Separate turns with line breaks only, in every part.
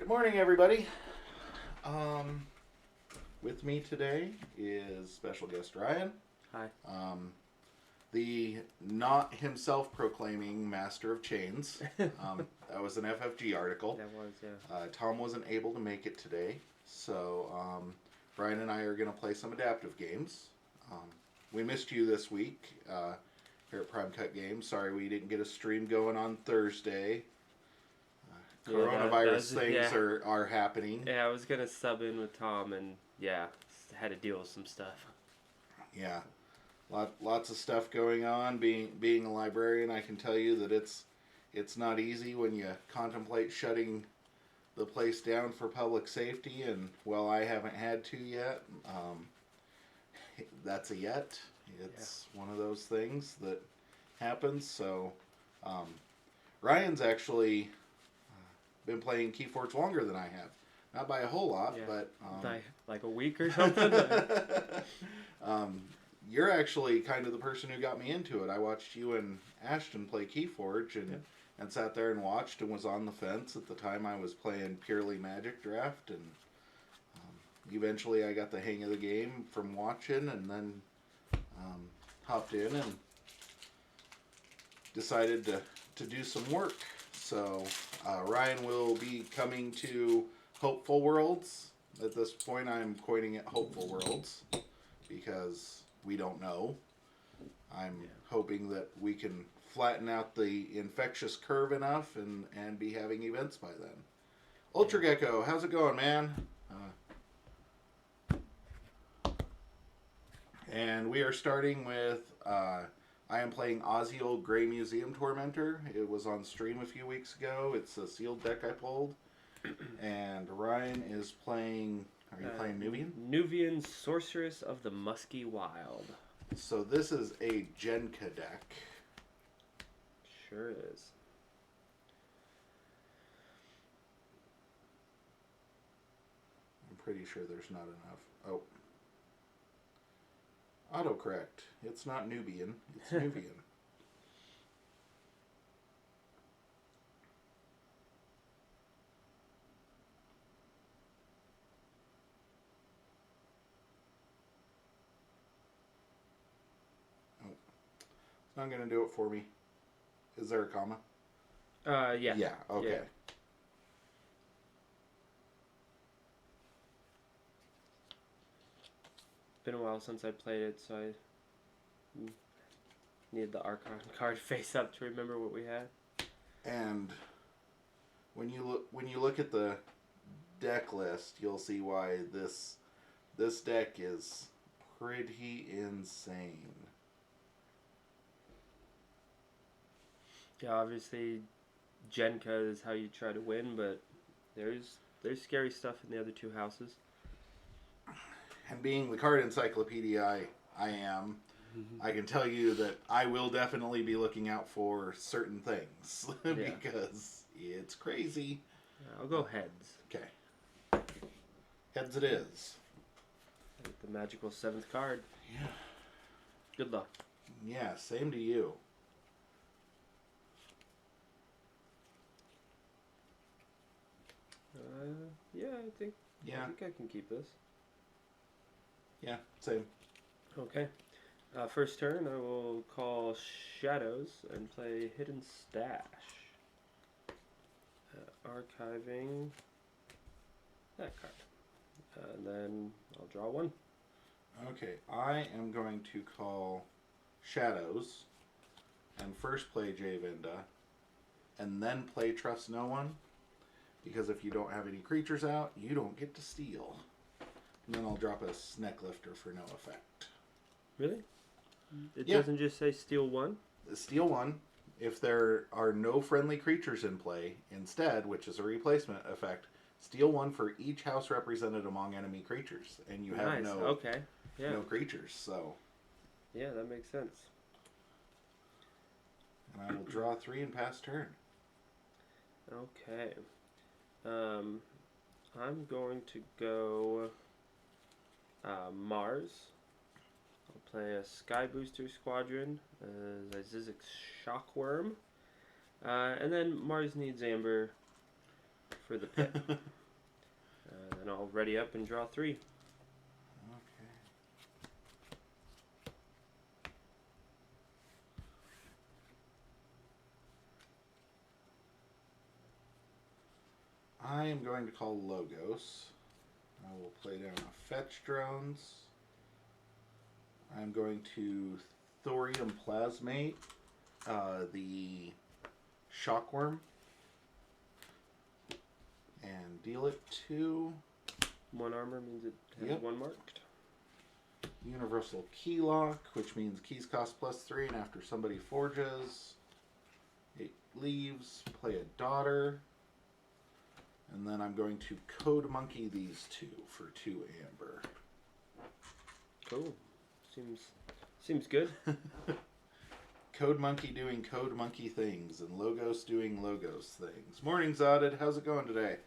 Good morning, everybody. Um, with me today is special guest Ryan.
Hi.
The not himself proclaiming master of chains. That was an FFG article.
That was, yeah.
Tom wasn't able to make it today, so Ryan and I are going to play some adaptive games. We missed you this week here at Prime Cut Games. Sorry we didn't get a stream going on Thursday. Coronavirus things are happening.
Yeah, I was going to sub in with Tom and, had to deal with some stuff.
Yeah. Lots of stuff going on. Being a librarian, I can tell you that it's not easy when you contemplate shutting the place down for public safety, and well, I haven't had to yet. That's a yet. It's one of those things that happens. So Ryan's actually been playing Keyforge longer than I have. Not by a whole lot, but
by like a week or something.
You're actually kind of the person who got me into it. I watched you and Ashton play Keyforge and sat there and watched and was on the fence. At the time I was playing purely Magic Draft, and eventually I got the hang of the game from watching, and then hopped in and decided to do some work. So Ryan will be coming to Hopeful Worlds. At this point I'm coining it Hopeful Worlds because we don't know. I'm hoping that we can flatten out the infectious curve enough and be having events by then. Ultra Gecko, how's it going, man? And we are starting with I am playing Ozzy Old Grey Museum Tormentor. It was on stream a few weeks ago. It's a sealed deck I pulled. And Ryan is playing... Are you playing Nubian?
Nubian Sorceress of the Musky Wild.
So this is a Genka deck.
Sure is.
I'm pretty sure there's not enough. Oh. Autocorrect. It's not Nubian. It's Nubian. Not going to do it for me. Is there a comma?
Yeah.
Yeah, okay.
Yeah. Been a while since I played it, so I needed the Archon card face up to remember what we had.
And when you look at the deck list, you'll see why this deck is pretty insane.
Yeah, obviously, Genka is how you try to win, but there's scary stuff in the other two houses.
And being the card encyclopedia I am, I can tell you that I will definitely be looking out for certain things because it's crazy.
I'll go heads.
Okay. Heads it is.
The magical 7th card.
Yeah.
Good luck.
Yeah, same to you.
I think I can keep this.
Yeah, same.
Okay. First turn, I will call Shadows and play Hidden Stash. Archiving that card. And then I'll draw one.
Okay, I am going to call Shadows and first play Javinda and then play Trust No One, because if you don't have any creatures out, you don't get to steal. And then I'll drop a Sneck Lifter for no effect.
Really? It doesn't just say steal one?
Steal one if there are no friendly creatures in play. Instead, which is a replacement effect, steal one for each house represented among enemy creatures. And you have no creatures, so...
Yeah, that makes sense.
And I will draw 3 and pass turn.
Okay. I'm going to go Mars. I'll play a Sky Booster Squadron, a Zizix Shockworm, and then Mars needs Amber, for the pit. Then I'll ready up and draw 3.
Okay. I am going to call Logos. I will play down a Fetch Drones. I'm going to Thorium Plasmate the Shockworm and deal it 2.
1 armor means it has
Yep.
1 marked.
Universal Key Lock, which means keys cost +3, and after somebody forges, it leaves. Play a Daughter. And then I'm going to Code Monkey these 2 for 2 amber.
Cool. Seems good.
Code Monkey doing Code Monkey things, and Logos doing Logos things. Morning, Zodded. How's it going today?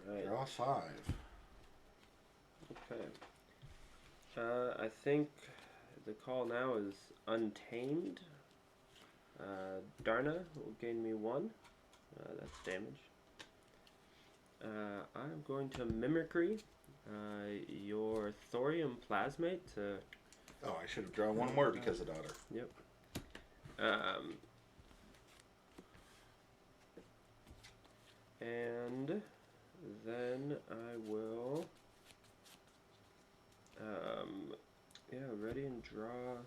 Right.
Draw 5.
Okay. I think the call now is Untamed. Darna will gain me 1. That's damage. I'm going to Mimicry your Thorium Plasmate to...
Oh, I should have drawn 1 more because of Daughter.
Yep. And then I will... ready and draw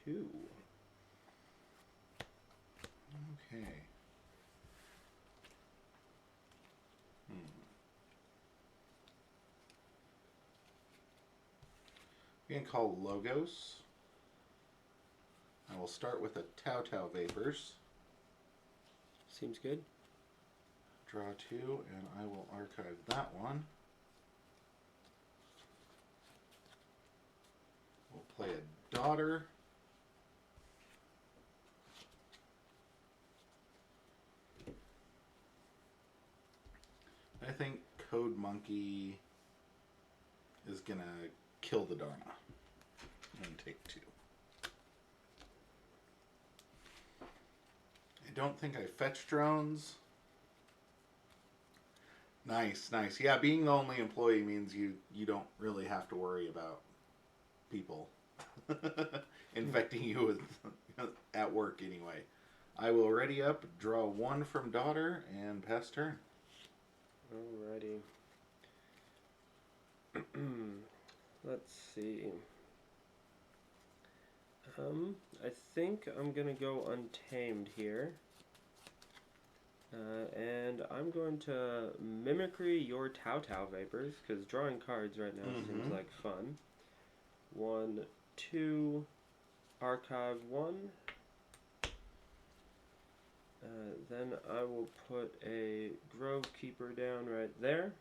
2.
Okay. We can call Logos. I will start with a Tau Tau Vapors.
Seems good.
Draw 2, and I will archive that one. We'll play a Daughter. I think Code Monkey is gonna kill the Dharma and take 2. I don't think I fetch drones. Nice, nice. Yeah, being the only employee means you don't really have to worry about people infecting you with at work anyway. I will ready up, draw 1 from Daughter, and pass turn.
Alrighty. Let's see. I think I'm gonna go Untamed here. And I'm going to Mimicry your Tau Tau Vapors, because drawing cards right now seems like fun. 1, 2, archive 1. Then I will put a Grove Keeper down right there.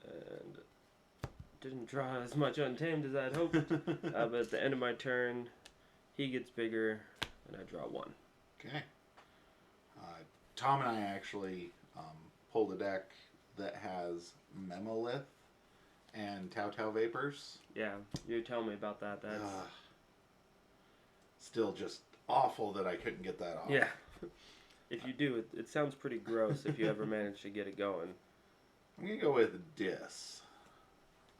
And didn't draw as much Untamed as I'd hoped. But at the end of my turn, he gets bigger, and I draw 1.
Okay. Tom and I actually pulled a deck that has Memolith and Tau Tau Vapors.
Yeah, you tell me about that. That's
still just awful that I couldn't get that off.
yeah. If you do, it sounds pretty gross if you ever manage to get it going.
I'm going to go with Dis.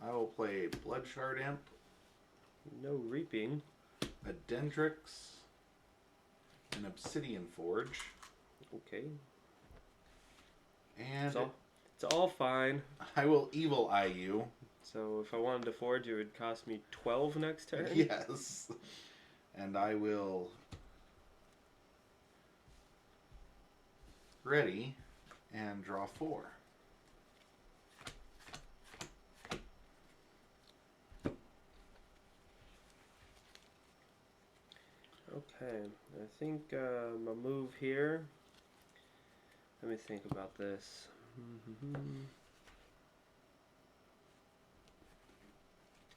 I will play Bloodshard Imp,
No Reaping.
a Dendrix, an Obsidian Forge,
Okay.
and
It's all fine.
I will Evil Eye you.
So if I wanted to forge, it would cost me 12 next turn?
Yes. And I will ready and draw 4.
Okay, I think my move here, let me think about this.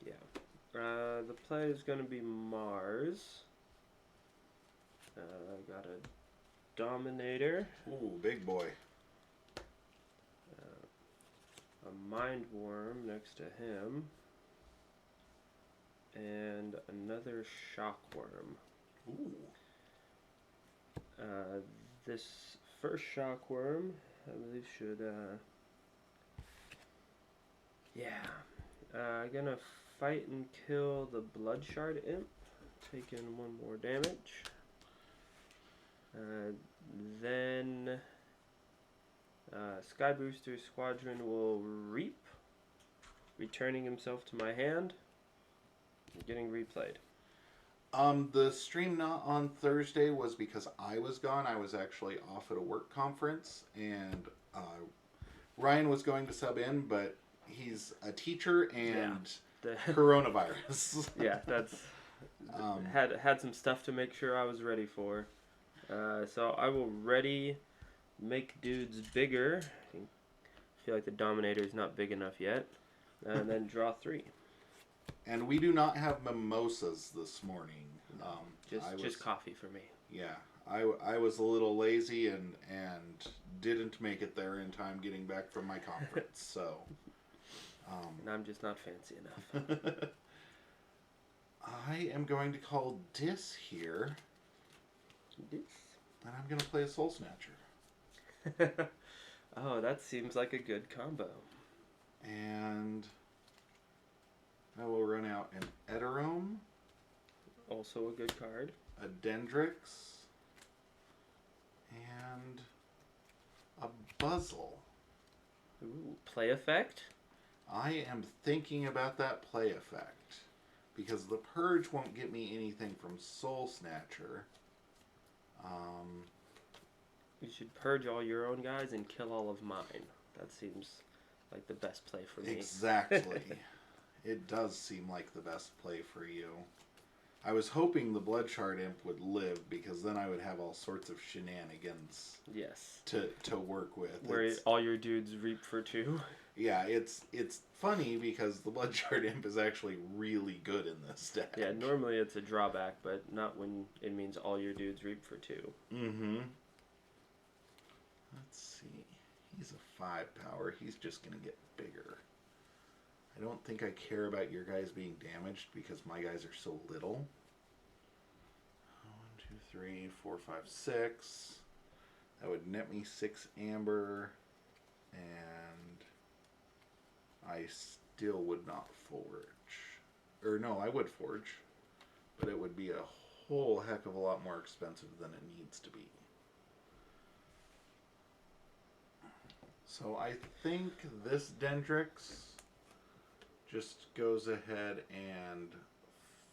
Yeah, the play is going to be Mars. I got a Dominator,
Ooh, big boy.
a Mind Worm next to him, and another Shockworm.
Ooh.
This first shockworm, I believe, should, gonna fight and kill the Bloodshard Imp, taking 1 more damage. Then Sky Booster Squadron will reap, returning himself to my hand, getting replayed.
The stream not on Thursday was because I was gone. I was actually off at a work conference, and Ryan was going to sub in, but he's a teacher and coronavirus.
Yeah, that's had some stuff to make sure I was ready for. So I will ready make dudes bigger. I feel like the Dominator is not big enough yet. And then draw 3.
And we do not have mimosas this morning.
Just coffee for me.
Yeah, I was a little lazy and didn't make it there in time getting back from my conference. So,
and I'm just not fancy enough.
I am going to call Dis here.
Dis.
And I'm going to play a Soul Snatcher.
Oh, that seems like a good combo.
And I will run out an Eterome.
Also a good card.
A Dendrix. And a Buzzle.
Ooh, play effect?
I am thinking about that play effect. Because the Purge won't get me anything from Soul Snatcher.
You should purge all your own guys and kill all of mine. That seems like the best play for me.
Exactly. It does seem like the best play for you. I was hoping the Bloodshard Imp would live, because then I would have all sorts of shenanigans
Yes.
to work with.
Where all your dudes reap for 2.
Yeah, it's funny because the Bloodshard Imp is actually really good in this deck.
Yeah, normally it's a drawback, but not when it means all your dudes reap for 2.
Mm-hmm. Let's see. He's a 5 power. He's just going to get bigger. I don't think I care about your guys being damaged because my guys are so little. 1, 2, 3, 4, 5, 6. That would net me 6 amber. And I still would not forge. Or no, I would forge. But it would be a whole heck of a lot more expensive than it needs to be. So I think this Dendrix just goes ahead and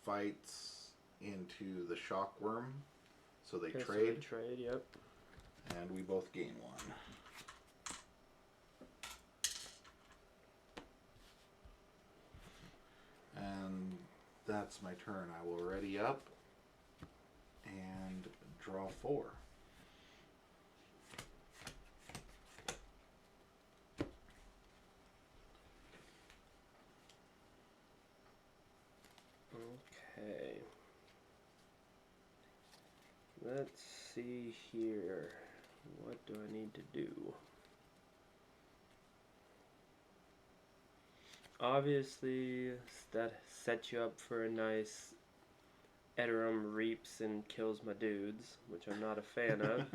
fights into the Shockworm. So they trade.
So they trade, yep.
And we both gain 1. And that's my turn. I will ready up and draw 4.
Okay. Let's see here. What do I need to do? Obviously, that sets you up for a nice Eterum reaps and kills my dudes, which I'm not a fan of.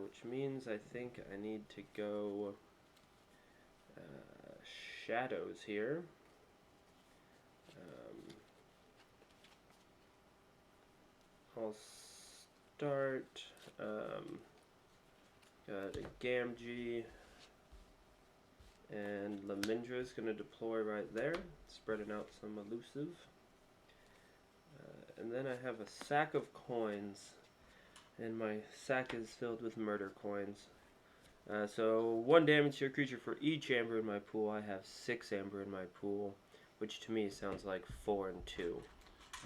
Which means I think I need to go shadows here. I'll start, got a Gamgee, and Lamindra's going to deploy right there, spreading out some elusive. And then I have a sack of coins, and my sack is filled with murder coins. So 1 damage to your creature for each amber in my pool. I have 6 amber in my pool, which to me sounds like 4 and 2.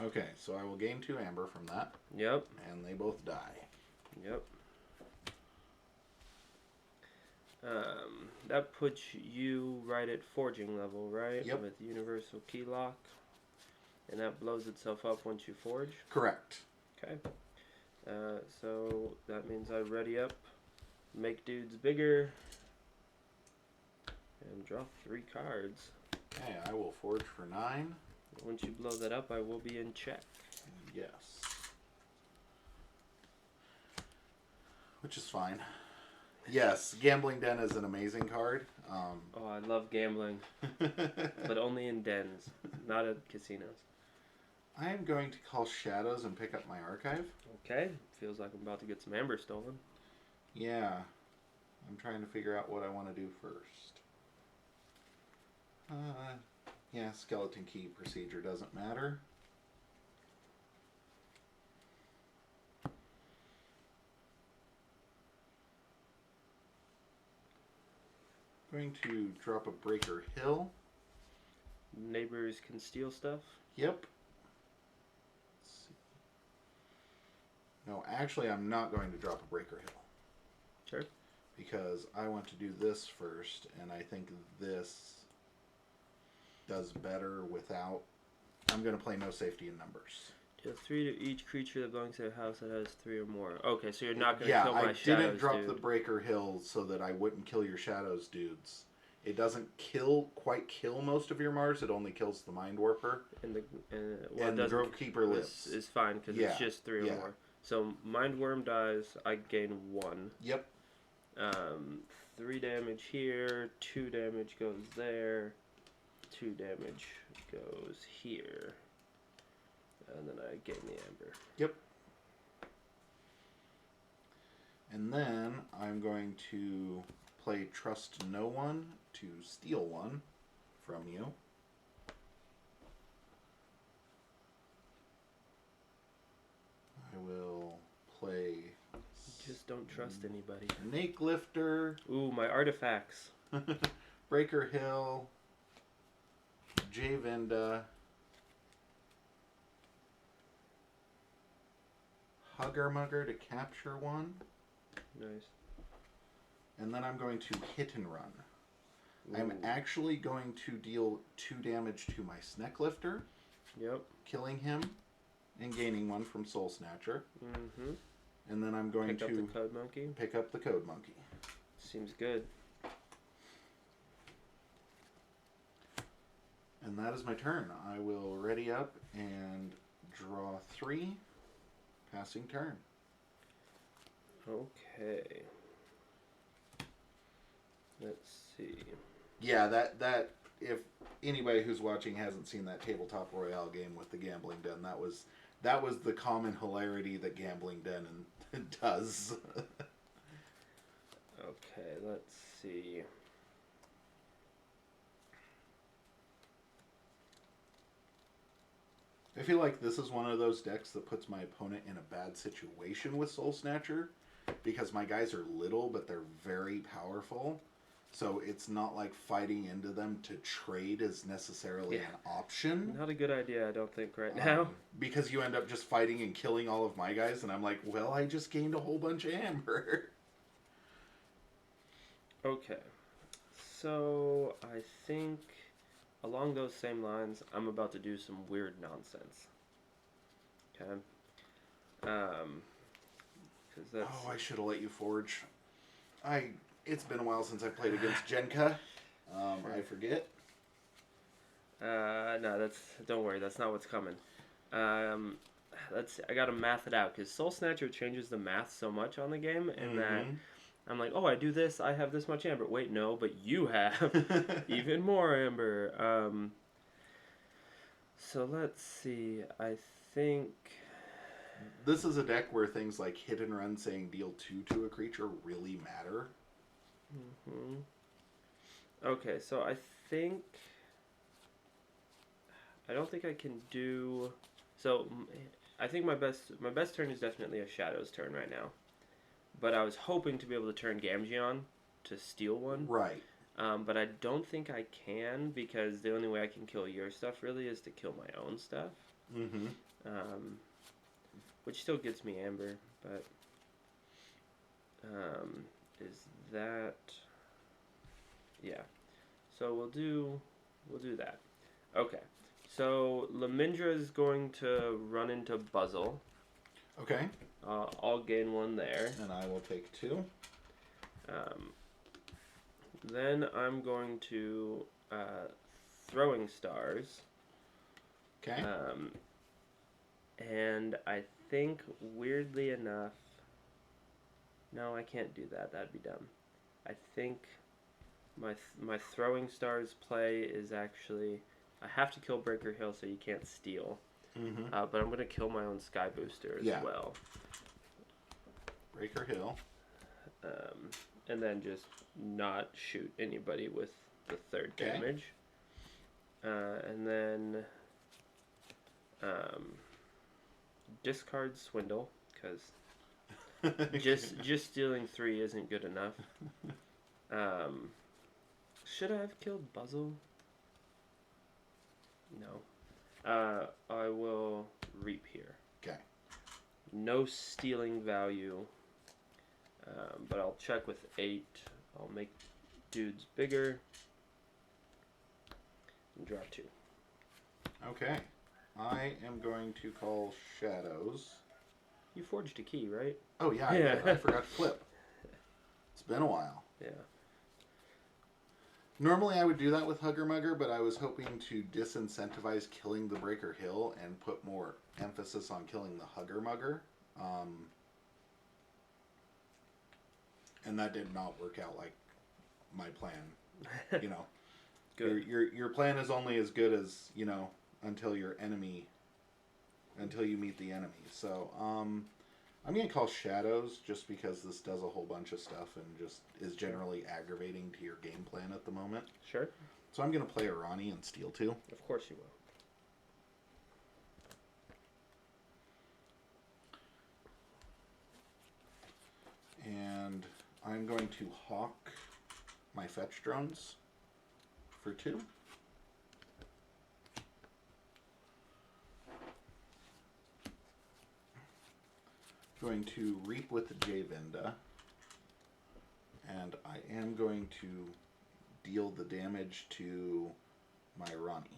Okay, so I will gain 2 amber from that.
Yep.
And they both die.
Yep. That puts you right at forging level, right?
Yep.
With universal key lock. And that blows itself up once you forge?
Correct.
Okay. So that means I ready up, make dudes bigger, and draw 3 cards.
Okay, I will forge for 9.
Once you blow that up, I will be in check.
Yes. which is fine. Yes, Gambling Den is an amazing card.
Oh, I love gambling, but only in dens, not at casinos.
I am going to call Shadows and pick up my archive.
Okay, feels like I'm about to get some amber stolen.
Yeah, I'm trying to figure out what I want to do first. Yeah, skeleton key procedure doesn't matter. Going to drop a Breaker Hill.
Neighbors can steal stuff.
Yep. Let's see. No, actually, I'm not going to drop a Breaker Hill.
Sure.
Because I want to do this first, and I think this does better without... I'm going to play no safety in numbers.
Deal 3 to each creature that belongs to a house that has 3 or more. Okay, so you're not going to kill my shadows,
I didn't drop
dude.
the Breaker Hill so that I wouldn't kill your shadows dudes. It doesn't quite kill most of your Mars. It only kills the Mind Warper.
And
the Grove Keeper lives.
Is fine because it's just 3 or more. So Mind Worm dies, I gain 1.
Yep.
3 damage here, 2 damage goes there, 2 damage goes here. And then I gain the amber.
Yep. And then I'm going to play Trust No One to steal 1 from you. I will play...
Just don't trust anybody.
Snake Lifter.
Ooh, my artifacts.
Breaker Hill. Javenda. Hugger Mugger to capture 1.
Nice.
And then I'm going to hit and run.
Ooh.
I'm actually going to deal 2 damage to my Snake Lifter.
Yep.
Killing him and gaining 1 from Soul Snatcher.
Mm-hmm.
And then I'm going
to
to
pick up the Code Monkey.
Pick up the Code Monkey.
Seems good.
And that is my turn. I will ready up and draw 3. Passing turn.
Okay. Let's see.
Yeah, that if anybody who's watching hasn't seen that tabletop royale game with the Gambling Den, that was the common hilarity that Gambling Den does.
Okay, let's see.
I feel like this is one of those decks that puts my opponent in a bad situation with Soul Snatcher, because my guys are little, but they're very powerful. So it's not like fighting into them to trade is necessarily an option.
Not a good idea, I don't think, right now.
Because you end up just fighting and killing all of my guys, and I'm like, well, I just gained a whole bunch of amber.
Okay. So, I think along those same lines, I'm about to do some weird nonsense. Okay? Cause that's...
Oh, I should have let you forge. It's been a while since I played against Jenka. I forget.
No, don't worry, that's not what's coming. I gotta math it out, because Soul Snatcher changes the math so much on the game, and that I'm like, oh, I do this, I have this much amber. Wait, no, but you have even more amber. So let's see, I think...
This is a deck where things like hit and run saying deal 2 to a creature really matter.
Mm-hmm. Okay, so I think... I don't think I can do... So, I think my best turn is definitely a Shadows turn right now. But I was hoping to be able to turn Gamgeon to steal 1.
Right.
But I don't think I can, because the only way I can kill your stuff really is to kill my own stuff.
Mm-hmm.
Which still gets me amber, but... is that... Yeah. So we'll do that. Okay. So Lamindra is going to run into Buzzle.
Okay.
I'll gain 1 there.
And I will take 2.
Then I'm going to Throwing Stars.
Okay.
And I think, weirdly enough, No, I can't do that. That'd be dumb. I think my throwing stars play is actually I have to kill Breaker Hill so you can't steal.
Mm-hmm.
But I'm gonna kill my own Sky Booster as well.
Breaker Hill.
And then just not shoot anybody with the third damage. And then discard Swindle because just stealing 3 isn't good enough. Should I have killed Buzzle? No. I will Reap here.
Okay.
No stealing value. But I'll check with 8. I'll make dudes bigger. And draw 2.
Okay. I am going to call Shadows.
You forged a key, right?
Oh, yeah. I forgot to flip. It's been a while.
Yeah.
Normally I would do that with Hugger Mugger, but I was hoping to disincentivize killing the Breaker Hill and put more emphasis on killing the Hugger Mugger. And that did not work out like my plan. You know,
Good.
Your plan is only as good as, you know, until you meet the enemy. So, I'm going to call Shadows just because this does a whole bunch of stuff and just is generally aggravating to your game plan at the moment.
Sure.
So I'm going to play Arani and steal 2.
Of course you will.
And I'm going to hawk my fetch drones for 2. Going to Reap with the Javinda, and I am going to deal the damage to my Rani.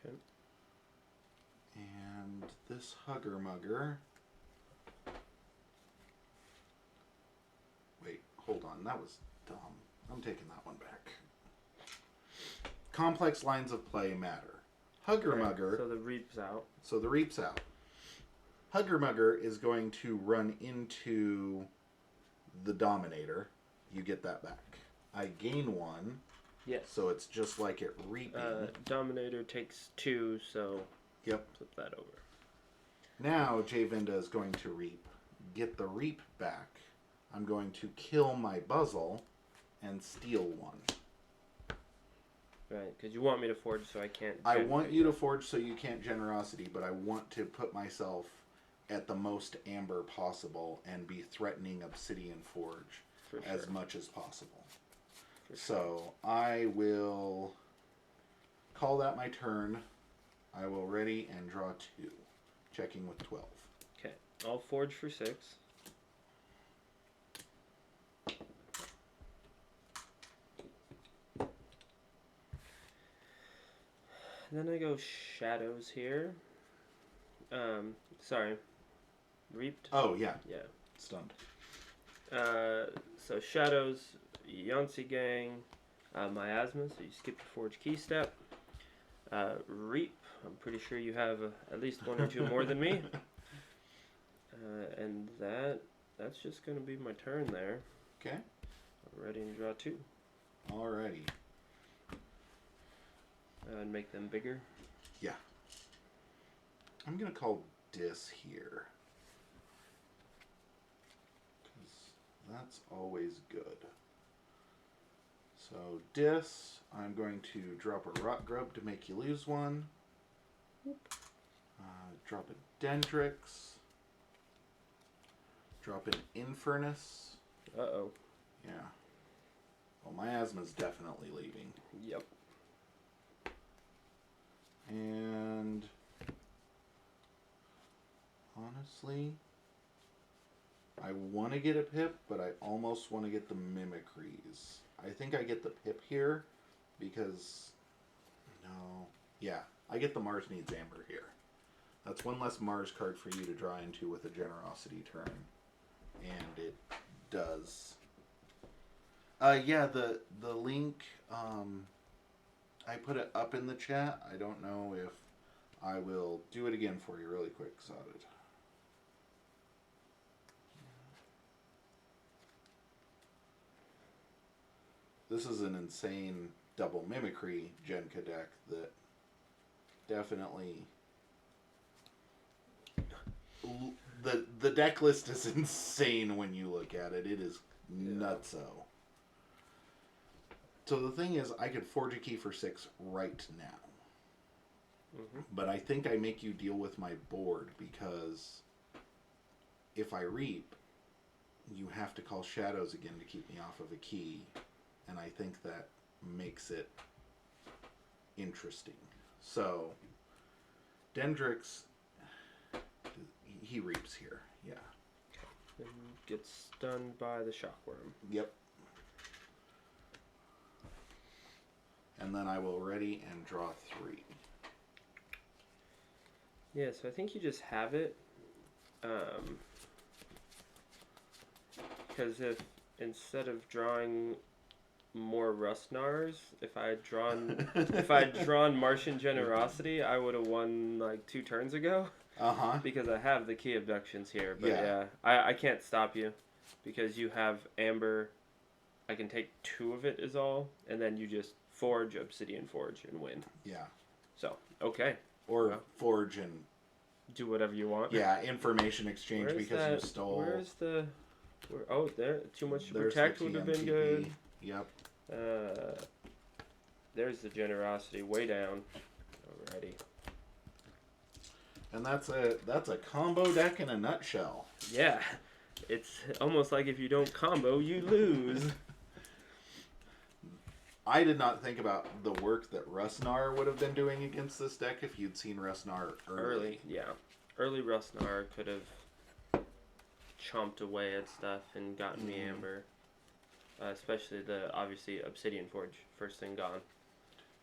Okay.
And this Hugger Mugger. Wait, hold on, that was dumb. I'm taking that one back. Complex lines of play matter. Hugger Mugger.
So the Reap's out.
So the Reap's out. Hugger Mugger is going to run into the Dominator. You get that back. I gain 1.
Yes.
So it's just like it reaping.
Dominator takes 2, so
yep.
Flip that over.
Now Javinda is going to reap. Get the reap back. I'm going to kill my Buzzle and steal 1.
Right, because you want me to forge so I can't...
I want you to forge so you can't generosity, but I want to put myself at the most amber possible and be threatening Obsidian Forge as much as possible. So I will call that my turn. I will ready and draw 2, checking with 12.
Okay, I'll forge for 6. Then I go Shadows here. Sorry. Reaped?
Oh, yeah.
Yeah.
Stunned.
So Shadows, Yancey Gang, Miasma, so you skip the Forge Key step. Reap, I'm pretty sure you have at least 1 or 2 more than me. And that's just going to be my turn there.
Okay.
Ready and draw 2.
Alrighty.
And make them bigger.
Yeah. I'm going to call Dis here. Because that's always good. So Dis, I'm going to drop a Rot Grub to make you lose 1. Drop a Dendrix. Drop an Infernus.
Uh-oh.
Yeah. Well, Miasma's definitely leaving.
Yep.
And honestly, I want to get a Pip, but I almost want to get the Mimicries. I think I get the Pip here because, no, yeah, I get the Mars Needs Amber here. That's 1 less Mars card for you to draw into with a Generosity turn, and it does. Yeah, the link, I put it up in the chat. I don't know if I will do it again for you really quick, Sodded. this is an insane double mimicry Genka deck that definitely the deck list is insane when you look at it. It is nutso. So the thing is, I could forge a key for 6 right now.
Mm-hmm.
But I think I make you deal with my board, because if I reap, you have to call shadows again to keep me off of a key. And I think that makes it interesting. So, Dendrix, he reaps here, yeah.
And gets stunned by the shockworm.
Yep. And then I will ready and draw 3.
Yeah, so I think you just have it. Because if instead of drawing more Rustnars, if I had drawn Martian Generosity, I would have won like 2 turns ago. Because I have the key abductions here. But yeah, I can't stop you because you have Amber. I can take 2 of it is all, and then you just forge Obsidian Forge and win.
Yeah.
So okay.
Or forge and
do whatever you want.
Yeah, information exchange. Where's because
that?
You stole.
Where's the? Oh, there. Too much to protect would have been good.
Yep.
There's the generosity way down. Alrighty.
And that's a combo deck in a nutshell.
Yeah, it's almost like if you don't combo, you lose.
I did not think about the work that Rustnar would have been doing against this deck if you'd seen Rustnar early.
Yeah. Early Rustnar could have chomped away at stuff and gotten me Amber. Especially obviously, Obsidian Forge, first thing gone.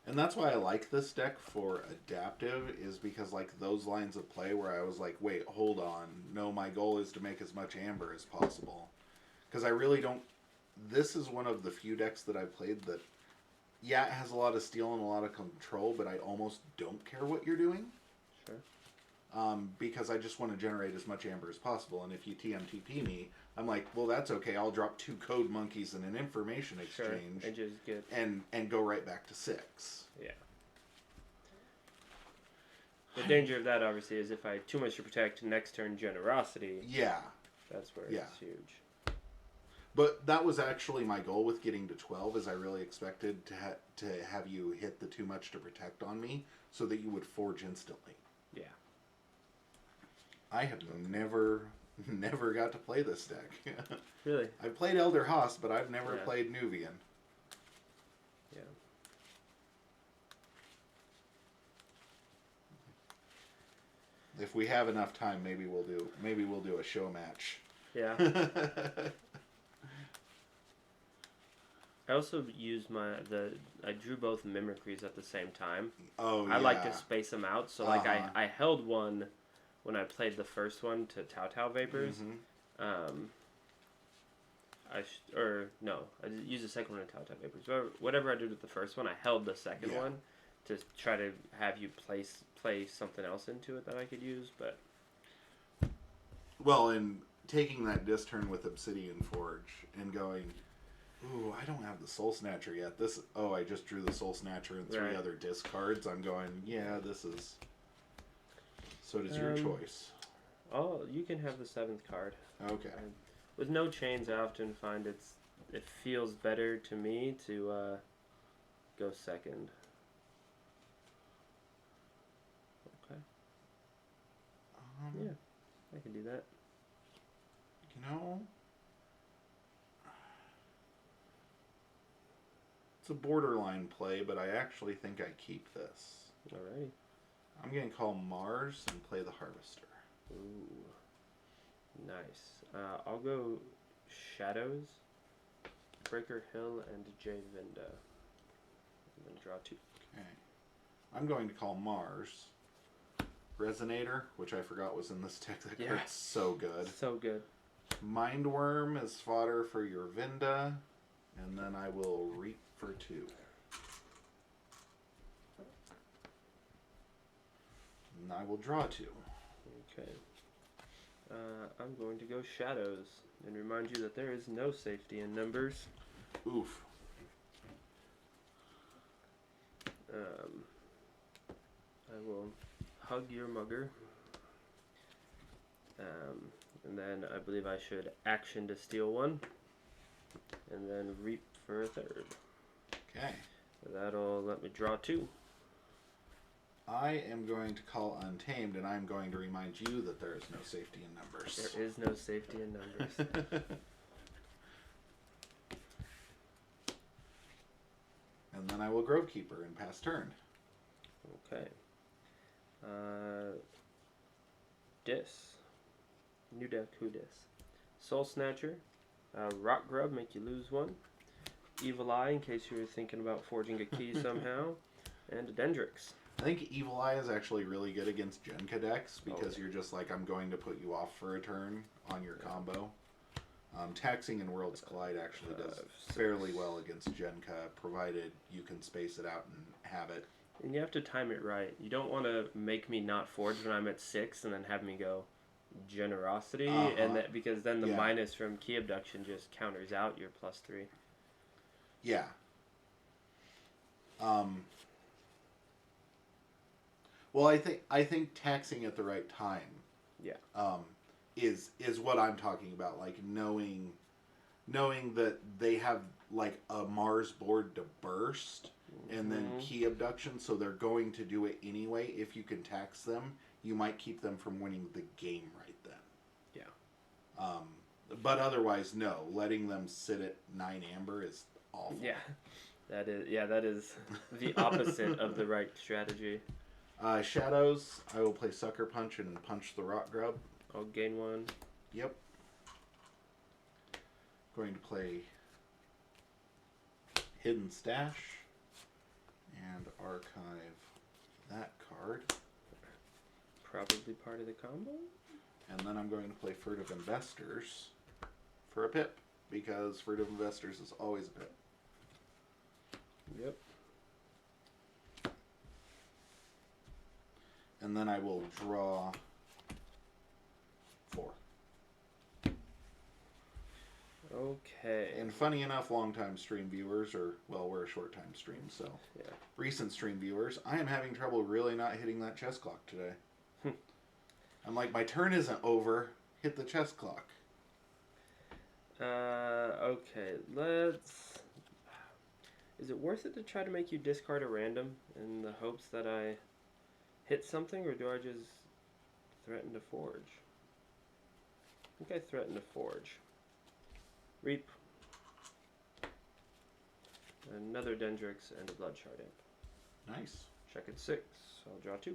And that's why I like this deck for adaptive, is because like those lines of play where I was like, wait, hold on. No, my goal is to make as much Amber as possible. Because I really don't... This is one of the few decks that I've played that, yeah, it has a lot of steal and a lot of control, but I almost don't care what you're doing.
Sure.
Because I just want to generate as much Amber as possible. And if you TMTP me, I'm like, well, that's okay. I'll drop 2 code monkeys and an information exchange.
Sure. And just get...
And go right back to 6.
Yeah. The danger of that, obviously, is if I had too much to protect next turn generosity.
Yeah.
That's where it's huge.
But that was actually my goal with getting to 12, is I really expected to have you hit the too much to protect on me so that you would forge instantly.
Yeah.
I have never got to play this deck.
Really?
I've played Elder Host, but I've never played Nuvian.
Yeah.
If we have enough time, maybe we'll do a show match.
Yeah. I also used I drew both mimicries at the same time.
Oh, yeah.
I like to space them out, so like I held one when I played the first one to Tau Tau Vapors.
Mm-hmm.
I used the second one to Tau Tau Vapors. Whatever I did with the first one, I held the second one to try to have you play something else into it that I could use, but...
Well, in taking that disc turn with Obsidian Forge and going... Ooh, I don't have the Soul Snatcher yet. I just drew the Soul Snatcher and 3 other discards. I'm going, yeah, this is... So it is your choice.
Oh, you can have the 7th card.
Okay.
With no chains, I often find it feels better to me to go second. Okay. Yeah, I can do that.
You know... It's a borderline play, but I actually think I keep this.
Alrighty.
I'm going to call Mars and play the Harvester.
Ooh. Nice. I'll go Shadows, Breaker Hill, and J Vinda. And then draw 2.
Okay. I'm going to call Mars. Resonator, which I forgot was in this deck. That card's so good.
So good.
Mindworm is fodder for your Vinda. And then I will reap for 2. And I will draw 2.
Okay. I'm going to go Shadows and remind you that there is no safety in numbers.
Oof.
I will hug your mugger. And then I believe I should action to steal one. And then reap for a third.
Okay.
That'll let me draw 2.
I am going to call Untamed, and I'm going to remind you that there is no safety in numbers.
There is no safety in numbers.
And then I will Grovekeeper and pass turn.
Okay. Dis. New deck, who dis? Soul Snatcher. Rock Grub, make you lose 1. Evil Eye, in case you were thinking about forging a key somehow. And a Dendrix.
I think Evil Eye is actually really good against Genka decks because you're just like, I'm going to put you off for a turn on your combo. Taxing and Worlds Collide actually does fairly well against Genka, provided you can space it out and have it.
And you have to time it right. You don't want to make me not forge when I'm at 6 and then have me go Generosity, and that because then the minus from Key Abduction just counters out your +3.
Yeah. Well, I think taxing at the right time.
Yeah.
Is what I'm talking about. Like knowing that they have like a Mars board to burst, and then Key Abduction, so they're going to do it anyway. If you can tax them, you might keep them from winning the game right then.
Yeah.
But otherwise, no. Letting them sit at 9 amber is awful.
Yeah. That is the opposite of the right strategy.
Shadows, I will play Sucker Punch and punch the Rock Grub.
I'll gain 1.
Yep. Going to play Hidden Stash and archive that card.
Probably part of the combo.
And then I'm going to play Furtive Investors for a pip, because Furtive Investors is always a pip.
Yep.
And then I will draw 4.
Okay.
And funny enough, long-time stream viewers, or, well, we're a short-time stream, so
yeah.
Recent stream viewers, I am having trouble really not hitting that chess clock today. I'm like, my turn isn't over. Hit the chess clock.
Okay, let's... Is it worth it to try to make you discard a random in the hopes that I hit something, or do I just threaten to forge? I think I threaten to forge. Reap. Another Dendrix and a Blood Shard Imp.
Nice.
Check at 6. I'll draw 2.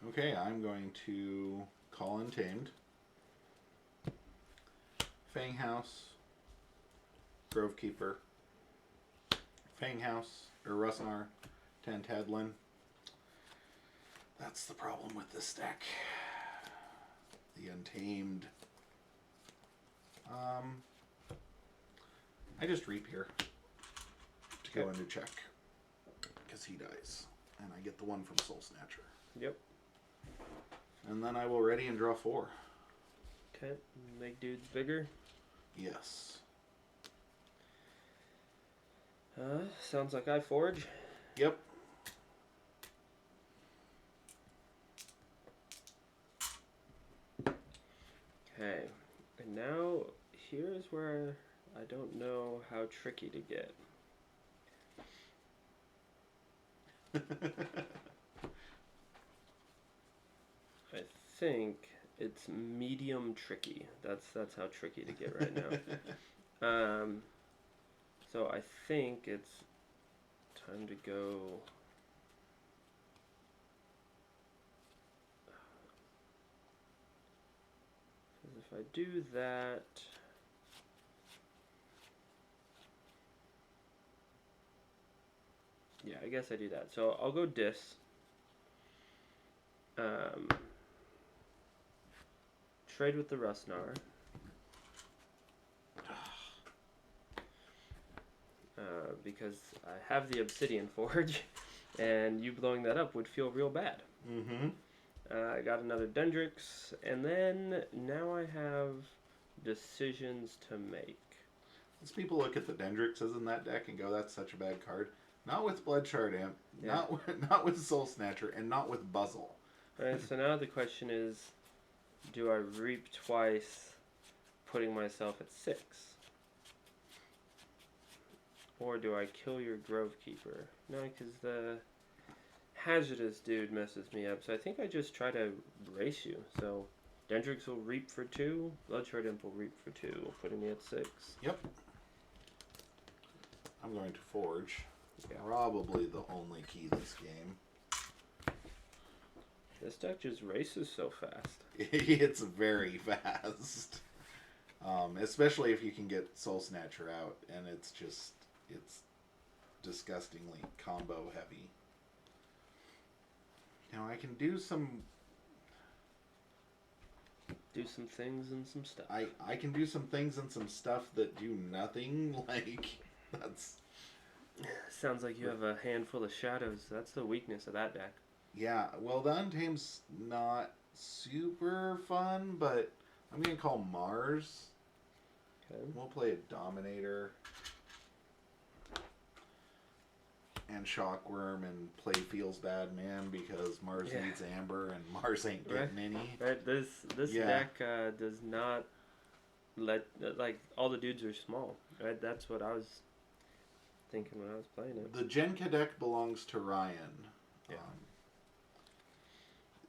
Okay, I'm going to call Untamed. Fanghouse. Grovekeeper. Fanghouse, or Rusnar, Tantadlin. That's the problem with this deck. The Untamed. I just reap here to go into check, because he dies, and I get the 1 from Soul Snatcher.
Yep.
And then I will ready and draw 4.
Okay, make dudes bigger.
Yes.
Sounds like I forge.
Yep.
Okay, and now here's where I don't know how tricky to get. I think it's medium tricky. That's how tricky to get right now. So I think it's time to go. Because if I do that, yeah, I guess I do that. So I'll go dis. Trade with the Rusnar. Because I have the Obsidian Forge, and you blowing that up would feel real bad.
Mm-hmm.
I got another Dendrix, and then now I have decisions to make.
As people look at the Dendrixes in that deck and go, that's such a bad card. Not with Bloodshard Imp.
Yeah.
Not with Soul Snatcher, and not with Buzzle.
Alright, so now the question is, do I reap twice, putting myself at 6? Or do I kill your Grove Keeper? No, because the Hazardous dude messes me up, so I think I just try to race you. So Dendrix will reap for 2, Bloodshard Imp will reap for 2, putting me at 6.
Yep. I'm going to Forge.
Yeah.
Probably the only key this game.
This deck just races so fast.
It's very fast. Especially if you can get Soul Snatcher out, and it's disgustingly combo heavy. Now I can do some
things and some stuff.
I can do some things and some stuff that do nothing. Like, that's...
Sounds like you have a handful of shadows. That's the weakness of that deck.
Yeah, well, the Untamed's not super fun, but I'm going to call Mars.
Okay.
We'll play a Dominator and Shockworm and play Feels Bad Man because Mars needs Amber and Mars ain't getting any.
Right, this deck does not let, like, all the dudes are small. Right, that's what I was thinking when I was playing it.
The Genka deck belongs to Ryan.
Yeah.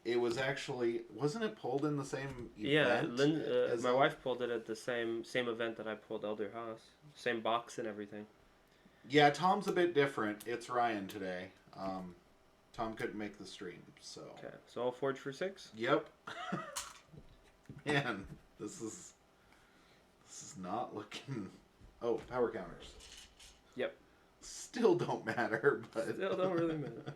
It was actually, wasn't it pulled in the same
event? Yeah, my
El-
wife pulled it at the same event that I pulled Elder Haas. Same box and everything.
Yeah, Tom's a bit different. It's Ryan today. Tom couldn't make the stream, so.
Okay, so I'll Forge for 6?
Yep. Man, this is not looking... Oh, power counters.
Yep.
Still don't matter, but...
Still don't really matter.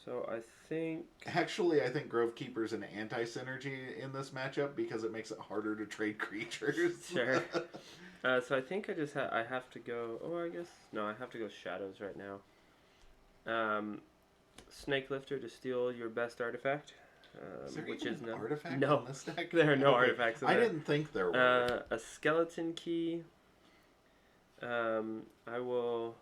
So I think...
Actually, I think Grove Keeper's an anti-synergy in this matchup because it makes it harder to trade creatures.
Sure. So I think I have to go... Oh, I guess... No, I have to go Shadows right now. Snake Lifter to steal your best artifact.
Is there
which
even
is
an
no
artifact
no
in this deck?
there are no artifacts in
I
there.
didn't think there were.
A skeleton key. I will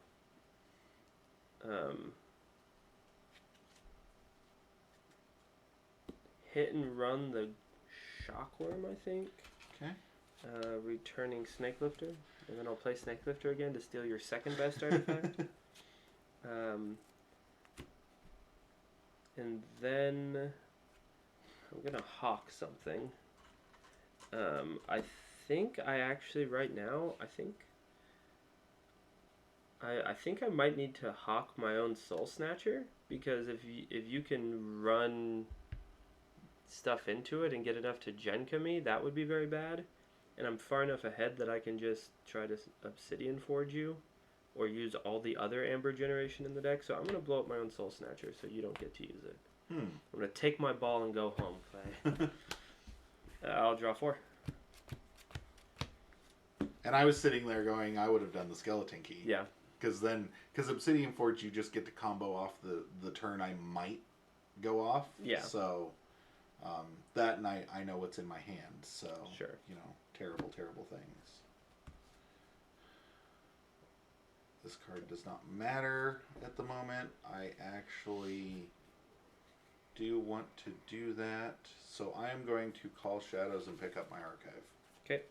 hit and run the Shockworm, I think.
Okay.
Returning Snake Lifter, and then I'll play Snake Lifter again to steal your second best artifact. And then I'm gonna hawk something. I think I actually right now I think I might need to hawk my own Soul Snatcher, because if you can run stuff into it and get enough to Genka me, that would be very bad. And I'm far enough ahead that I can just try to Obsidian Forge you, or use all the other Amber generation in the deck. So I'm going to blow up my own Soul Snatcher so you don't get to use it. I'm going to take my ball and go home, Clay. I'll draw 4.
And I was sitting there going, I would have done the Skeleton Key.
Yeah.
Because Obsidian Forge, you just get to combo off the turn I might go off.
Yeah.
So that night I know what's in my hand. So,
sure.
Terrible, terrible things. This card does not matter at the moment. I actually do want to do that. So I am going to call Shadows and pick up my archive.
Okay.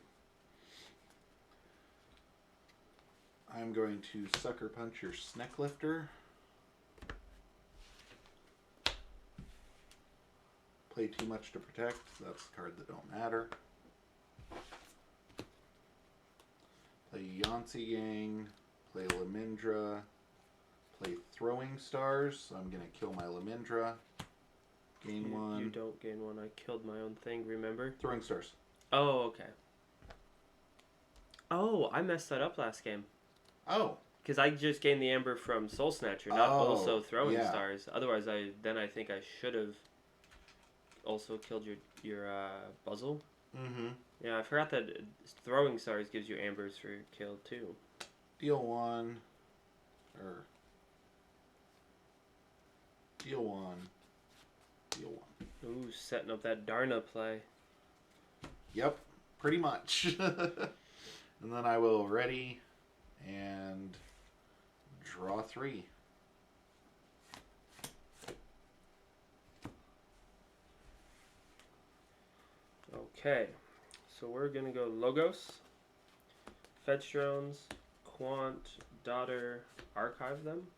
I'm going to Sucker Punch your Snake Lifter. Play too much to protect. That's a card that don't matter. Play Yonsei Gang. Play Lamindra. Play Throwing Stars. So I'm going to kill my Lamindra. Gain 1.
You don't gain 1. I killed my own thing, remember?
Throwing Stars.
Oh, okay. Oh, I messed that up last game.
Oh.
Because I just gained the Amber from Soul Snatcher, not also Throwing Stars. Otherwise, I think I should have also killed your Buzzle.
Mm-hmm.
Yeah, I forgot that Throwing Stars gives you Ambers for kill too.
Deal 1. Deal 1. Deal 1.
Ooh, setting up that Darna play.
Yep, pretty much. And then I will ready And draw 3.
Okay, so we're gonna go Logos, Fetch Drones, Quant, Daughter, Archive them,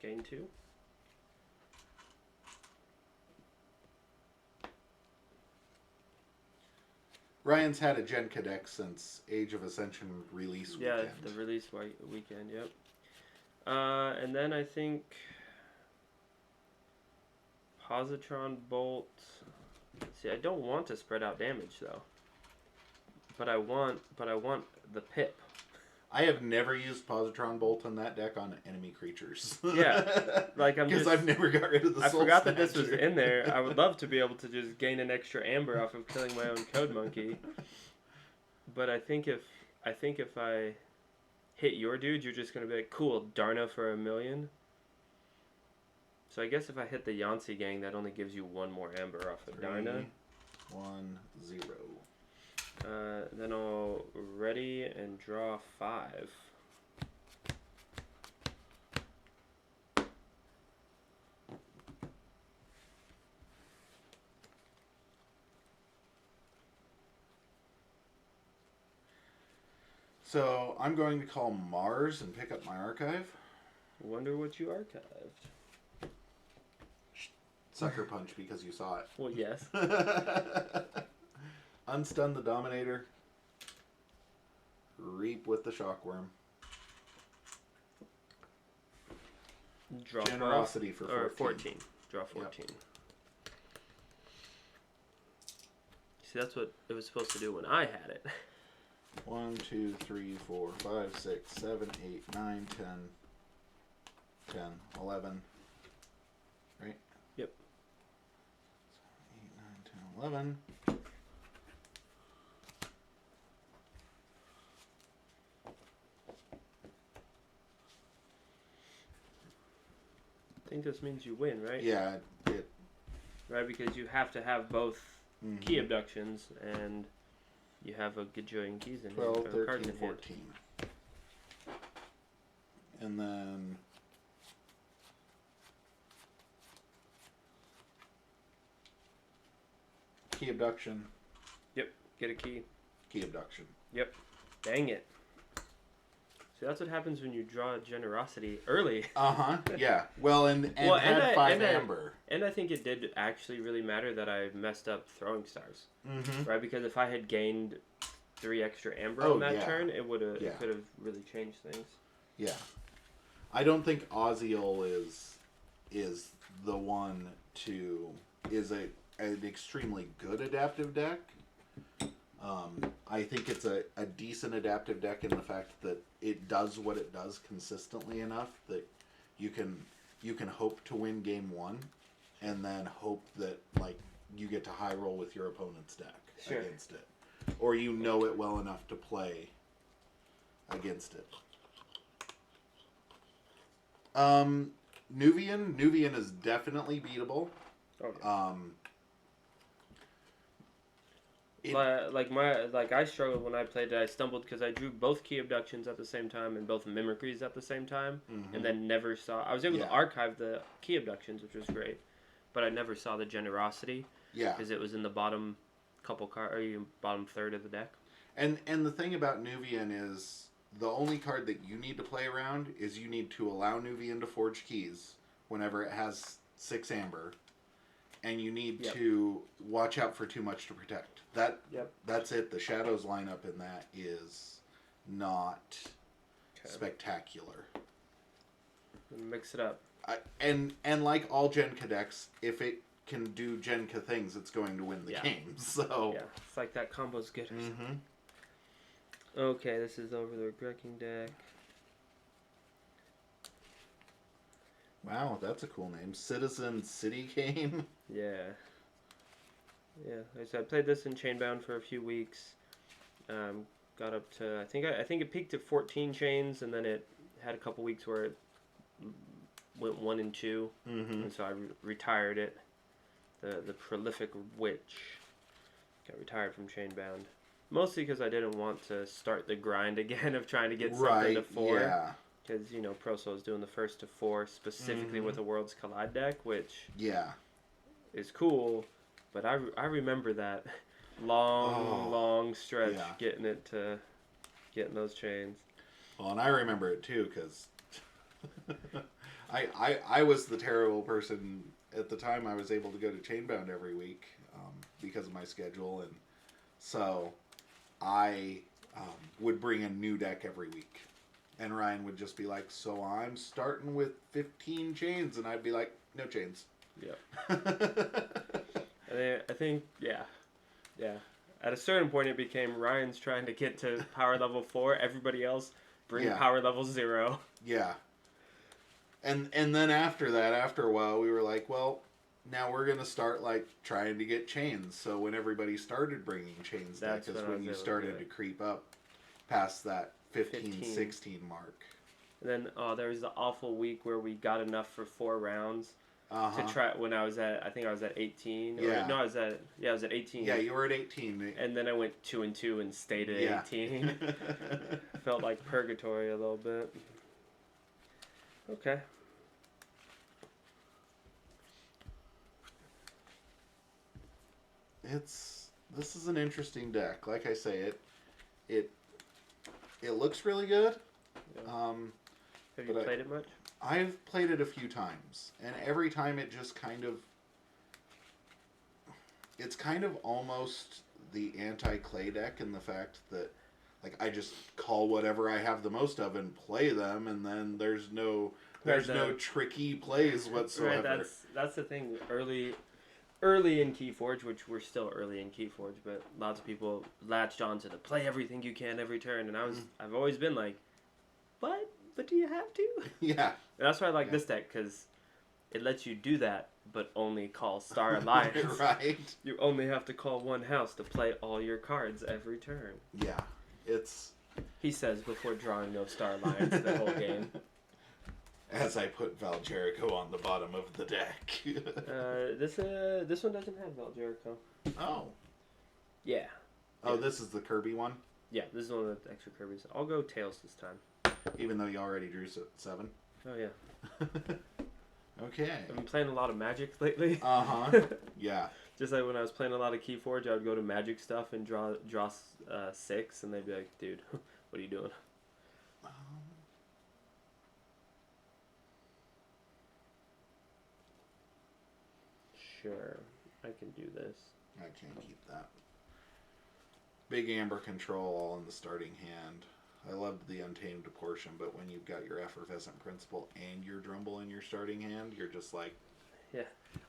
gain 2.
Ryan's had a Gen Cadet since Age of Ascension release weekend.
Yeah, the release weekend, yep. And then I think Positron Bolt. See, I don't want to spread out damage though. But I want the pip.
I have never used Positron Bolt on that deck on enemy creatures.
Yeah, like
because I've never got rid of the Soul
forgot that this was
Snatcher.
in there. I would love to be able to just gain an extra amber off of killing my own Code Monkey. But I think if I hit your dude, you're just gonna be like, cool, Darna for 1,000,000. So I guess if I hit the Yancey gang, that only gives you 1 more amber off of
3,
Darna.
1, 0.
Then I'll ready and draw 5.
So I'm going to call Mars and pick up my archive.
Wonder what you archived.
Sucker Punch because you saw it.
Well, yes.
Unstun the Dominator. Reap with the Shockworm.
Draw
Generosity
12,
for 14.
or 14. Draw 14.
Yep.
See, that's what it was supposed to do when I had it.
1, 2, 3, 4, 5, 6, 7, 8, 9, 10, 11. Right?
Yep.
8, 9, 10, 11.
I think this means you win, right?
Yeah, it.
Right, because you have to have both key abductions and you have a gajillion keys in
12,
hand.
13, 14. And then key abduction.
Yep, get a key.
Key abduction.
Yep. Dang it. See, that's what happens when you draw Generosity early.
Yeah. Well, and had 5 amber.
And I think it did actually really matter that I messed up Throwing Stars.
Mm-hmm.
Right, because if I had gained 3 extra amber on that turn, it would have it could have really changed things.
Yeah. I don't think Oziel is the one to an extremely good adaptive deck. I think it's a decent adaptive deck in the fact that it does what it does consistently enough that you can hope to win game 1 and then hope that like you get to high roll with your opponent's deck against it. Or you know it well enough to play against it. Nuvian is definitely beatable.
Okay. I struggled when I played it. I stumbled because I drew both key abductions at the same time and both mimicries at the same time, and then never saw. I was able to archive the key abductions, which was great, but I never saw the Generosity.
Yeah,
because it was in the bottom bottom third of the deck.
And the thing about Nuvian is the only card that you need to play around is you need to allow Nuvian to forge keys whenever it has 6 amber. And you need to watch out for too much to protect. That's it. The Shadows lineup in that is not spectacular.
Mix it up.
And like all Genka decks, if it can do Genka things, it's going to win the game. So
yeah, it's like that combo's good. Okay, this is over the Wrecking deck.
Wow, that's a cool name. Citizen City Game.
Yeah. Yeah, like I said, I played this in Chainbound for a few weeks. Got up to I think it peaked at 14 chains, and then it had a couple weeks where it went 1 and 2, and so I retired it. The prolific witch got retired from Chainbound. Mostly because I didn't want to start the grind again of trying to get something
Right,
to 4.
yeah.
Because, Pro Soul is doing the first to 4 specifically with a Worlds Collide deck, which
Yeah.
is cool. But I remember that long stretch getting those chains.
Well, and I remember it too because I was the terrible person at the time. I was able to go to Chainbound every week because of my schedule, and so I would bring a new deck every week. And Ryan would just be like, "So I'm starting with 15 chains," and I'd be like, "No chains."
Yeah. I think, yeah. At a certain point, it became Ryan's trying to get to power level 4. Everybody else bring power level 0.
Yeah. And then after that, after a while, we were like, well, now we're gonna start like trying to get chains. So when everybody started bringing chains, that is when you started to creep up past that 15, 16 mark.
And then there was the awful week where we got enough for 4 rounds. To try when I think I was at 18.
Yeah.
Or, no, I was at 18.
Yeah, you were at 18.
And then I went 2-2 and stayed at 18. Felt like purgatory a little bit. Okay.
This is an interesting deck. Like I say, it looks really good.
Yeah. Have you played it much?
I've played it a few times, and every time it just it's kind of almost the anti-clay deck in the fact that, like, I just call whatever I have the most of and play them, and then there's no tricky plays whatsoever.
Right, that's the thing. Early in Keyforge, which we're still early in Keyforge, but lots of people latched on to the play everything you can every turn, and I've always been like, but do you have to?
Yeah.
And that's why I like this deck, because it lets you do that, but only call Star Alliance.
Right.
You only have to call one house to play all your cards every turn.
Yeah.
He says before drawing no Star Alliance the whole game.
As I put Val Jericho on the bottom of the deck.
This one doesn't have Val Jericho.
Oh.
Yeah.
Oh, this is the Kirby one?
Yeah, this is one of the extra Kirby's. I'll go Tails this time.
Even though you already drew 7?
Oh, yeah.
Okay.
I've been playing a lot of Magic lately.
Uh-huh. Yeah.
Just like when I was playing a lot of Keyforge, I would go to Magic stuff and draw 6, and they'd be like, dude, what are you doing? Sure, I can do this.
I can't keep that. Big Amber Control all in the starting hand. I loved the Untamed portion, but when you've got your Effervescent Principle and your Drumble in your starting hand, you're just like...
Yeah,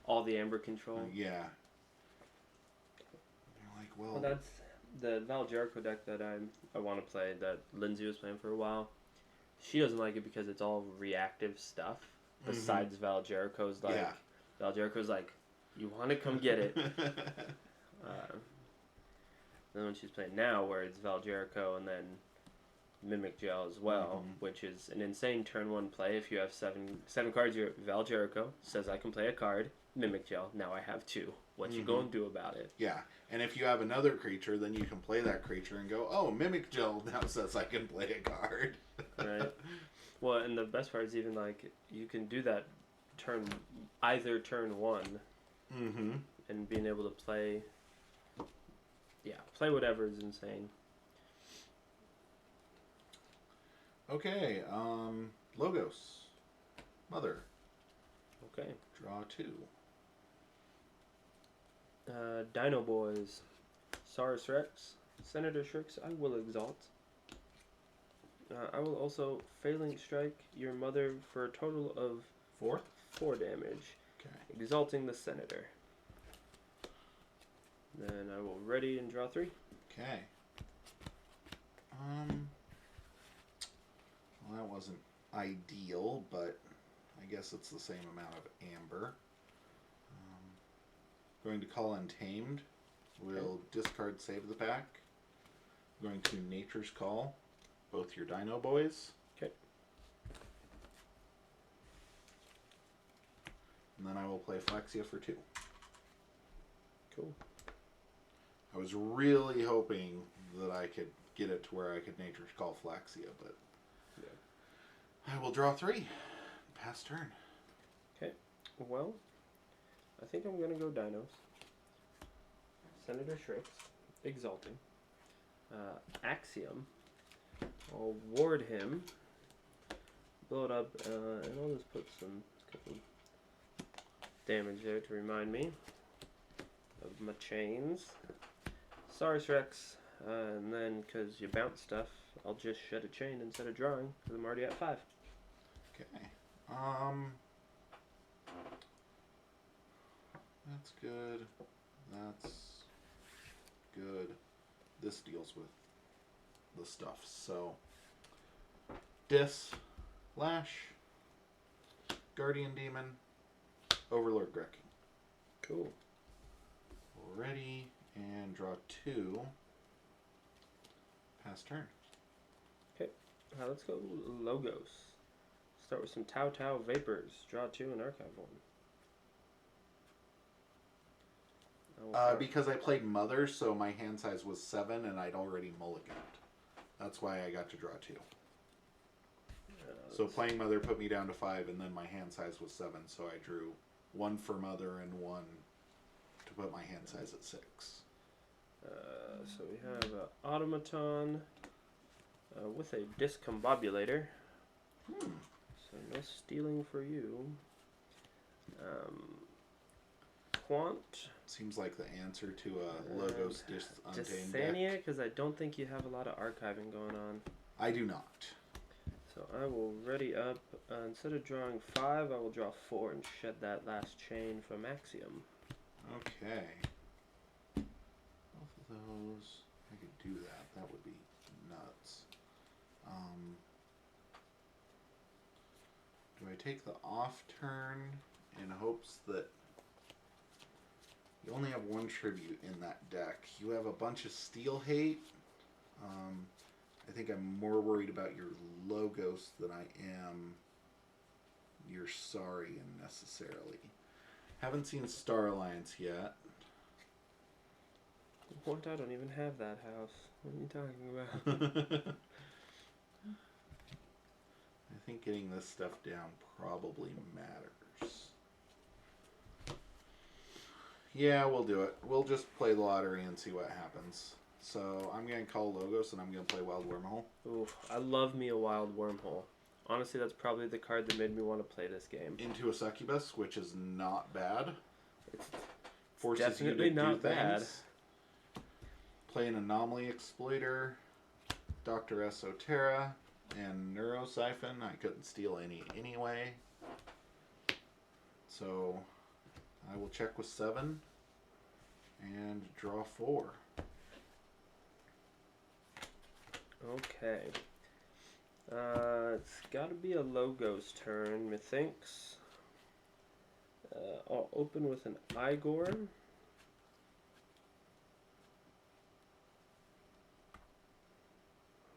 all the Amber Control.
Yeah. You're like, well...
That's the Val Jericho deck that I want to play, that Lindsay was playing for a while. She doesn't like it because it's all reactive stuff, besides Val Jericho's like... Yeah. Val Jericho's like, you want to come get it. Then when she's playing now, where it's Val Jericho and then Mimic Gel as well, which is an insane turn 1 play. If you have 7 cards, you're Val Jericho says I can play a card. Mimic Gel, now I have 2. What you gonna do about it?
Yeah, and if you have another creature, then you can play that creature and go, oh, Mimic Gel now says I can play a card.
Right. Well, and the best part is even like you can do that either turn 1, and being able to play. Yeah, play whatever is insane.
Okay, Logos. Mother.
Okay.
Draw 2.
Dino Boys. Saurus Rex. Senator Shrix, I will exalt. I will also Phalanx Strike your mother for a total of 4 damage.
Okay.
Exalting the Senator. Then I will ready and draw 3.
Okay. Well, that wasn't ideal, but I guess it's the same amount of amber. Going to call Untamed. We'll discard Save the Pack. Going to Nature's Call. Both your Dino Boys.
Okay.
And then I will play Flexia for 2.
Cool.
I was really hoping that I could get it to where I could Nature's Call Flaxia, but I will draw 3. Pass turn.
Okay. Well, I think I'm gonna go Dinos. Senator Shrix, Exalting, Axiom. I'll ward him. Blow it up, and I'll just put some couple damage there to remind me of my chains. Sorry, Shrix. And then, because you bounce stuff, I'll just shed a chain instead of drawing, because I'm already at 5.
Okay. That's good. That's good. This deals with the stuff. So, Lash, Guardian Demon, Overlord Grecking.
Cool.
Ready, and draw 2. Pass turn.
Okay, let's go Logos. Start with some Tau Tau Vapors. Draw 2 and archive 1.
Because I played Mother, so my hand size was 7, and I'd already mulliganed. That's why I got to draw 2. So playing Mother put me down to 5, and then my hand size was 7, so I drew 1 for Mother and 1 to put my hand size at 6.
So we have Automaton with a Discombobulator. So no stealing for you. Quant.
Seems like the answer to a Logos Untamed
Dysania,
deck.
because I don't think you have a lot of archiving going on.
I do not.
So I will ready up. Instead of drawing 5, I will draw 4 and shed that last chain from Axiom.
Okay. Both of those, I could do that. That would be nuts. Do I take the off turn in hopes that you only have 1 tribute in that deck? You have a bunch of Steel Hate. I think I'm more worried about your Logos than I am your Saurian necessarily. Haven't seen Star Alliance yet.
What? I don't even have that house. What are you talking about?
I think getting this stuff down probably matters. Yeah, we'll do it. We'll just play the lottery and see what happens. So I'm going to call Logos and I'm going to play Wild Wormhole.
Ooh, I love me a Wild Wormhole. Honestly, that's probably the card that made me want to play this game.
Into a Succubus, which is not bad.
It's
Forces
definitely
you to
not
do
bad.
things. Play an Anomaly Exploiter, Dr. Esoterra, and Neurosiphon. I couldn't steal any anyway. So I will check with 7 and draw 4.
Okay. It's got to be a Logos turn, methinks. I'll open with an Igor.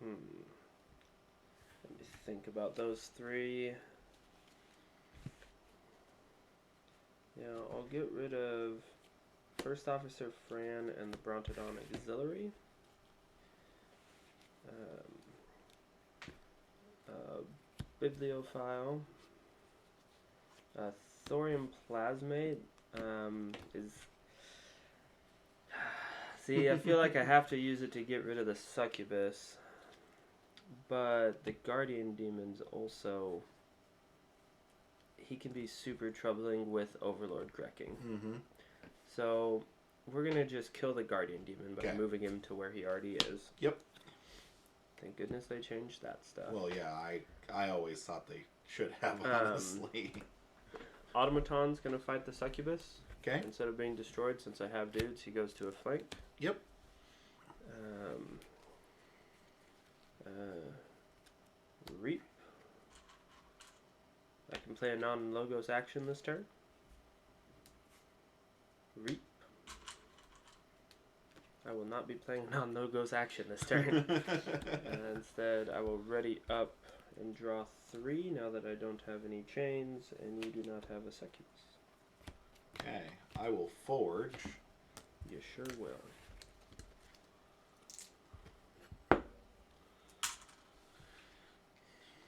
Let me think about those 3. Yeah, I'll get rid of First Officer Fran and the Brontodon Auxiliary. Bibliophile. Thorium Plasmate is... See, I feel like I have to use it to get rid of the Succubus. But the Guardian Demon's also... He can be super troubling with Overlord Grecking. So, we're going to just kill the Guardian Demon by moving him to where he already is.
Yep.
Thank goodness they changed that stuff.
Well, yeah, I always thought they should have, honestly.
Automaton's going to fight the Succubus.
Okay.
Instead of being destroyed, since I have dudes, he goes to a flank.
Yep.
Reap. I can play a non-Logos action this turn. Reap. I will not be playing a non-Logos action this turn. Instead, I will ready up and draw 3 now that I don't have any chains and you do not have a Succubus.
Okay, I will forge.
You sure will.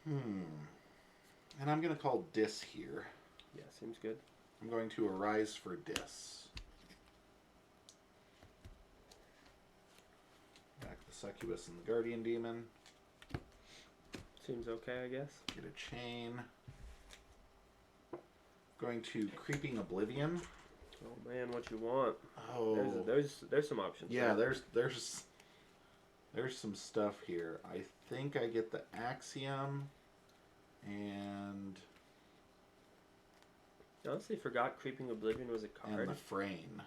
And I'm going to call Dis here.
Yeah, seems good.
I'm going to Arise for Dis. Back the Succubus and the Guardian Demon.
Seems okay, I guess.
Get a chain. Going to Creeping Oblivion.
Oh man, what you want?
Oh,
there's some options.
yeah.
Right?
There's some stuff here. I think I get the Axiom, and
I honestly forgot Creeping Oblivion was a card.
and the Frame.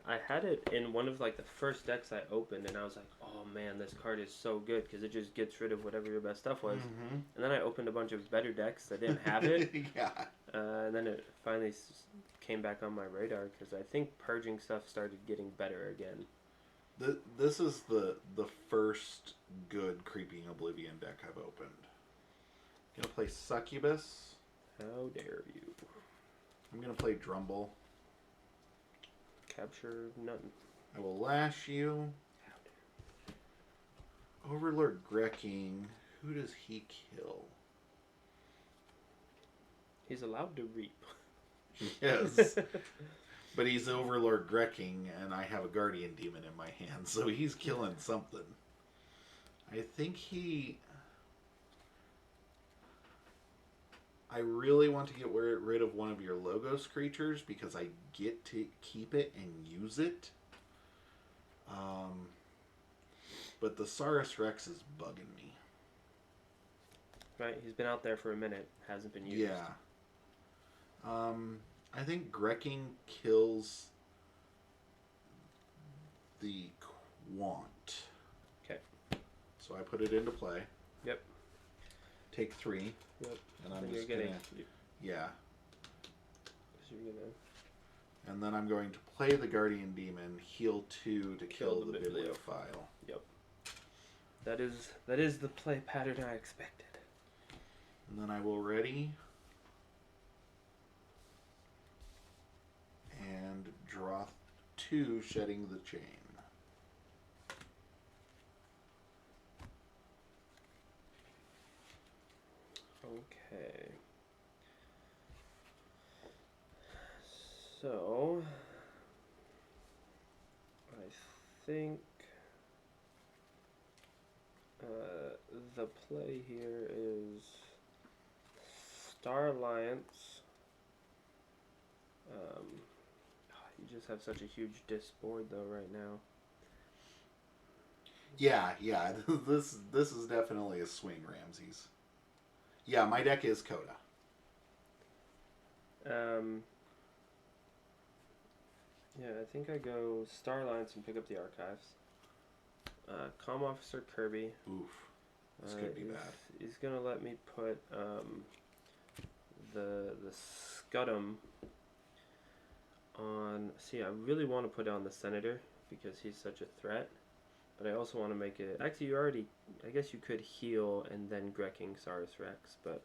I had it in one of like the first decks I opened, and I was like, "Oh man, this card is so good because it just gets rid of whatever your best stuff was."
Mm-hmm.
And then I opened a bunch of better decks that didn't have it.
Yeah.
And then it finally came back on my radar because I think purging stuff started getting better again.
This is the first good Creeping Oblivion deck I've opened. Gonna play Succubus.
How dare you?
I'm gonna play Drumble.
Capture nothing.
I will Lash you. Overlord Grekking. Who does he kill?
He's allowed to reap.
Yes. But he's Overlord Grekking, and I have a Guardian Demon in my hand, so he's killing something. I think he... I really want to get rid of one of your Logos creatures, because I get to keep it and use it. But the Saurus Rex is bugging me.
Right, he's been out there for a minute, hasn't been used.
Yeah. I think Grekking kills the Quant.
Okay.
So I put it into play.
Yep.
Take 3.
Yep.
And I'm
And
just
you're
gonna...
getting,
Yeah.
so you're gonna
And then I'm going to play the Guardian Demon, heal 2 to kill the Bibliophile.
Yep. That is the play pattern I expected.
And then I will ready... and draw 2, shedding the chain.
Okay. So I think the play here is Star Alliance. You just have such a huge disc board though right now.
Yeah. This is definitely a swing, Ramses. Yeah, my deck is Coda.
Yeah, I think I go Star Alliance and pick up the archives. Comm Officer Kirby.
Oof. This could be bad.
He's gonna let me put the Scudum on. See, I really want to put it on the Senator because he's such a threat. But I also want to make it... Actually, you already... I guess you could heal and then Grekking Saurus Rex, but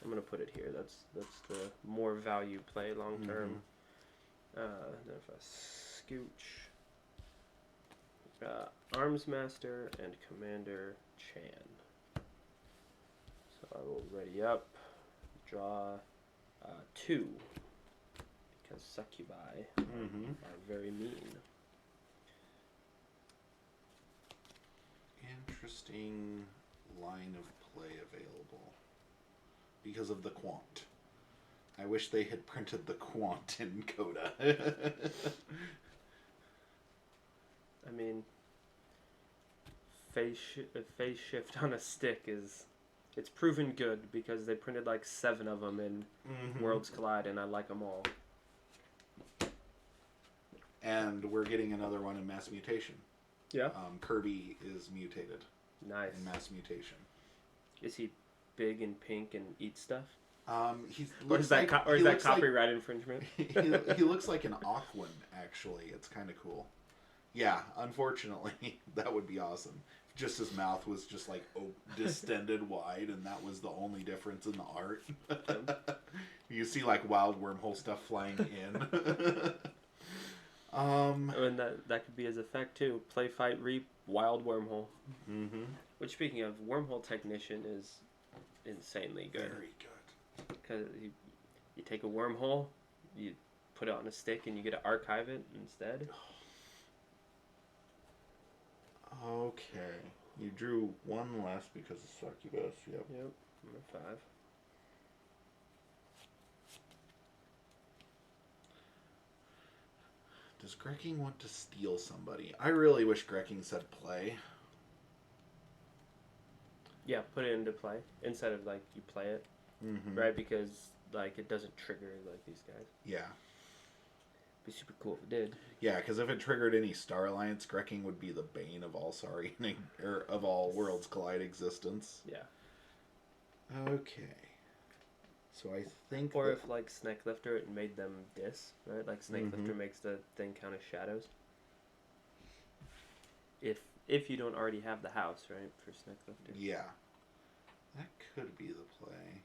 I'm going to put it here. That's the more value play long term. Then if I scooch... Arms Master and Commander Chan. So I will ready up, draw 2, because Succubi are very mean.
Interesting line of play available because of the Quant. I wish they had printed the Quant in Coda.
I mean, phase shift on a stick it's proven good because they printed like 7 of them in Worlds Collide, and I like them all.
And we're getting another one in Mass Mutation.
Yeah.
Kirby is mutated.
Nice.
In Mass Mutation.
Is he big and pink and eats stuff?
Or is that
copyright infringement?
he looks like an Aquan, actually. It's kind of cool. Yeah, unfortunately, that would be awesome. Just his mouth was just like distended wide, and that was the only difference in the art. You see like wild wormhole stuff flying in.
And that could be his effect too. Play, fight, reap, wild wormhole. Which, speaking of, Wormhole Technician is insanely good.
Very good.
Because you take a wormhole, you put it on a stick, and you get to archive it instead.
Okay. You drew one less because of succubus. Yep.
Yep. Number 5.
Does Grecking want to steal somebody? I really wish Grecking said play.
Yeah, put it into play instead of like you play it, right? Because like it doesn't trigger like these guys.
Yeah.
Be super cool if it did.
Yeah, because if it triggered any Star Alliance, Grecking would be the bane of all or of all Worlds Collide existence.
Yeah.
Okay. So I think.
Or if like Snake Lifter, it made them right? Like Snake Lifter makes the thing count as shadows. If you don't already have the house, right, for Snake Lifter.
Yeah. That could be the play.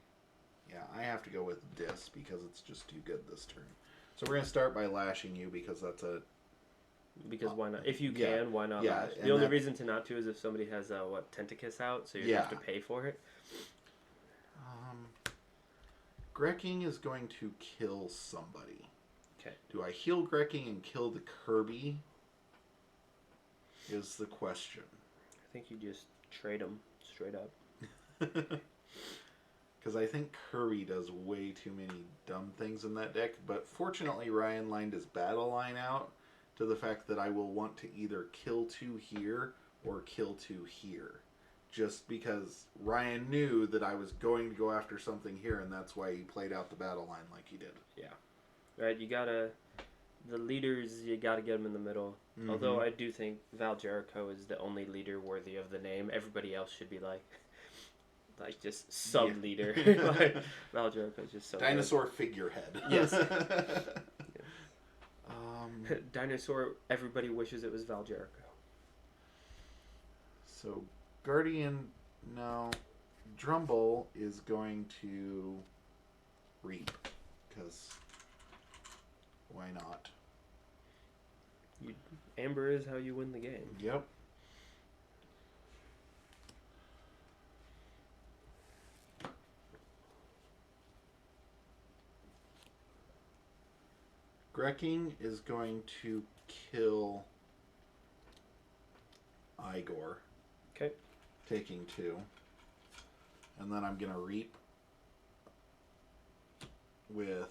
Yeah, I have to go with Dis because it's just too good this turn. So we're going to start by lashing you because that's a...
Because why not? If you can, why not lash? The only reason to not to is if somebody has, Tentacus out, so you have to pay for it.
Grecking is going to kill somebody.
Okay.
Do I heal Grecking and kill the Kirby? Is the question.
I think you just trade them straight up.
Because I think Kirby does way too many dumb things in that deck, but fortunately Ryan lined his battle line out to the fact that I will want to either kill 2 here or kill 2 here. Just because Ryan knew that I was going to go after something here, and that's why he played out the battle line like he did.
Yeah. Right, the leaders, you gotta get them in the middle. Although I do think Val Jericho is the only leader worthy of the name. Everybody else should be like just sub-leader. Like, Val Jericho is just so
Dinosaur figurehead.
Yes. Dinosaur, everybody wishes it was Val Jericho.
So, Guardian, no. Drumble is going to reap, because why not?
Amber is how you win the game.
Yep. Grecking is going to kill Igor.
Okay.
Taking 2. And then I'm going to reap with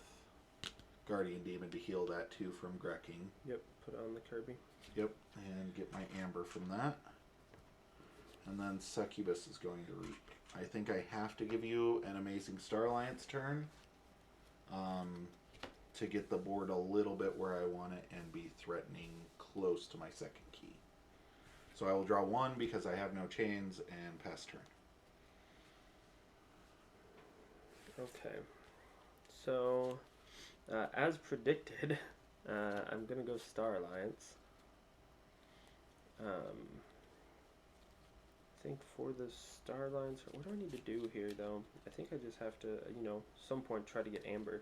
Guardian Demon to heal that 2 from Grecking.
Yep, put it on the Kirby.
Yep, and get my Amber from that. And then Succubus is going to reap. I think I have to give you an Amazing Star Alliance turn to get the board a little bit where I want it and be threatening close to my second key. So I will draw 1 because I have no chains and pass turn.
Okay. So, as predicted, I'm going to go Star Alliance. I think for the Star Alliance, what do I need to do here, though? I think I just have to, some point try to get Amber.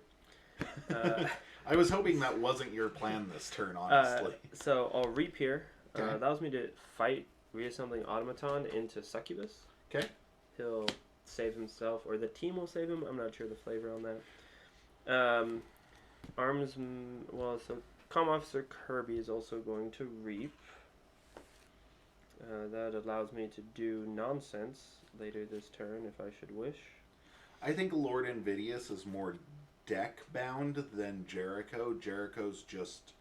I was hoping that wasn't your plan this turn, honestly.
So I'll reap here.
Okay.
Allows me to fight Reassembling Automaton into Succubus.
Okay.
He'll save himself, or the team will save him. I'm not sure the flavor on that. So Comm Officer Kirby is also going to reap. That allows me to do nonsense later this turn if I should wish.
I think Lord Invidious is more deck bound than Jericho. Jericho's just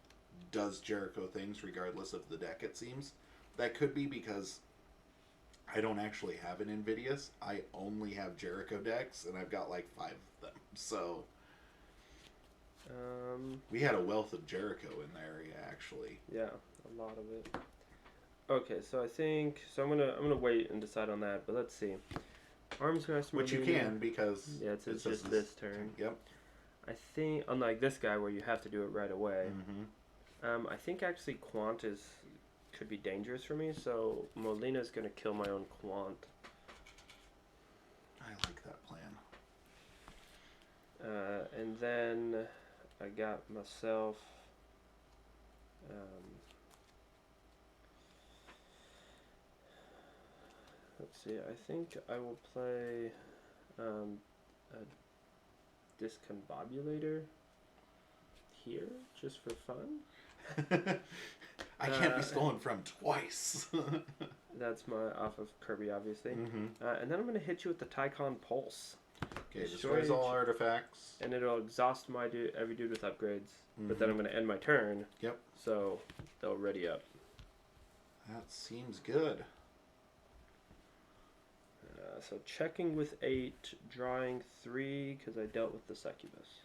does Jericho things regardless of the deck, it seems. That could be because I don't actually have an Invidious. I only have Jericho decks, and I've got like 5 of them. So we had a wealth of Jericho in the area, actually.
Yeah, a lot of it. Okay, so I think I'm gonna wait and decide on that. But let's see. Arms Master,
which you can because
it's just this turn.
Yep.
I think unlike this guy where you have to do it right away. I think actually Quant could be dangerous for me. So Molina's gonna kill my own Quant.
I like that plan.
And then I got myself. Let's see. I think I will play a discombobulator here just for fun.
I can't be stolen from twice.
That's my off of Kirby, obviously.
Mm-hmm.
And then I'm going to hit you with the Tycon Pulse.
Okay, destroys all artifacts.
And it'll exhaust my every dude with upgrades. But then I'm going to end my turn.
Yep.
So they'll ready up.
That seems good.
So checking with 8, drawing 3 because I dealt with the Succubus.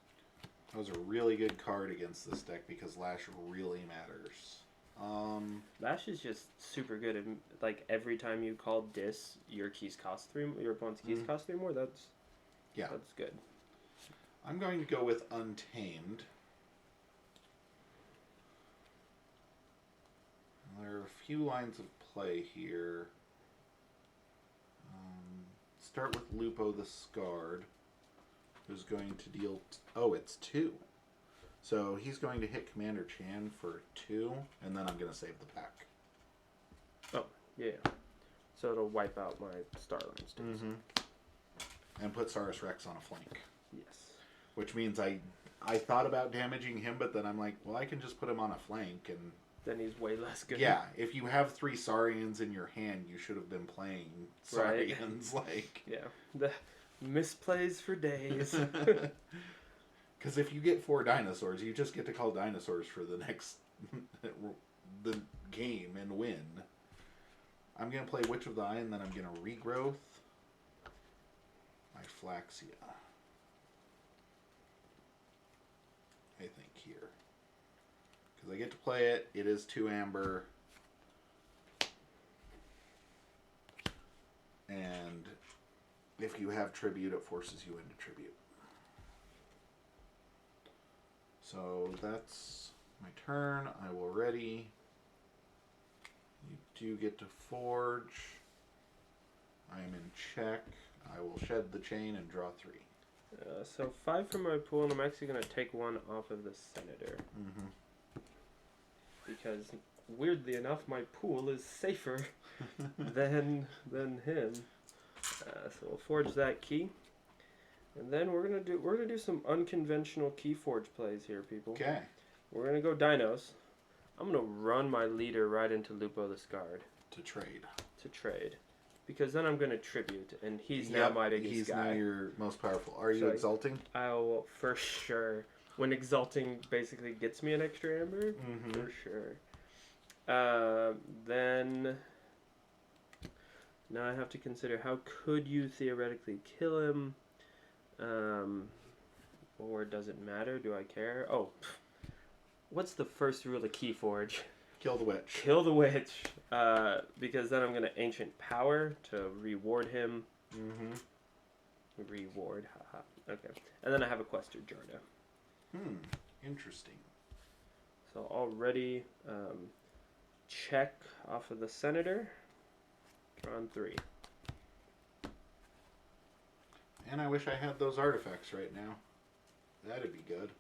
That was a really good card against this deck because Lash really matters.
Lash is just super good. And, like every time you call Dis, your opponent's keys cost 3 more. That's good.
I'm going to go with Untamed. There are a few lines of play here. Start with Lupo the Scarred, who's going to deal... it's 2. So he's going to hit Commander Chan for 2, and then I'm going to save the pack.
Oh, yeah. So it'll wipe out my Starline sticks.
And put Saurus Rex on a flank.
Yes.
Which means I thought about damaging him, but then I'm like, well, I can just put him on a flank, and...
Then he's way less good.
Yeah, if you have 3 Saurians in your hand, you should have been playing Saurians, like...
Yeah, the misplays for days.
Because if you get 4 dinosaurs, you just get to call dinosaurs for the next... the game and win. I'm going to play Witch of the Eye, and then I'm going to regrowth my Flaxia. I think here. Because I get to play it. It is 2 amber. And if you have tribute, it forces you into tribute. So that's my turn. I will ready. You do get to forge. I am in check. I will shed the chain and draw 3.
So 5 from my pool, and I'm actually going to take 1 off of the Senator. Because, weirdly enough, my pool is safer than him. So we'll forge that key. And then we're gonna do some unconventional Keyforge plays here, people.
Okay.
We're gonna go dinos. I'm gonna run my leader right into Lupo the Scarred.
To trade.
Because then I'm gonna tribute, and he's now my biggest guy.
He's now your most powerful. Are you exalting?
I will, for sure. When exalting basically gets me an extra amber, for sure. Then now I have to consider how could you theoretically kill him, or does it matter? Do I care? Oh, what's the first rule of Keyforge?
Kill the witch.
Kill the witch, because then I'm gonna Ancient Power to reward him. Reward, haha. Okay, and then I have a Quester Jorda.
Interesting.
So already check off of the Senator. Drawn 3.
And I wish I had those artifacts right now. That'd be good.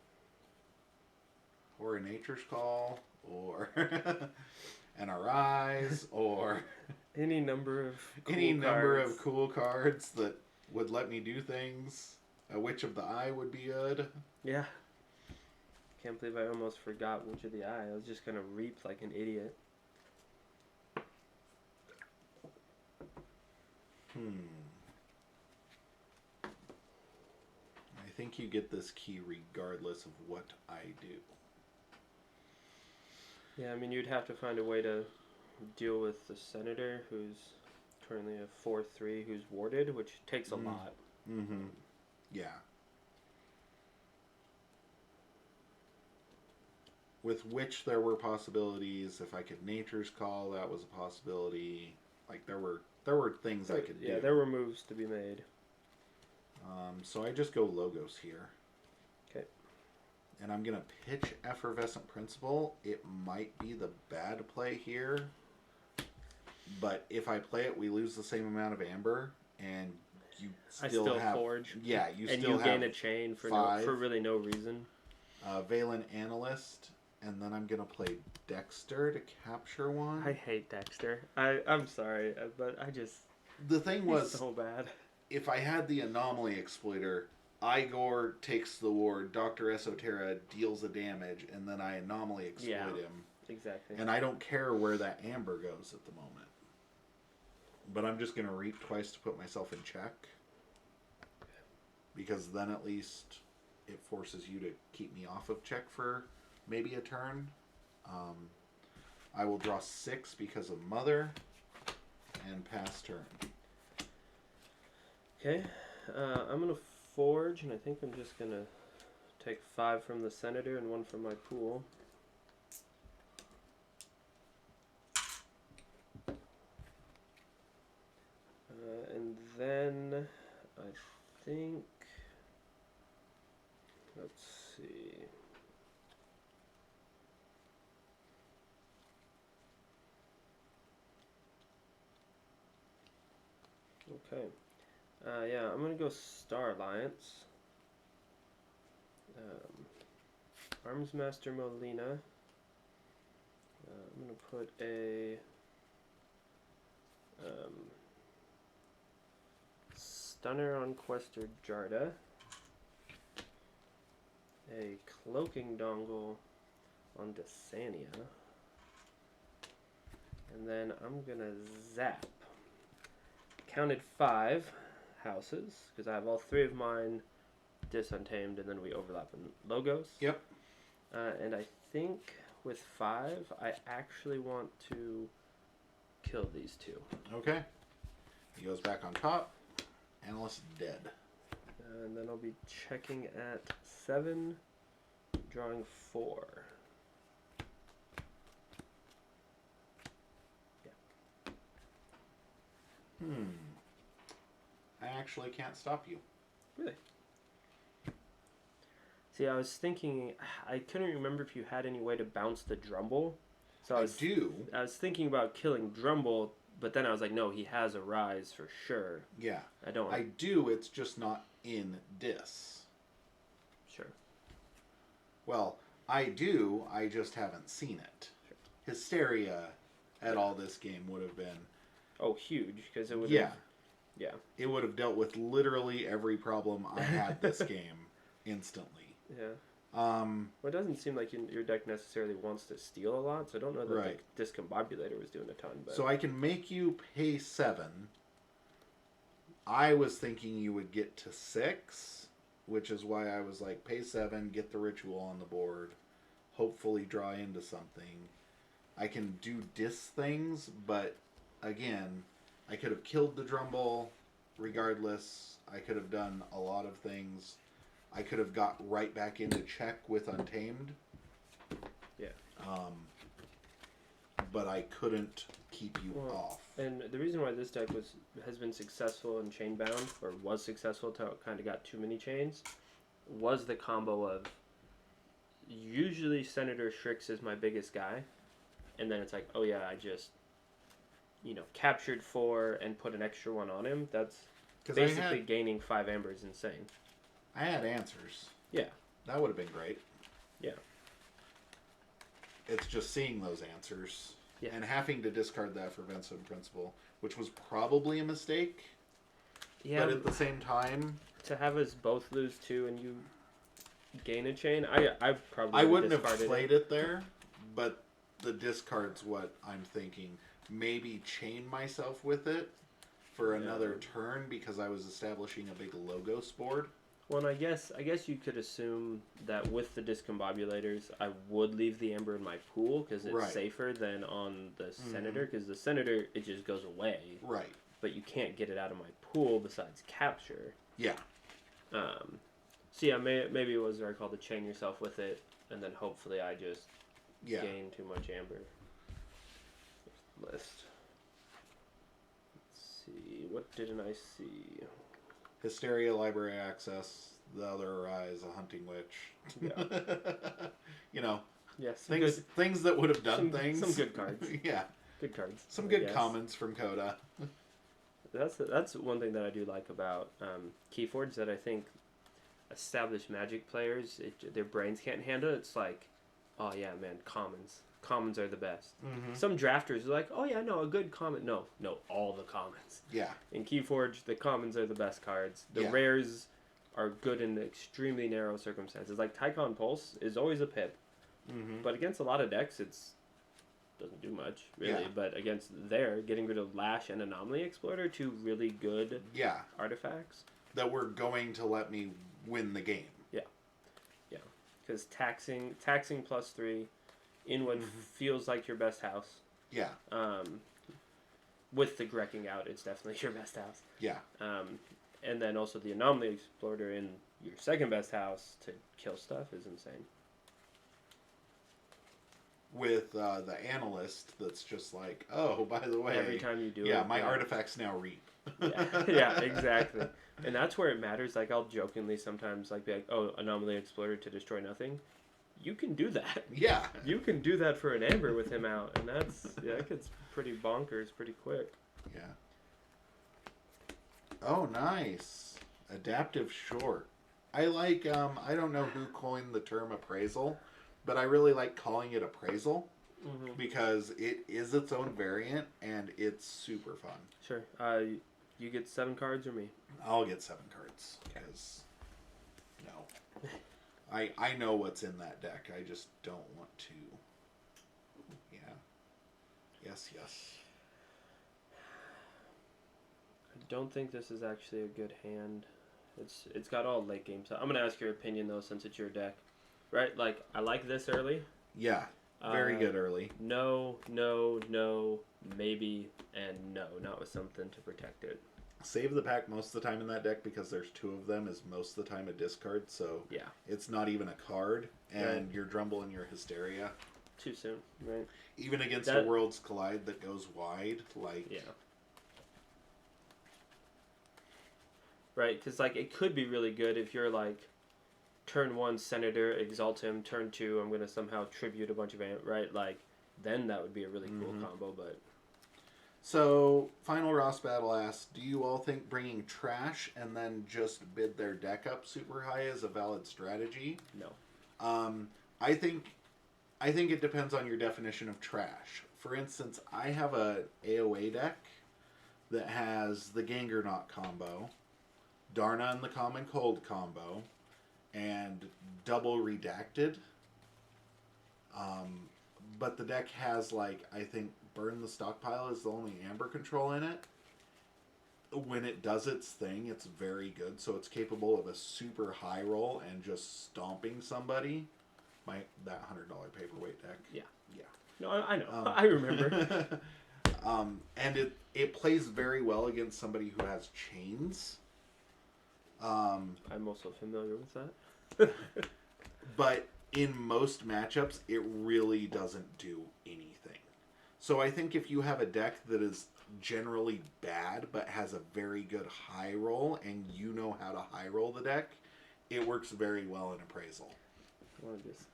Or a Nature's Call, or an Arise, or
any number of
cool cards that would let me do things. A Witch of the Eye would be good.
Yeah. Can't believe I almost forgot Witch of the Eye. I was just gonna reap like an idiot.
I think you get this key regardless of what I do.
Yeah, I mean, you'd have to find a way to deal with the Senator, who's currently a 4/3, who's warded, which takes a lot.
Yeah. With which there were possibilities. If I could Nature's Call, that was a possibility. Like there were things I could do.
Yeah, there were moves to be made.
So I just go Logos here.
Okay.
And I'm gonna pitch Effervescent Principle. It might be the bad play here, but if I play it, we lose the same amount of amber, and you still have
forge.
Yeah, you
and
still
you gain
have
a chain for
5.
for really no reason.
Valen Analyst, and then I'm gonna play Dexter to capture 1.
I hate Dexter. I'm sorry, but I just
The thing was,
so bad.
if I had the Anomaly Exploiter, Igor takes the ward, Dr. Esoterra deals the damage, and then I Anomaly Exploit him.
Exactly.
And I don't care where that Amber goes at the moment. But I'm just going to reap twice to put myself in check. Because then at least it forces you to keep me off of check for maybe a turn. I will draw 6 because of Mother. And pass turn.
Okay. I'm going to forge, and I think I'm just going to take 5 from the Senator and 1 from my pool. And then I think, let's see. Okay. Yeah, I'm going to go Star Alliance. Arms Master Molina. I'm going to put a Stunner on Quester Jarda. A Cloaking Dongle on Desania. And then I'm going to zap. Counted 5 houses, because I have all 3 of mine disuntamed, and then we overlap in logos.
Yep.
And I think with 5, I actually want to kill these 2.
Okay. He goes back on top. Analyst dead.
And then I'll be checking at 7, drawing 4.
I actually can't stop you.
Really? See, I was thinking, I couldn't remember if you had any way to bounce the Drumble. So
I do.
I was thinking about killing Drumble, but then I was like, no, he has a rise for sure.
Yeah.
I don't.
I do, it's just not in Dis.
Sure.
Well, I do, I just haven't seen it.
Sure.
Hysteria at all this game would have been...
Oh, huge, because it would
Yeah.
have... Yeah.
It would have dealt with literally every problem I had this game instantly.
Yeah.
Well,
it doesn't seem like your deck necessarily wants to steal a lot, so I don't know that
right.
the Discombobulator was doing a ton. But...
So I can make you pay 7. I was thinking you would get to 6, which is why I was like, pay 7, get the ritual on the board, hopefully draw into something. I can do Dis things, but again, I could have killed the Drumble regardless. I could have done a lot of things. I could have got right back into check with Untamed.
Yeah.
But I couldn't keep you off.
And the reason why this deck has been successful in Chainbound, or was successful till it kind of got too many chains, was the combo of usually Senator Strix is my biggest guy, and then it's like, oh yeah, I just, captured 4 and put an extra 1 on him. That's basically gaining 5 Amber is insane.
I had answers.
Yeah.
That would have been great.
Yeah.
It's just seeing those answers.
Yeah.
And having to discard that for Vincent Principle, which was probably a mistake.
Yeah.
But at the same time...
To have us both lose 2 and you gain a chain, I probably
I wouldn't have played it there, but the discard's what I'm thinking. Maybe chain myself with it for another turn because I was establishing a big Logos board.
Well, and I guess you could assume that with the Discombobulators, I would leave the Amber in my pool because it's safer than on the Senator. Because the Senator, it just goes away.
Right.
But you can't get it out of my pool besides capture.
Yeah.
So yeah, maybe it was what I call to chain yourself with it, and then hopefully I just gain too much Amber. List. Let's see. What didn't I see?
Hysteria, Library Access, The Other Rise, A Hunting Witch.
Yeah.
Yes, things that would have done things.
Some good cards.
Yeah.
Good cards.
Some good comments from Coda.
That's one thing that I do like about Keyforge that I think established Magic players, their brains can't handle. It's like, oh yeah, man, commons. commons are the best.
Mm-hmm.
Some drafters are like, oh yeah, no, a good common. No, all the commons.
Yeah.
In Keyforge, the commons are the best cards. The
Yeah.
rares are good in extremely narrow circumstances. Like Tycon Pulse is always a pip, but against a lot of decks, it's doesn't do much really.
Yeah.
But against getting rid of Lash and Anomaly Exploder, two really good artifacts
that were going to let me win the game.
Because taxing +3 in what feels like your best house.
Yeah.
With the Grecking out, it's definitely your best house.
Yeah.
And then also the Anomaly Exploder in your second best house to kill stuff is insane.
With the analyst, that's just like, oh, by the way,
every time you do
my artifacts now reap.
yeah, exactly. And that's where it matters. Like, I'll jokingly sometimes be like, oh, Anomaly Exploder to destroy nothing. You can do that.
Yeah.
You can do that for an Amber with him out, and that gets pretty bonkers pretty quick.
Yeah. Oh, nice. Adaptive short. I like, I don't know who coined the term appraisal, but I really like calling it appraisal because it is its own variant and it's super fun.
Sure. You get 7 cards or me?
I'll get 7 cards because, no. I know what's in that deck. I just don't want to. Yeah. Yes.
I don't think this is actually a good hand. It's got all late game stuff. I'm gonna ask your opinion though, since it's your deck, right? Like, I like this early.
Yeah, very good early.
No, maybe, and no, not with something to protect it.
Save the pack most of the time in that deck because there's 2 of them is most of the time a discard, so
yeah,
it's not even a card, and your Drumble and your Hysteria.
Too soon, right?
Even against a Worlds Collide that goes wide, like...
Yeah. Right, because, like, it could be really good if you're, like, turn 1, Senator, Exalt him, turn 2, I'm going to somehow tribute a bunch of right? Like, then that would be a really cool combo, but...
So, Final Ross Battle asks, do you all think bringing trash and then just bid their deck up super high is a valid strategy?
No.
I think it depends on your definition of trash. For instance, I have a AoA deck that has the Gangernaut combo, Darna and the Common Cold combo, and double redacted. But the deck has, like, I think Burn the Stockpile is the only Amber control in it. When it does its thing, it's very good. So it's capable of a super high roll and just stomping somebody. That $100 paperweight deck.
Yeah. No, I know. I remember.
And it plays very well against somebody who has chains.
I'm also familiar with that.
But in most matchups, it really doesn't do anything. So I think if you have a deck that is generally bad but has a very good high roll and you know how to high roll the deck, it works very well in appraisal.
I want to just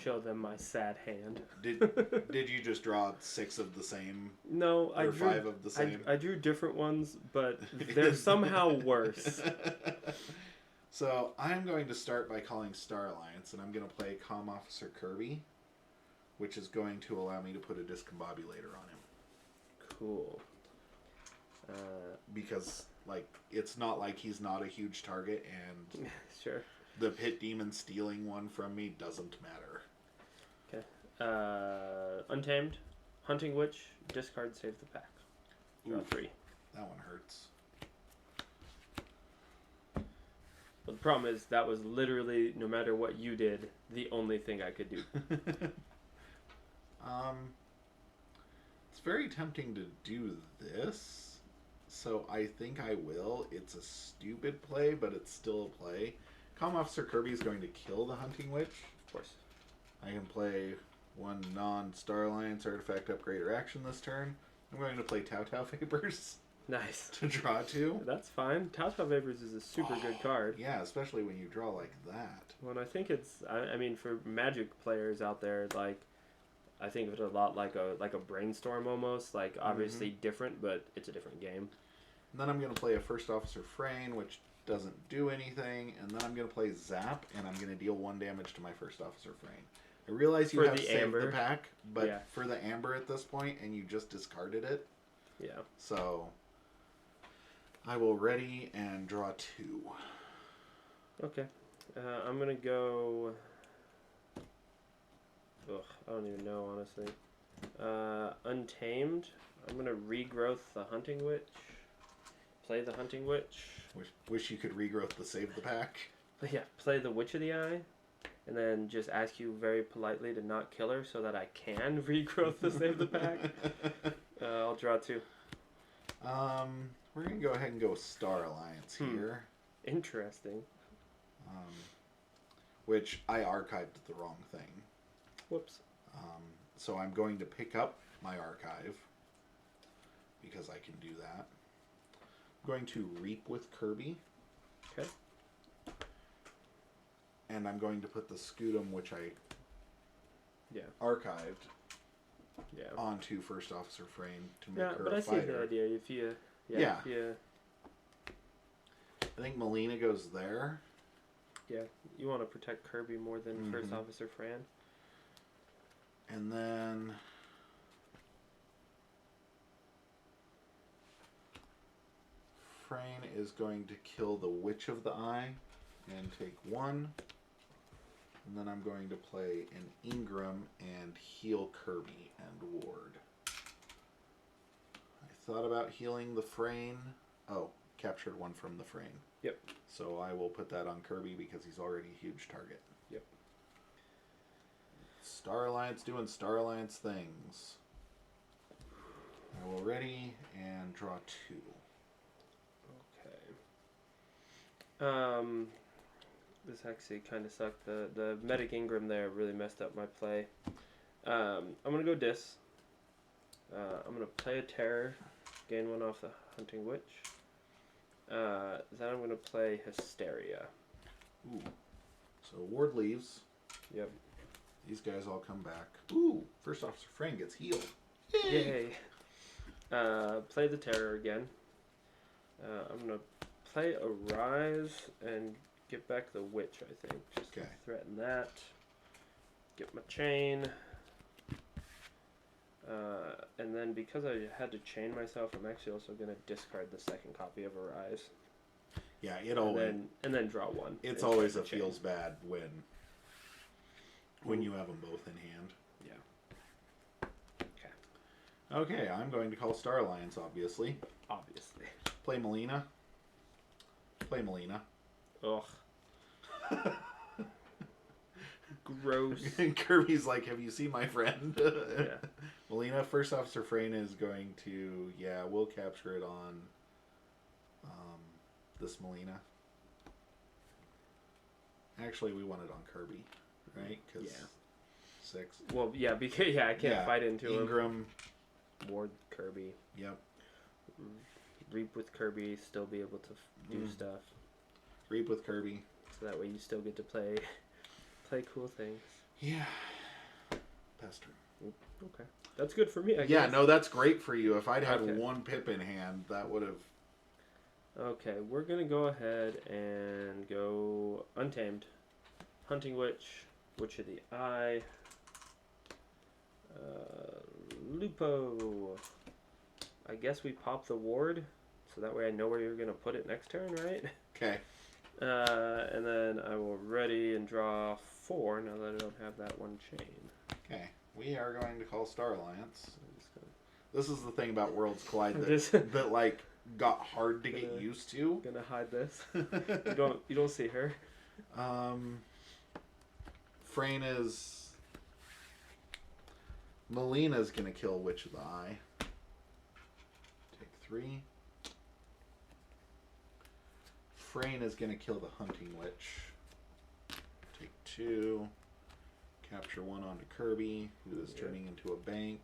show them my sad hand.
Did you just draw 6 of the same?
No, I drew
5 of the same.
I drew different ones, but they're somehow worse.
So I'm going to start by calling Star Alliance, and I'm going to play Comm Officer Kirby, which is going to allow me to put a Discombobulator on him.
Cool.
Because, like, it's not like he's not a huge target, and
sure.
The Pit Demon stealing one from me doesn't matter.
Okay. Untamed, Hunting Witch, discard, save the pack. Draw 3.
That one hurts.
But the problem is that was literally, no matter what you did, the only thing I could do.
It's very tempting to do this, so I think I will. It's a stupid play, but it's still a play. Comm Officer Kirby is going to kill the Hunting Witch.
Of course. I
can play 1 non-Star Alliance artifact upgrade or action this turn. I'm going to play Tau Vapors.
Nice.
To draw 2.
That's fine. Tau Vapors is a super good card.
Yeah, especially when you draw like that.
Well, and I think it's, I mean, for Magic players out there, like, I think of it a lot like a Brainstorm almost. Like, obviously different, but it's a different game.
And then I'm going to play a First Officer Frayne, which doesn't do anything. And then I'm going to play Zap, and I'm going to deal 1 damage to my First Officer Frayne. I realize you
For
have
the
saved
amber.
the pack, but
Yeah.
for the amber at this point, and you just discarded it.
Yeah.
So I will ready and draw 2.
Okay. I'm gonna go. Ugh, I don't even know, honestly. Untamed. I'm gonna regrowth the Hunting Witch. Play the Hunting Witch.
Wish you could regrowth the save the pack.
But yeah, play the Witch of the Eye. And then just ask you very politely to not kill her so that I can regrowth the save the pack. I'll draw 2.
We're going to go ahead and go Star Alliance here.
Interesting.
Which I archived the wrong thing.
Whoops.
So I'm going to pick up my archive because I can do that. I'm going to Reap with Kirby.
Okay.
And I'm going to put the Scutum, which I
Yeah.
archived,
Yeah.
onto First Officer Frame to make
Yeah,
her
but
a
I see
fighter.
the idea. If you,
Yeah.
if you,
I think Melina goes there.
yeah, you want to protect Kirby more than First Officer Fran.
And then Frane is going to kill the Witch of the Eye and take 1. And then I'm going to play an Ingram and heal Kirby and Ward. I thought about healing the Frane. Oh, captured 1 from the Frane.
Yep.
So I will put that on Kirby because he's already a huge target.
Yep.
Star Alliance doing Star Alliance things. I will ready and draw 2.
Okay. This actually kind of sucked. The Medic Ingram there really messed up my play. I'm gonna go Dis. I'm gonna play a Terror, gain 1 off the Hunting Witch. Then I'm gonna play Hysteria.
Ooh. So Ward leaves.
Yep.
These guys all come back. Ooh, First Officer Frank gets healed.
Yay. Play the Terror again. I'm gonna play a Rise and get back the Witch, I think. Just to threaten that. Get my chain. And then because I had to chain myself, I'm actually also going to discard the second copy of Arise.
Yeah, it always...
And then draw 1.
It's always a feels bad when you have them both in hand.
Yeah. Okay.
Okay, I'm going to call Star Alliance, obviously.
Obviously.
Play Melina. Play Melina.
Ugh. Gross.
Kirby's like, have you seen my friend?
Yeah.
Melina, First Officer Frane is going to, we'll capture it on this Melina. Actually, we want it on Kirby, right? Because 6.
Well, yeah, because I can't fight into
Ingram.
Ward Kirby.
Yep.
Reap with Kirby, still be able to do stuff.
Reap with Kirby.
So that way you still get to play cool things.
Yeah. Pester.
Okay. That's good for me, I guess.
Yeah, no, that's great for you. If I'd had 1 pip in hand, that would have...
Okay, we're going to go ahead and go Untamed. Hunting Witch, Witch of the Eye, Lupo. I guess we pop the Ward, so that way I know where you're going to put it next turn, right?
Okay.
And then I will ready and draw 4 now that I don't have that 1 chain.
Okay. We are going to call Star Alliance. This is the thing about Worlds Collide that like got hard to get used to.
Gonna hide this. You don't see her.
Frane is... Melina's gonna kill Witch of the Eye. Take 3. Frane is gonna kill the Hunting Witch. Take 2. Capture 1 onto Kirby, who is turning into a bank.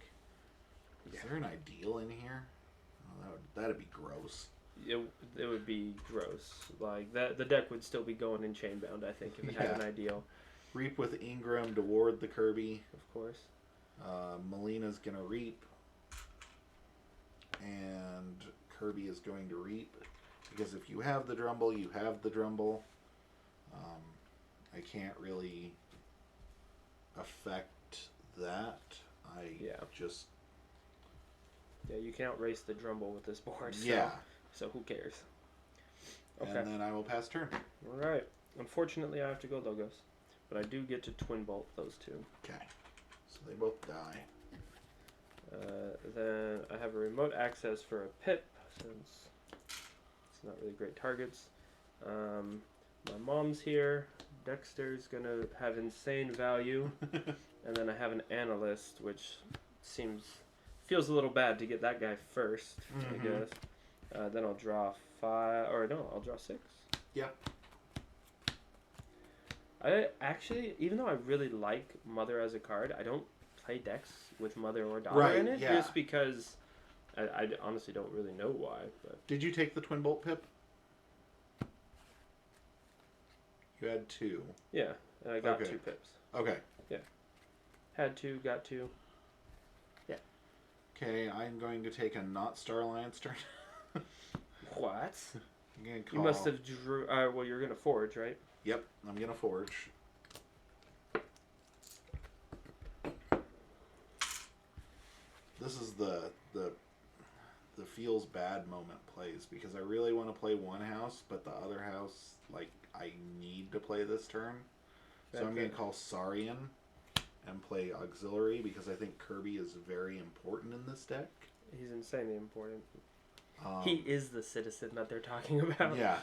Is there an ideal in here? Oh, that'd be gross.
It would be gross. Like that, the deck would still be going in chainbound, I think, if it had an ideal.
Reap with Ingram to ward the Kirby.
Of course.
Melina's gonna reap, and Kirby is going to reap because if you have the Drumble, you have the Drumble. I can't really affect that. I
Yeah.
just...
Yeah, you can't race the Drumble with this board. So,
Yeah.
So who cares? Okay.
And then I will pass turn.
All right. Unfortunately, I have to go Logos, but I do get to Twin Bolt those two.
Okay. So they both die.
Then I have a remote access for a Pip, since it's not really great targets. My mom's here. Dexter's gonna have insane value. And then I have an Analyst, which feels a little bad to get that guy first, I guess. Then I'll draw 5, or no, I'll draw 6.
Yeah.
I actually, even though I really like Mother as a card, I don't play decks with Mother or Daughter in it, just because I honestly don't really know why. But
did you take the Twin Bolt Pip? You had 2.
Yeah, I got 2 Pips.
Okay.
Yeah. Had 2, got 2. Yeah.
Okay, I'm going to take a not Star Alliance turn.
What?
I'm gonna call...
You must have drew... well, you're going to Forge, right?
Yep, I'm going to Forge. This is the feels bad moment plays, because I really want to play one house, but the other house, like, I need to play this turn. So I'm going to call Saurian and play Auxiliary, because I think Kirby is very important in this deck.
He's insanely important. He is the citizen that they're talking about.
Yeah.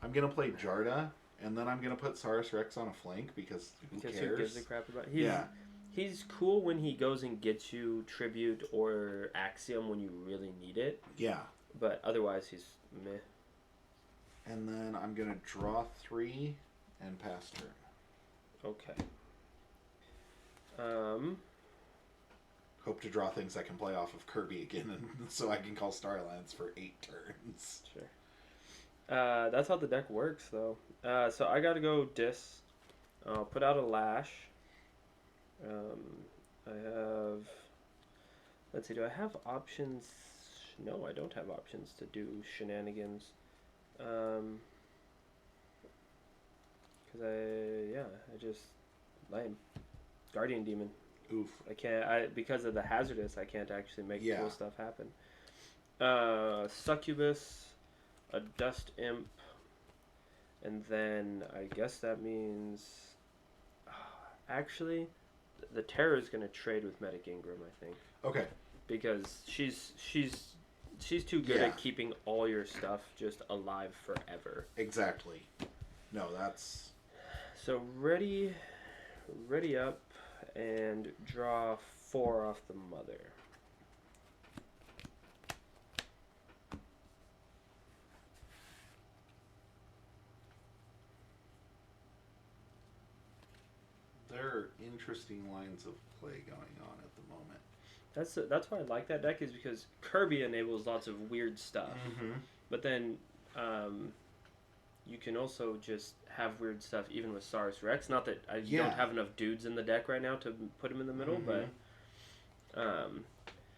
I'm going to play Jarda, and then I'm going to put Saurus Rex on a flank, because who cares?
Who gives a crap about it? He's cool when he goes and gets you Tribute or Axiom when you really need it.
Yeah.
But otherwise, he's meh.
And then I'm going to draw 3 and pass turn.
Okay.
Hope to draw things I can play off of Kirby again, and so I can call Star Alliance for 8 turns.
Sure. That's how the deck works, though. So I got to go Dis. I'll put out a Lash. I have... Let's see, do I have options? No, I don't have options to do shenanigans. Because I just... Lame. Guardian Demon.
Oof.
I can't... because of the hazardous, I can't actually make cool stuff happen. Succubus, a Dust Imp, and then I guess that means... Actually... The Terror is going to trade with Medic Ingram, I think.
Okay.
Because she's too good at keeping all your stuff just alive forever.
Exactly. No, that's...
So ready up and draw 4 off the Mother.
There are interesting lines of play going on at the moment.
That's why I like that deck, is because Kirby enables lots of weird stuff. But then you can also just have weird stuff even with Saurus Rex. Not that I don't have enough dudes in the deck right now to put him in the middle, but...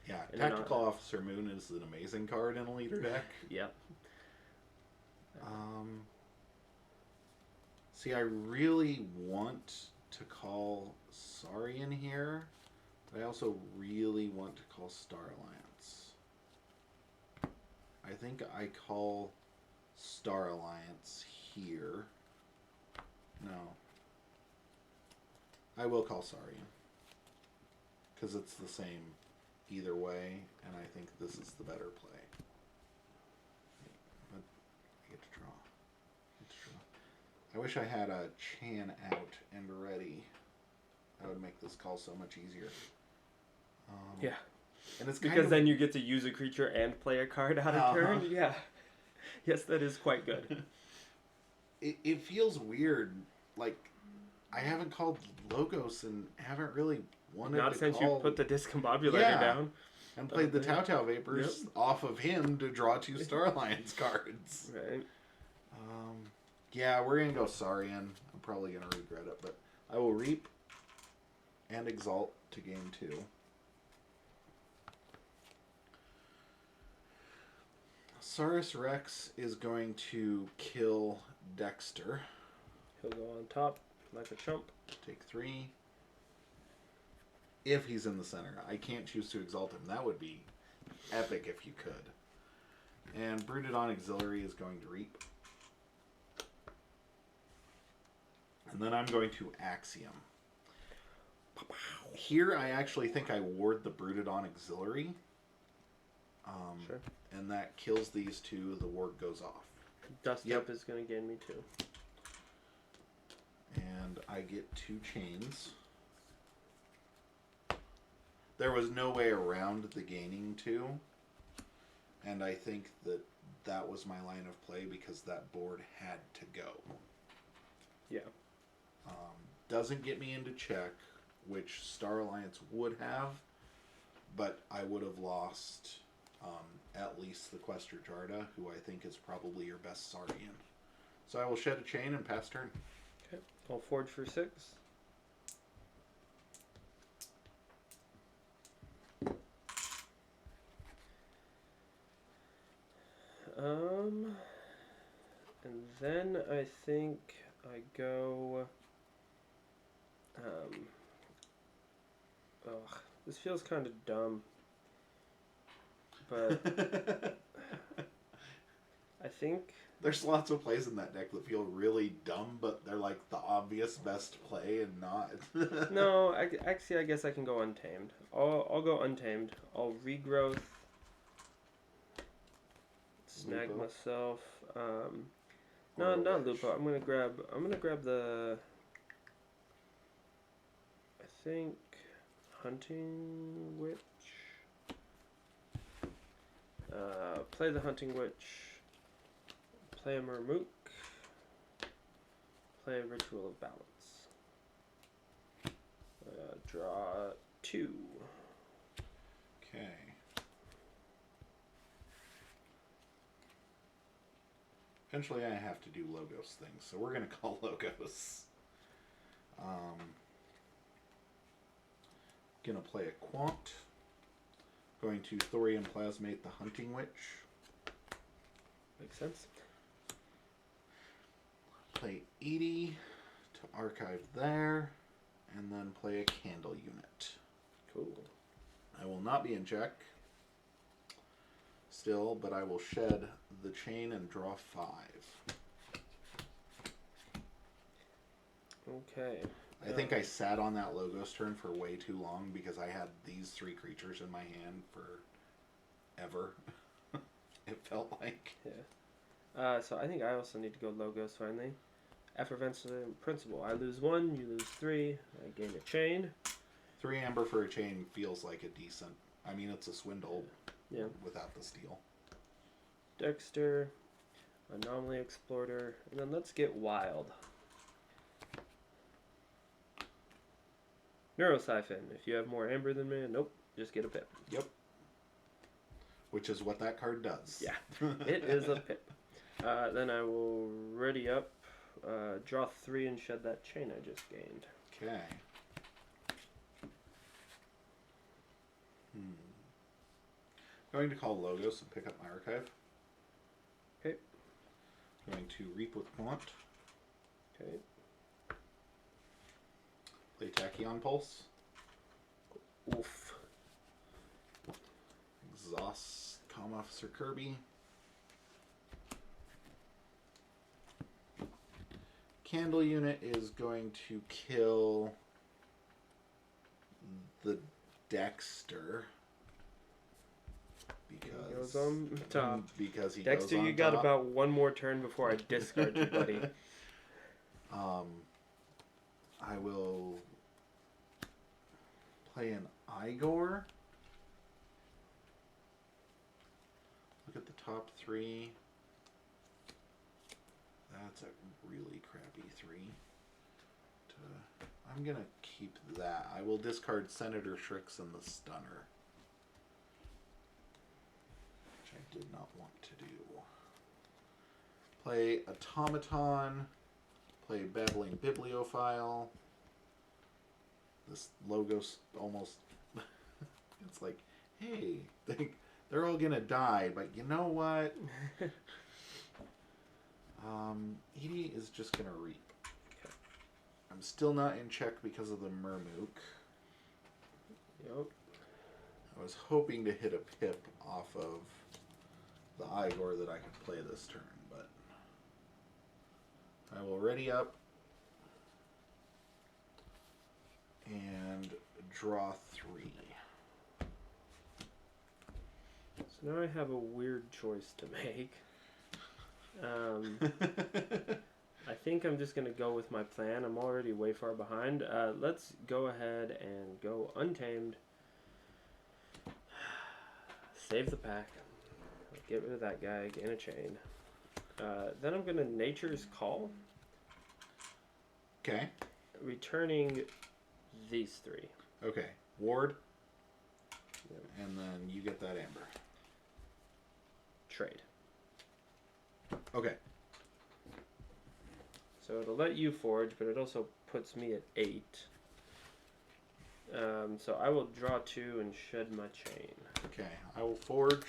yeah, Tactical Officer Moon is an amazing card in a leader deck.
Yep.
See, I really want to call Saurian here, but I also really want to call Star Alliance. I think I call Star Alliance here. No. I will call Saurian, because it's the same either way, and I think this is the better play. But I get to draw. I wish I had a Chan out and ready. That would make this call so much easier.
Yeah.
And it's
because then you get to use a creature and play a card out of turn. Yeah. Yes, that is quite good.
It feels weird. Like, I haven't called Logos and haven't really wanted
Not
to
since
call...
you put the Discombobulator down.
And played the Tau Tau Vapors off of him to draw 2 Star Alliance cards.
Right.
Yeah, we're going to go Saurian. I'm probably going to regret it, but I will Reap and Exalt to game 2. Saurus Rex is going to kill Dexter.
He'll go on top like a chump.
Take 3. if he's in the center. I can't choose to exalt him. That would be epic if you could. And Brooded on Auxiliary is going to reap. And then I'm going to Axiom. Here, I actually think I ward the Brooded on Auxiliary.
Sure.
And that kills these two. The ward goes off.
Dust Up is going to gain me 2.
And I get 2 chains. There was no way around the gaining 2. And I think that was my line of play because that board had to go.
Yeah.
Doesn't get me into check, which Star Alliance would have, but I would have lost at least the Questor Jarda, who I think is probably your best Saurian. So I will shed a chain and pass turn.
Okay. I'll forge for 6. And then I think I go. This feels kind of dumb, but I think
there's lots of plays in that deck that feel really dumb, but they're like the obvious best play and not.
No, actually, I guess I can go Untamed. I'll go Untamed. I'll regrowth. Snag
Lupo?
myself. No, not Lupo. I'm gonna grab the. I think Hunting Witch. Play the Hunting Witch. Play a Murmook. Play a Ritual of Balance. Draw 2.
Okay. Eventually I have to do Logos things, so we're going to call Logos. Going to play a Quant. Going to Thorium Plasmate the Hunting Witch.
Makes sense.
Play 80 to archive there, and then play a Candle Unit.
Cool.
I will not be in check still, but I will shed the chain and draw 5.
Okay.
I think I sat on that Logos turn for way too long because I had these 3 creatures in my hand for ever. It felt like.
Yeah. So I think I also need to go Logos finally. Effervescent Principle. I lose 1, you lose 3. I gain a chain.
3 amber for a chain feels like a decent. I mean, it's a swindle.
Yeah.
Without the steal.
Dexter, Anomaly Explorer, and then let's get wild. Neurosiphon. If you have more amber than me, nope, just get a pip.
Yep. Which is what that card does.
Yeah, it is a pip. Then I will ready up, draw 3 and shed that chain I just gained.
Okay. Going to call Logos and pick up my archive.
Okay.
Going to Reap with Quant.
Okay.
Play Tachyon Pulse.
Oof.
Exhaust Comm Officer Kirby. Candle Unit is going to kill the Dexter.
Because he goes on top.
Because he
Dexter,
goes on
you got
top.
about 1 more turn before I discard you, buddy.
I will play an Igor. Look at the top 3. That's a really crappy 3. I'm going to keep that. I will discard Senator Shrix and the Stunner. Which I did not want to do. Play Automaton. Play Babbling Bibliophile. This Logos almost... it's like, hey, they're all going to die, but you know what? Edie is just going to reap.
Okay.
I'm still not in check because of the Murmook.
Yep.
I was hoping to hit a pip off of the Igor that I could play this turn, but I will ready up and draw 3.
So now I have a weird choice to make. I think I'm just going to go with my plan. I'm already way far behind. Let's go ahead and go Untamed. Save the pack. Get rid of that guy. Gain a chain. Then I'm going to Nature's Call.
Okay.
Returning these 3.
Okay. Ward.
Yep.
And then you get that amber.
Trade.
Okay.
So it'll let you forge, but it also puts me at 8. So I will draw 2 and shed my chain.
Okay. I will forge.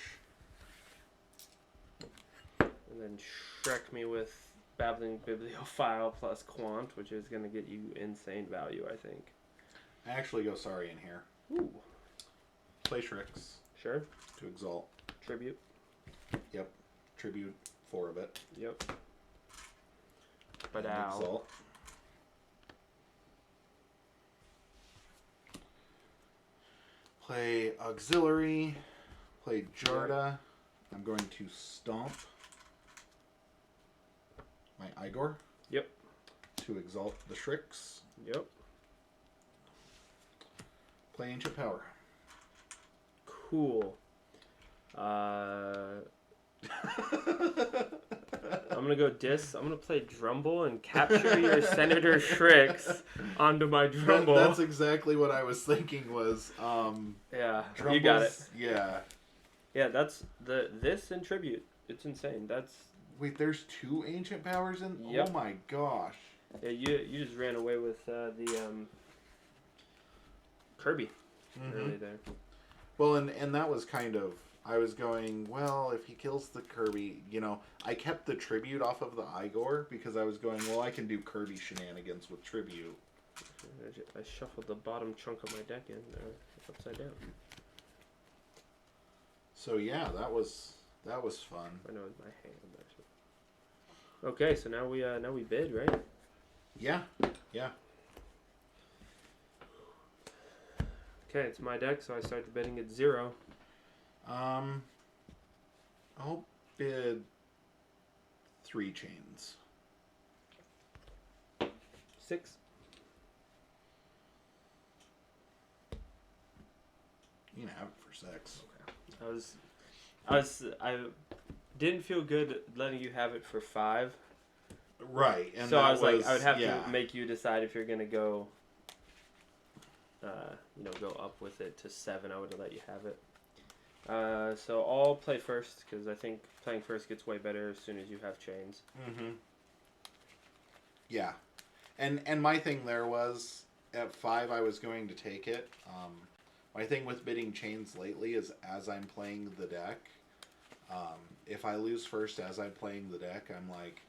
And then Shrek me with Babbling Bibliophile plus Quant, which is going to get you insane value, I think.
I actually go sorry in here.
Ooh.
Play Shreks
Sure.
to exalt.
Tribute.
Yep. Tribute 4 of it.
Yep. But
And
ow.
exalt. Play Auxiliary. Play Jarda. I'm going to stomp my Igor.
Yep.
To exalt the Shreks.
Yep.
Play Ancient Power.
Cool. I'm gonna go Dis. I'm gonna play Drumble and capture your Senator Shreks onto my Drumble.
That's exactly what I was thinking was,
yeah,
Drumble's,
you got it.
Yeah.
Yeah, that's this and Tribute. It's insane. That's
Wait, there's 2 Ancient Powers in?
Yep.
Oh my gosh.
yeah. You just ran away with the Kirby early there.
Well, and that was kind of, I was going, well, if he kills the Kirby, I kept the Tribute off of the Igor because I was going, well, I can do Kirby shenanigans with Tribute.
I shuffled the bottom chunk of my deck in upside down.
So yeah, that was fun.
I know it's my hand actually. Okay, so now we bid, right?
Yeah.
Okay, it's my deck, so I start the bidding at 0.
I'll bid 3 chains.
6.
You can have it for 6.
I didn't feel good letting you have it for 5.
Right, and
so I was like, I would have
yeah.
to make you decide if you're gonna go, go up with it to 7. I would have let you have it. So I'll play first because I think playing first gets way better as soon as you have chains.
Mm-hmm. Yeah, and my thing there was at 5 I was going to take it. My thing with bidding chains lately is as I'm playing the deck, if I lose first as I'm playing the deck, I'm like,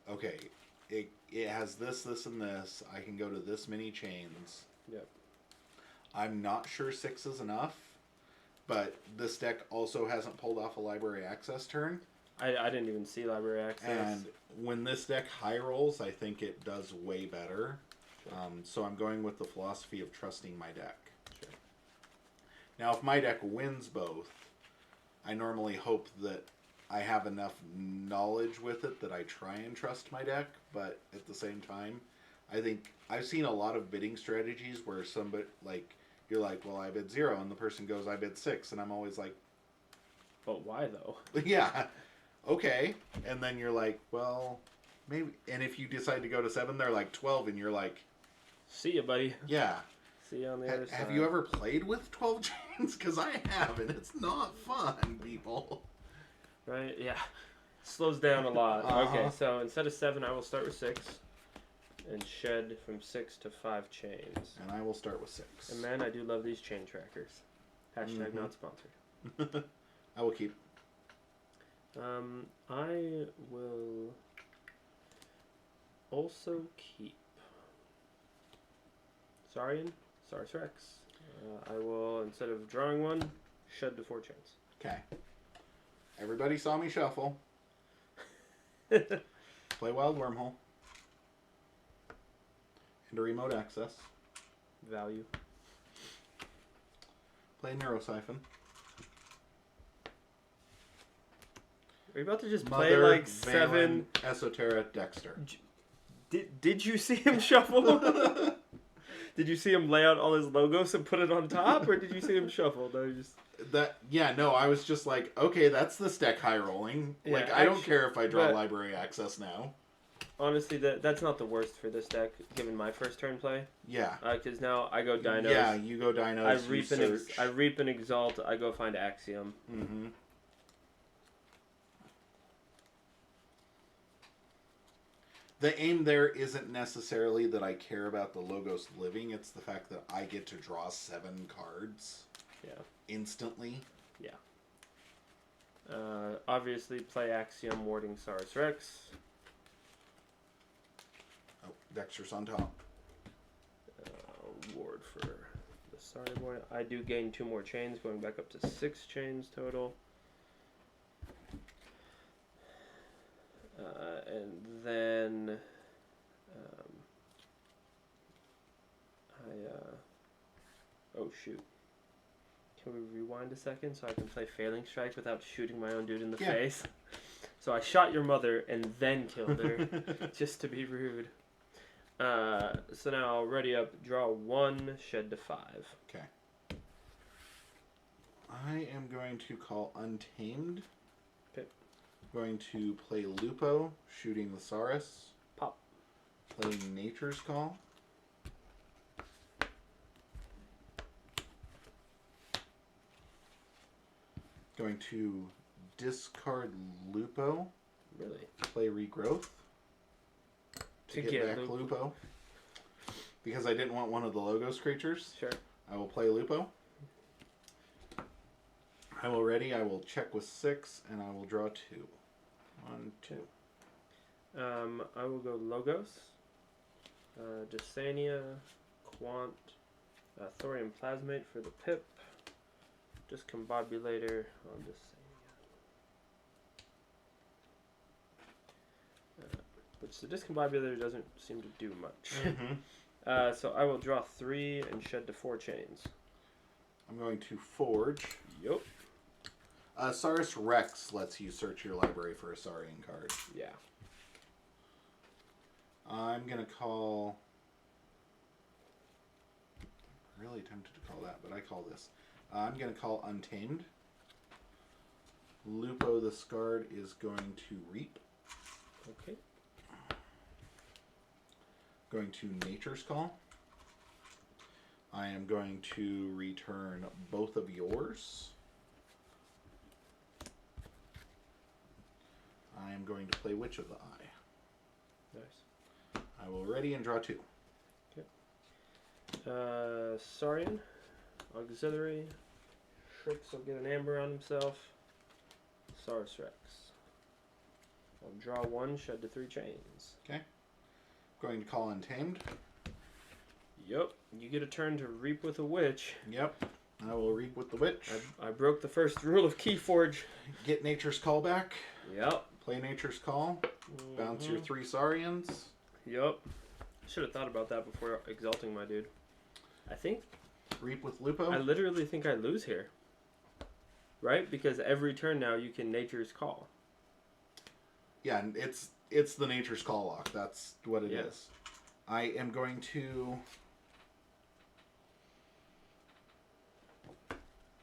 okay, it has this, and this. I can go to this many chains.
Yep.
I'm not sure 6 is enough, but this deck also hasn't pulled off a library access turn.
I didn't even see library access.
And when this deck high rolls, I think it does way better.
Sure.
So I'm going with the philosophy of trusting my deck.
Sure.
Now, if my deck wins both, I normally hope that I have enough knowledge with it that I try and trust my deck, but at the same time, I think I've seen a lot of bidding strategies where somebody, you're like, well, I bid 0, and the person goes, I bid 6, and I'm always like,
but why though?
yeah, okay. And then you're like, well, maybe, and if you decide to go to 7, they're like 12, and you're like,
see ya, buddy.
yeah.
See you on the other side.
Have you ever played with 12 chains? Because I have, and it's not fun, people.
Right? Yeah. Slows down a lot.
Uh-huh.
Okay, so instead of 7, I will start with 6 and shed from 6 to 5 chains.
And I will start with 6.
And man, I do love these chain trackers. Hashtag not sponsored.
I will keep.
I will also keep Saurian, Sartrex. I will, instead of drawing one, shed to 4 chains.
Okay. Everybody saw me shuffle. Play Wild Wormhole. Into Remote Access.
Value.
Play Neurosiphon.
Are you about to just
Mother,
play like
Valen,
7?
Esoterra, Dexter.
Did you see him shuffle? Did you see him lay out all his logos and put it on top, or did you see him shuffle? No, just
I was just like, okay, that's this deck high rolling.
Yeah,
Like, I don't
actually,
care if I draw
but-
Library Access now.
honestly, that's not the worst for this deck, given my first turn play.
Yeah.
Because now I go Dinos.
Yeah, you go Dinos,
I reap and exalt. I go find Axiom.
Mm-hmm. The aim there isn't necessarily that I care about the Logos living. It's the fact that I get to draw 7 cards.
Yeah.
Instantly.
Yeah. Obviously, play Axiom, warding Saurus Rex.
Oh, Dexter's on top.
Ward for the Sorry Boy. I do gain 2 more chains, going back up to 6 chains total. And then oh shoot. Can we rewind a second so I can play Failing Strike without shooting my own dude in the face? So I shot your mother and then killed her, just to be rude. So now I'll ready up, draw 1, shed to 5.
Okay. I am going to call Untamed.
Okay.
Going to play Lupo, shooting the Saurus.
Pop.
Playing Nature's Call. Going to discard Lupo.
Really?
Play Regrowth. To get back Lupo. Because I didn't want one of the Logos creatures.
Sure.
I will play Lupo. I will ready. I will check with 6, and I will draw 2. 1, 2.
I will go Logos, Dysania, Quant, Thorium Plasmate for the Pip, Discombobulator on Dysania. Which the Discombobulator doesn't seem to do much.
Mm-hmm.
So I will draw 3 and shed to 4 chains.
I'm going to Forge.
Yup.
Saurus Rex lets you search your library for a Saurian card.
Yeah.
I'm going to call... I'm really tempted to call that, but I call this. I'm going to call Untamed. Lupo the Scarred is going to Reap.
Okay.
Going to Nature's Call. I am going to return both of yours. I am going to play Witch of the Eye.
Nice.
I will ready and draw 2.
Okay. Saurian, Auxiliary. Shrix will get an Amber on himself. Saurus Rex. I'll draw 1, shed to 3 chains.
Okay. Going to call Untamed.
Yep. You get a turn to reap with a witch.
Yep. I will Reap with the Witch.
I broke the first rule of Keyforge.
Get Nature's Call back.
Yep.
Play Nature's Call. Bounce your 3 Saurians.
Yep. Should have thought about that before exalting my dude. I think.
Reap with Lupo.
I literally think I lose here. Right? Because every turn now you can Nature's Call.
Yeah, and it's the Nature's Call lock. That's what it is. I am going to...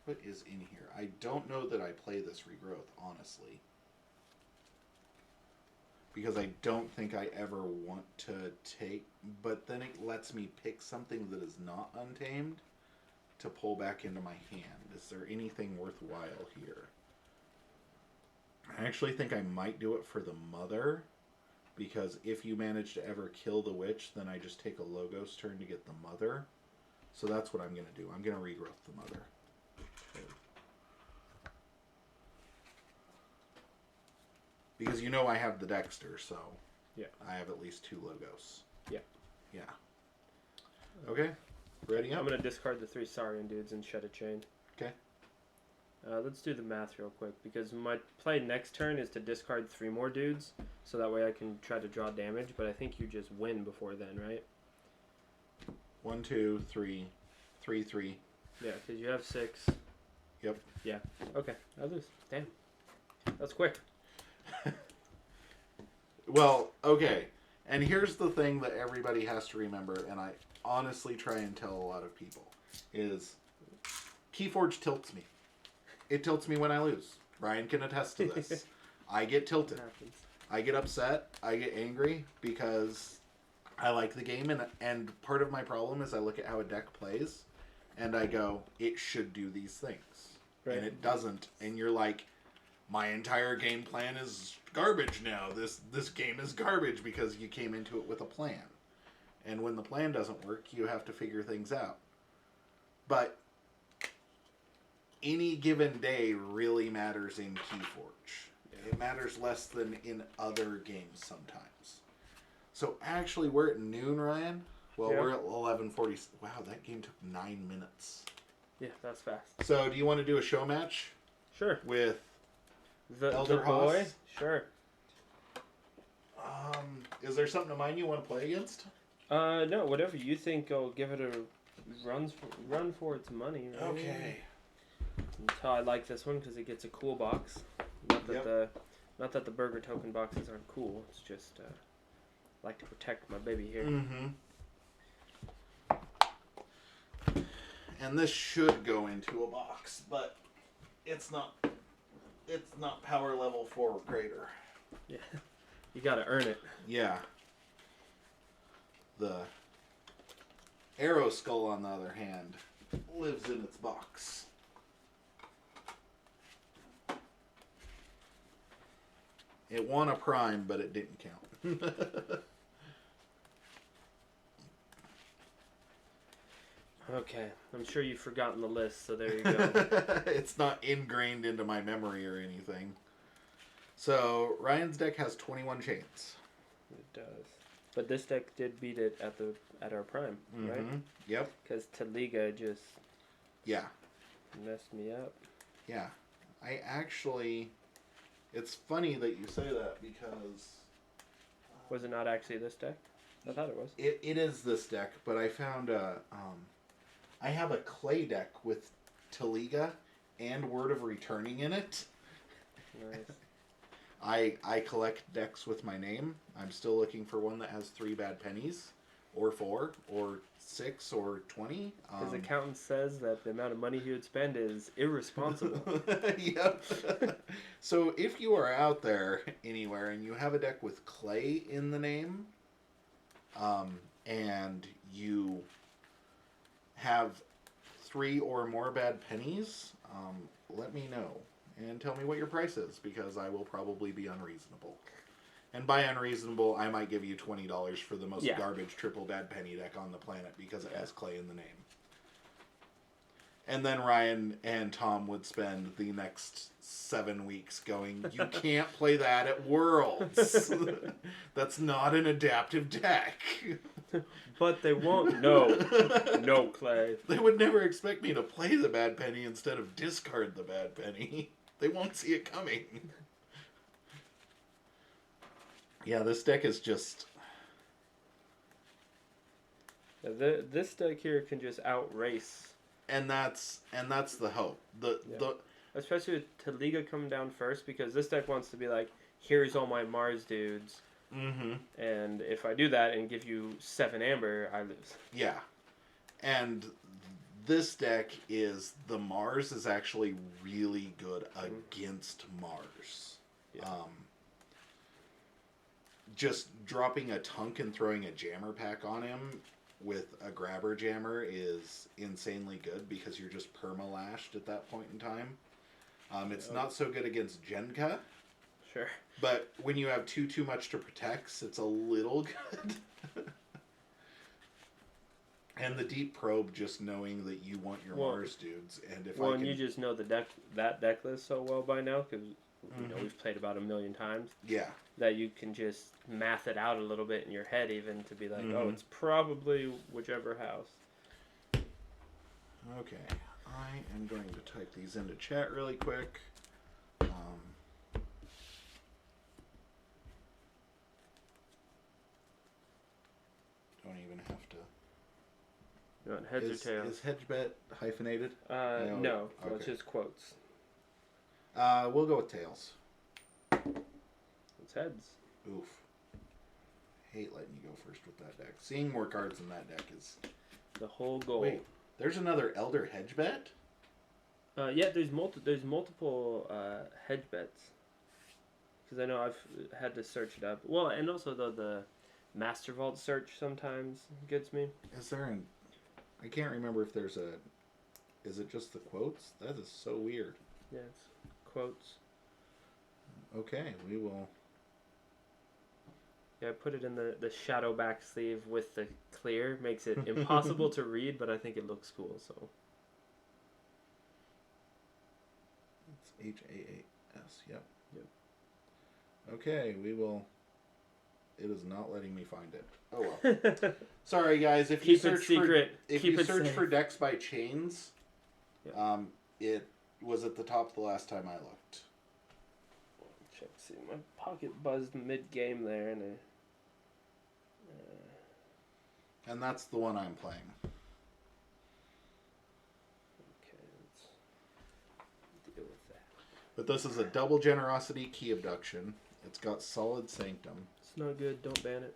What is in here? I don't know that I play this Regrowth, honestly. Because I don't think I ever want to take... But then it lets me pick something that is not Untamed to pull back into my hand. Is there anything worthwhile here? I actually think I might do it for the Mother. Because if you manage to ever kill the Witch, then I just take a Logos turn to get the Mother. So that's what I'm going to do. I'm going to Regrowth the Mother. Because you know I have the Dexter, so
yeah,
I have at least 2 Logos.
Yeah.
Yeah. Okay. Ready up?
I'm gonna discard the 3 Saurian dudes and shed a chain.
Okay.
Let's do the math real quick, because my play next turn is to discard 3 more dudes, so that way I can try to draw damage, but I think you just win before then, right?
1, 2, 3, 3, 3.
Yeah, because you have 6.
Yep.
Yeah. Okay, I lose. Damn. That's quick.
Well, okay. And here's the thing that everybody has to remember, and I honestly try and tell a lot of people, is Keyforge tilts me. It tilts me when I lose. Ryan can attest to this. I get tilted. I get upset. I get angry because I like the game, and part of my problem is I look at how a deck plays, and I go, it should do these things. Right. And it doesn't. And you're like, my entire game plan is garbage now. This game is garbage because you came into it with a plan. And when the plan doesn't work, you have to figure things out. But any given day really matters in Keyforge. Yeah. It matters less than in other games sometimes. So actually, we're at noon, Ryan. Well, yeah. We're at 11:40. Wow, that game took 9 minutes.
Yeah, that's fast.
So, do you want to do a show match?
Sure.
With
the
Elder
boy?
Haas?
Sure.
Is there something of mine you want to play against?
No, whatever you think will give it a run for its money. Right?
Okay.
That's how I like this one, because it gets a cool box. Not that the burger token boxes aren't cool. It's just like to protect my baby here.
Mm-hmm. And this should go into a box, but it's not power level 4 greater.
Yeah. You gotta earn it.
Yeah. The Arrow Skull, on the other hand, lives in its box. It won a prime, but it didn't count.
Okay, I'm sure you've forgotten the list, so there you go.
It's not ingrained into my memory or anything. So, Ryan's deck has 21 chains.
It does. But this deck did beat it at our prime, right?
Yep.
Because Taliga just messed me up.
Yeah. I actually... It's funny that you say that because...
Was it not actually this deck? I thought it was.
It is this deck, but I found I have a clay deck with Taliga and Word of Returning in it.
Nice.
I collect decks with my name. I'm still looking for one that has 3 bad pennies, or 4, or 6, or 20.
His accountant says that the amount of money he would spend is irresponsible.
Yep. So if you are out there anywhere and you have a deck with clay in the name, and you have 3 or more bad pennies, let me know and tell me what your price is, because I will probably be unreasonable. And by unreasonable, I might give you $20 for the most garbage triple bad penny deck on the planet because it has clay in the name. And then Ryan and Tom would spend the next 7 weeks going, you can't play that at Worlds. That's not an adaptive deck.
But they won't. No. No, Clay.
They would never expect me to play the bad penny instead of discard the bad penny. They won't see it coming. Yeah, this deck is just...
This deck here can just outrace.
And that's the hope.
Especially with Taliga coming down first, because this deck wants to be like, here's all my Mars dudes.
Mm-hmm.
And if I do that and give you 7 Amber, I lose.
Yeah. And this deck is... The Mars is actually really good against Mars. Yeah. Just dropping a Tunk and throwing a Jammer pack on him with a Grabber Jammer is insanely good because you're just perma-lashed at that point in time. It's not so good against Genka.
Sure.
But when you have too much to protect, it's a little good. And the Deep Probe, just knowing that you want your Mars dudes. And if
and you just know that deck list so well by now, because you know we've played about 1,000,000 times.
Yeah.
That you can just math it out a little bit in your head, even to be like, oh, it's probably whichever house.
Okay, I am going to type these into chat really quick. Don't even have to.
You want heads or tails?
Is hedge bet hyphenated?
No,
Okay.
it's just quotes.
We'll go with tails.
It's heads.
Oof. Hate letting you go first with that deck. Seeing more cards in that deck is
The whole goal.
Wait, there's another Elder hedge bet?
Yeah, there's multiple hedge bets. Because I know I've had to search it up. Well, and also the Master Vault search sometimes gets me.
Is there an... I can't remember if there's a... Is it just the quotes? That is so weird.
Yeah, it's quotes.
Okay, we will...
Yeah, I put it in the shadow back sleeve with the clear. Makes it impossible to read, but I think it looks cool, so...
It's H-A-A-S, yep.
Yep.
Okay, we will... It is not letting me find it. Oh well. Sorry guys, if you search for decks by chains,
yep.
It was at the top the last time I looked.
Check, see, my pocket buzzed mid-game there, and
and that's the one I'm playing.
Okay, let's deal with that.
But this is a double generosity key abduction. It's got solid sanctum.
It's not good. Don't ban it.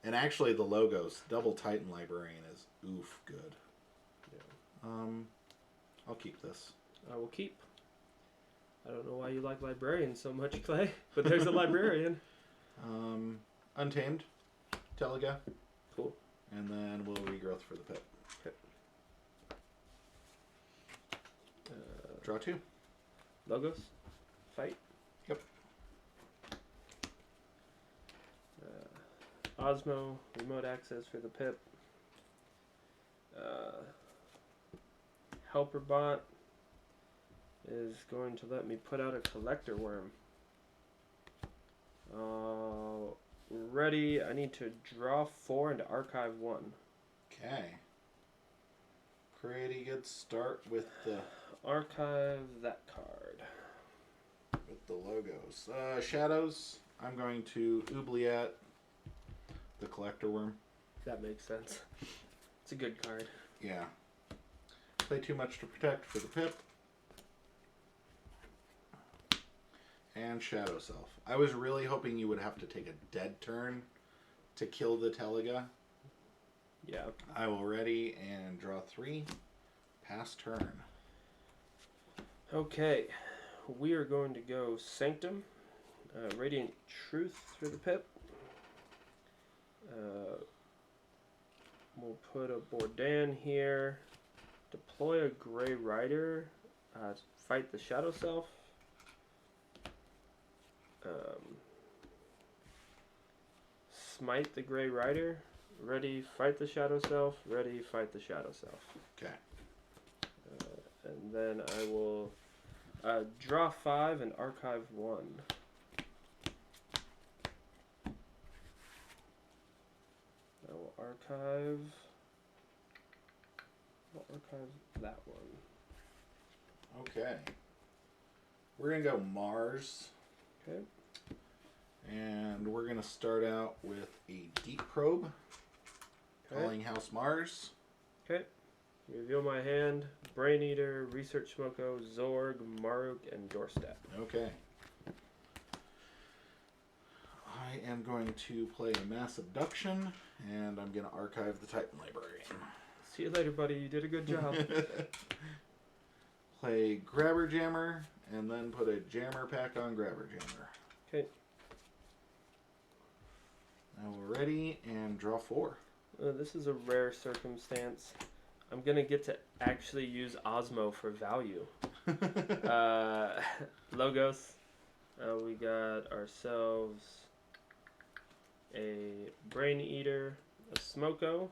And actually the logos, double Titan Librarian is oof good.
Yeah.
I'll keep this.
I will keep. I don't know why you like librarians so much, Clay, but there's a librarian.
Untamed, Teliga.
Cool.
And then we'll regrowth for the pit.
Okay.
Draw 2.
Logos. Fight.
Yep.
Osmo. Remote access for the pip. Helper bot is going to let me put out a collector worm. Ready. I need to draw 4 and archive 1.
Okay. Pretty good start with the...
Archive that card.
With the logos. Shadows. I'm going to oubliette the collector worm.
That makes sense. It's a good card.
Yeah. Play too much to protect for the pip. And Shadow Self. I was really hoping you would have to take a dead turn to kill the Teliga.
Yeah.
I will ready and draw 3. Pass turn.
Okay. We are going to go Sanctum. Radiant Truth for the pip. We'll put a Bordan here. Deploy a Grey Rider. Fight the Shadow Self. Smite the Grey Rider. Ready, fight the Shadow Self. Ready, fight the Shadow Self.
Okay.
And then I will draw 5 and archive 1. I will archive. I'll archive that one.
Okay. We're going to go Mars.
Okay.
And we're going to start out with a Deep Probe.
Okay.
Calling House Mars.
Okay. Reveal my hand. Brain Eater, Research Smoko, Zorg, Maruk, and Doorstep.
Okay. I am going to play a Mass Abduction, and I'm going to archive the Titan Librarian.
See you later, buddy. You did a good job.
Play Grabber Jammer, and then put a Jammer pack on Grabber Jammer.
Okay.
Now we're ready, and draw 4.
This is a rare circumstance. I'm going to get to actually use Osmo for value. Logos. We got ourselves a Brain Eater, a Smoko.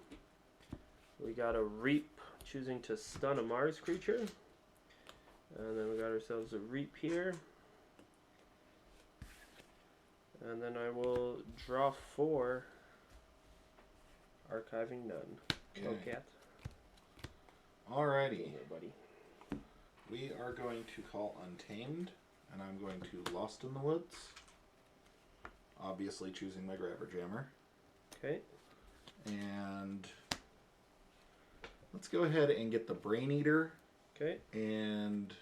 We got a Reap, choosing to stun a Mars creature. And then we got ourselves a Reap here. And then I will draw 4. Archiving none.
Okay.
No cat.
Alrighty.
Nobody.
We are going to call Untamed, and I'm going to Lost in the Woods. Obviously choosing my Grabber Jammer.
Okay.
And let's go ahead and get the Brain Eater.
Okay.
And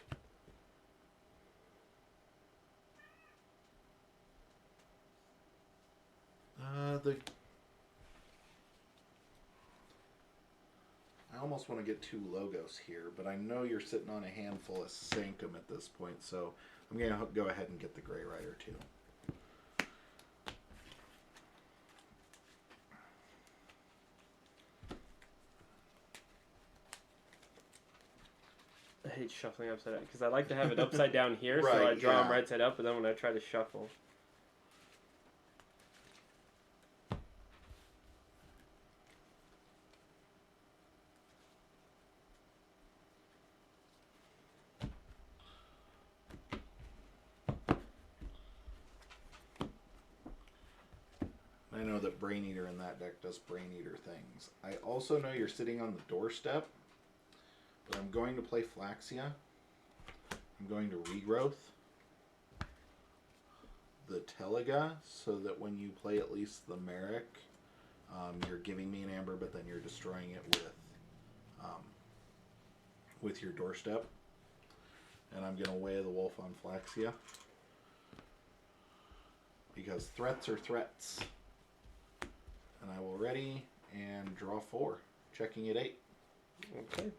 I almost want to get 2 logos here, but I know you're sitting on a handful of Sanctum at this point, so I'm going to go ahead and get the Grey Rider too.
I hate shuffling upside down because I like to have it upside down here, so
Right,
I draw them
yeah.
right side up, but then when I try to shuffle.
I know that Brain Eater in that deck does Brain Eater things. I also know you're sitting on the doorstep, but I'm going to play Flaxia. I'm going to Regrowth the Telega so that when you play at least the Merrick, you're giving me an Amber, but then you're destroying it with your doorstep. And I'm going to Way of the Wolf on Flaxia because threats are threats. And I will ready and draw 4, checking at 8.
Okay.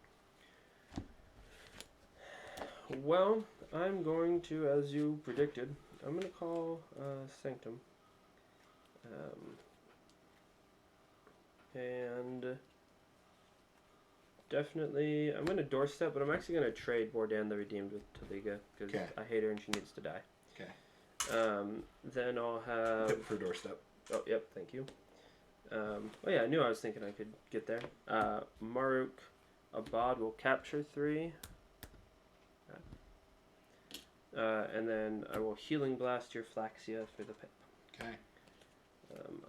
Well, I'm going to, as you predicted, I'm going to call Sanctum. And definitely, I'm going to doorstep, but I'm actually going to trade Bordan the Redeemed with Taliga because I hate her and she needs to die.
Okay.
Then I'll have...
Tip for doorstep.
Oh, yep, thank you. Oh yeah, I knew I was thinking I could get there. Maruk Abad will capture 3. And then I will Healing Blast your Flaxia for the pip.
Okay.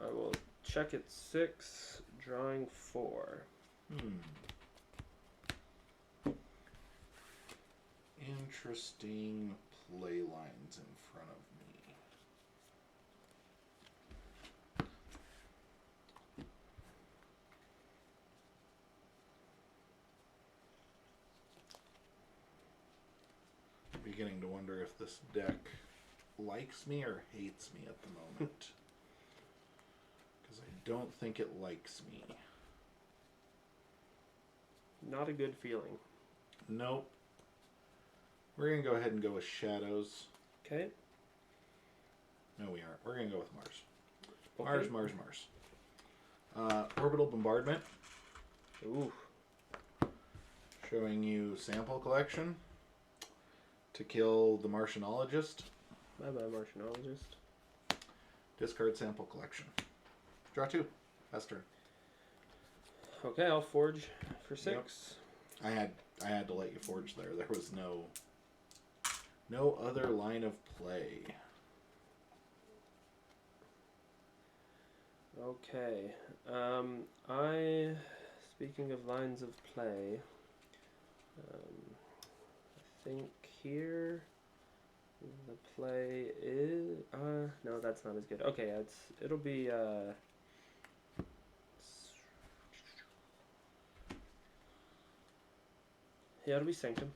I will check at 6, drawing 4.
Interesting play lines in front of me. I'm beginning to wonder if this deck likes me or hates me at the moment. Because I don't think it likes me.
Not a good feeling.
Nope. We're going to go ahead and go with Shadows.
Okay.
No, we aren't. We're going to go with Mars.
Okay.
Mars. Orbital Bombardment.
Ooh.
Showing you Sample Collection to kill the Martianologist.
Bye-bye, Martianologist.
Discard Sample Collection. Draw 2. Pass turn.
Okay, I'll forge for 6.
Yep. I had to let you forge there. There was no other line of play.
Okay. Speaking of lines of play, I think here the play is no, that's not as good. Okay, it'll be yeah, it'll be Sanctum.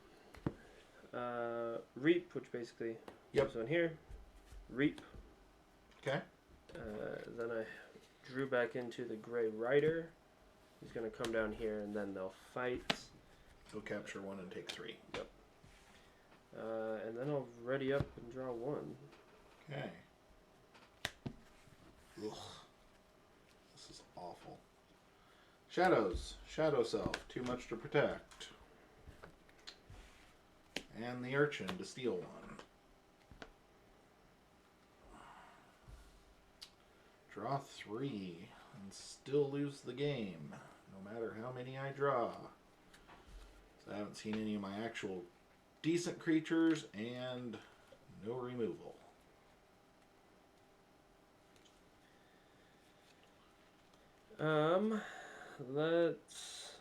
Reap, which basically goes on here. Reap.
Okay.
Then I drew back into the Grey Rider. He's going to come down here, and then they'll fight.
So capture 1 and take 3.
Yep. And then I'll ready up and draw 1.
Okay. Ugh. This is awful. Shadows. Shadow Self. Too much to protect. And the Urchin to steal 1. Draw 3 and still lose the game, no matter how many I draw. So I haven't seen any of my actual decent creatures and no removal.
Let's.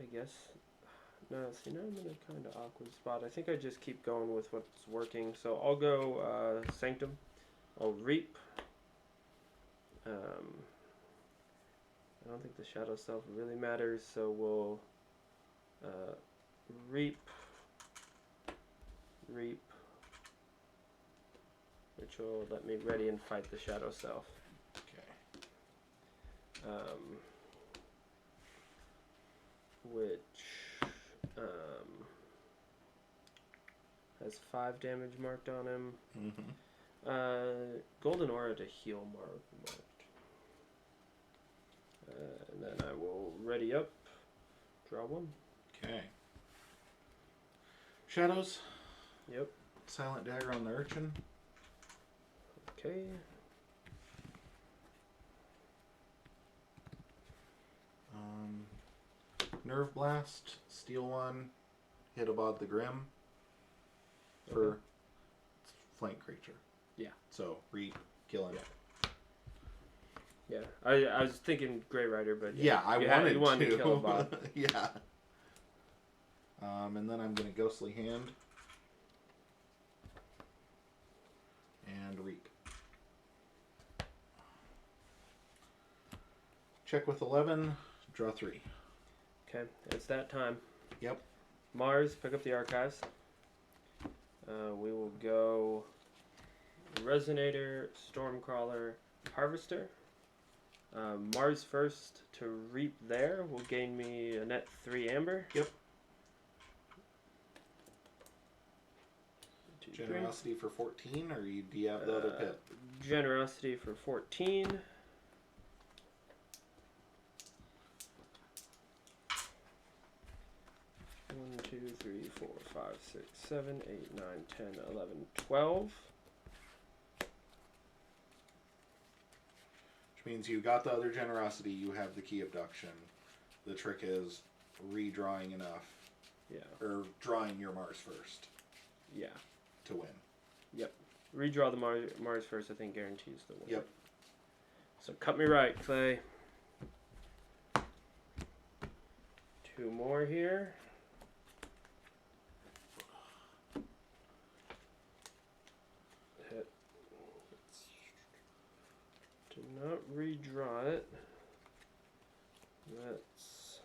I guess. No, see, now I'm in a kind of awkward spot. I think I just keep going with what's working. So I'll go Sanctum. I'll Reap. I don't think the Shadow Self really matters, so we'll Reap. Reap. Which will let me ready and fight the Shadow Self.
Okay.
Which has 5 damage marked on him.
Mm-hmm.
Golden Aura to heal marked. And then I will ready up. Draw 1.
Okay. Shadows.
Yep.
Silent Dagger on the Urchin.
Okay.
Nerve Blast. Steal 1. Hit above the Grim. For flank creature.
Yeah.
So, Reap. Killing it.
Yeah. I was thinking Grey Rider, but
Yeah, I wanted
to kill a bot.
Yeah. And then I'm going to Ghostly Hand. And Reap. Check with 11. Draw 3.
Okay, it's that time.
Yep.
Mars, pick up the archives. We will go Resonator, Stormcrawler, Harvester. Mars first to Reap there will gain me a net 3 amber.
Yep.
2, 3.
Generosity for 14, or do you have the other pit?
Generosity for 14. One, 2, 3, 4, 5, 6, 7, 8, 9, 10, 11, 12.
Which means you got the other generosity, you have the key abduction. The trick is redrawing enough.
Yeah.
Or drawing your Mars first.
Yeah.
To win.
Yep. Redraw the Mars first, I think, guarantees the win.
Yep.
So cut me right, Clay. 2 more here. Hit. Do not redraw it. Let's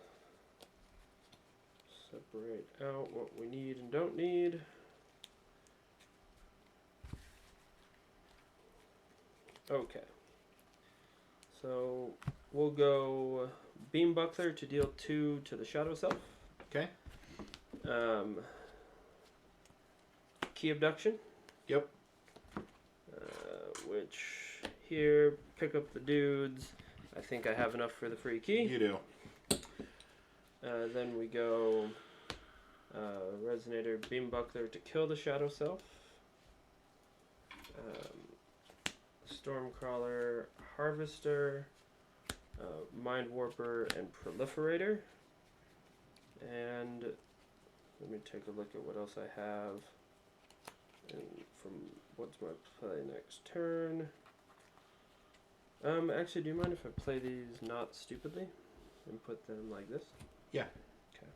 separate out what we need and don't need. Okay. So we'll go Beam Buckler to deal 2 to the Shadow Self.
Okay.
Key Abduction.
Yep.
Which here, pick up the dudes. I think I have enough for the free key.
You do.
Then we go Resonator, Beam Buckler to kill the Shadow Self. Stormcrawler, Harvester, Mind Warper, and Proliferator. And let me take a look at what else I have. And from what's my play next turn. Actually, do you mind if I play these not stupidly and put them like this?
Yeah.
Okay.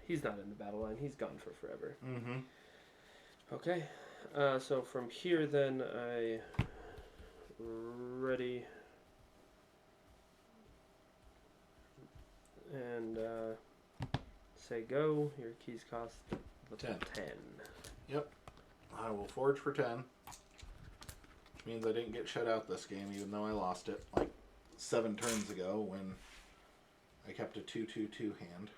He's not in the battle line. He's gone for forever.
Mm-hmm.
Okay. So from here, then I ready and say go. Your keys cost the
10.
10.
Yep. I will forge for 10. Which means I didn't get shut out this game, even though I lost it like 7 turns ago when I kept a 2/2/2 hand.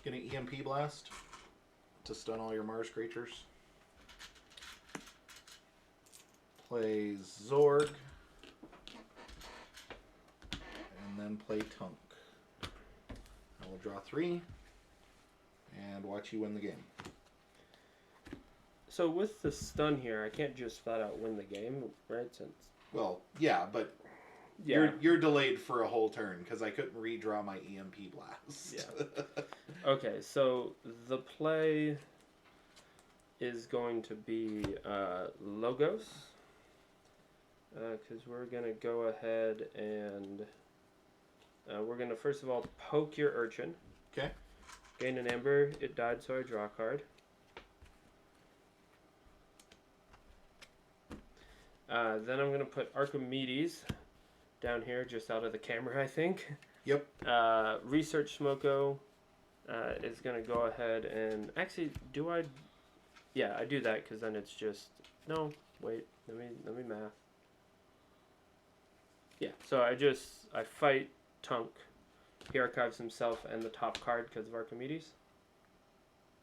Get an EMP blast to stun all your Mars creatures. Play Zorg. And then play Tunk. I will draw 3 and watch you win the game.
So with the stun here, I can't just flat out win the game, right? Since
Well, yeah, but
yeah,
you're delayed for a whole turn because I couldn't redraw my EMP blast.
Yeah. Okay, so the play is going to be Logos. because we're gonna go ahead and we're gonna first of all poke your urchin.
Okay.
Gain an amber. It died, so I draw a card. Then I'm gonna put Archimedes down here, just out of the camera, I think.
Yep.
Research Smoko is gonna go ahead and actually, do I? Yeah, I do that because then it's just no. Wait, let me math. Yeah, so I fight Tunk. He archives himself and the top card because of Archimedes.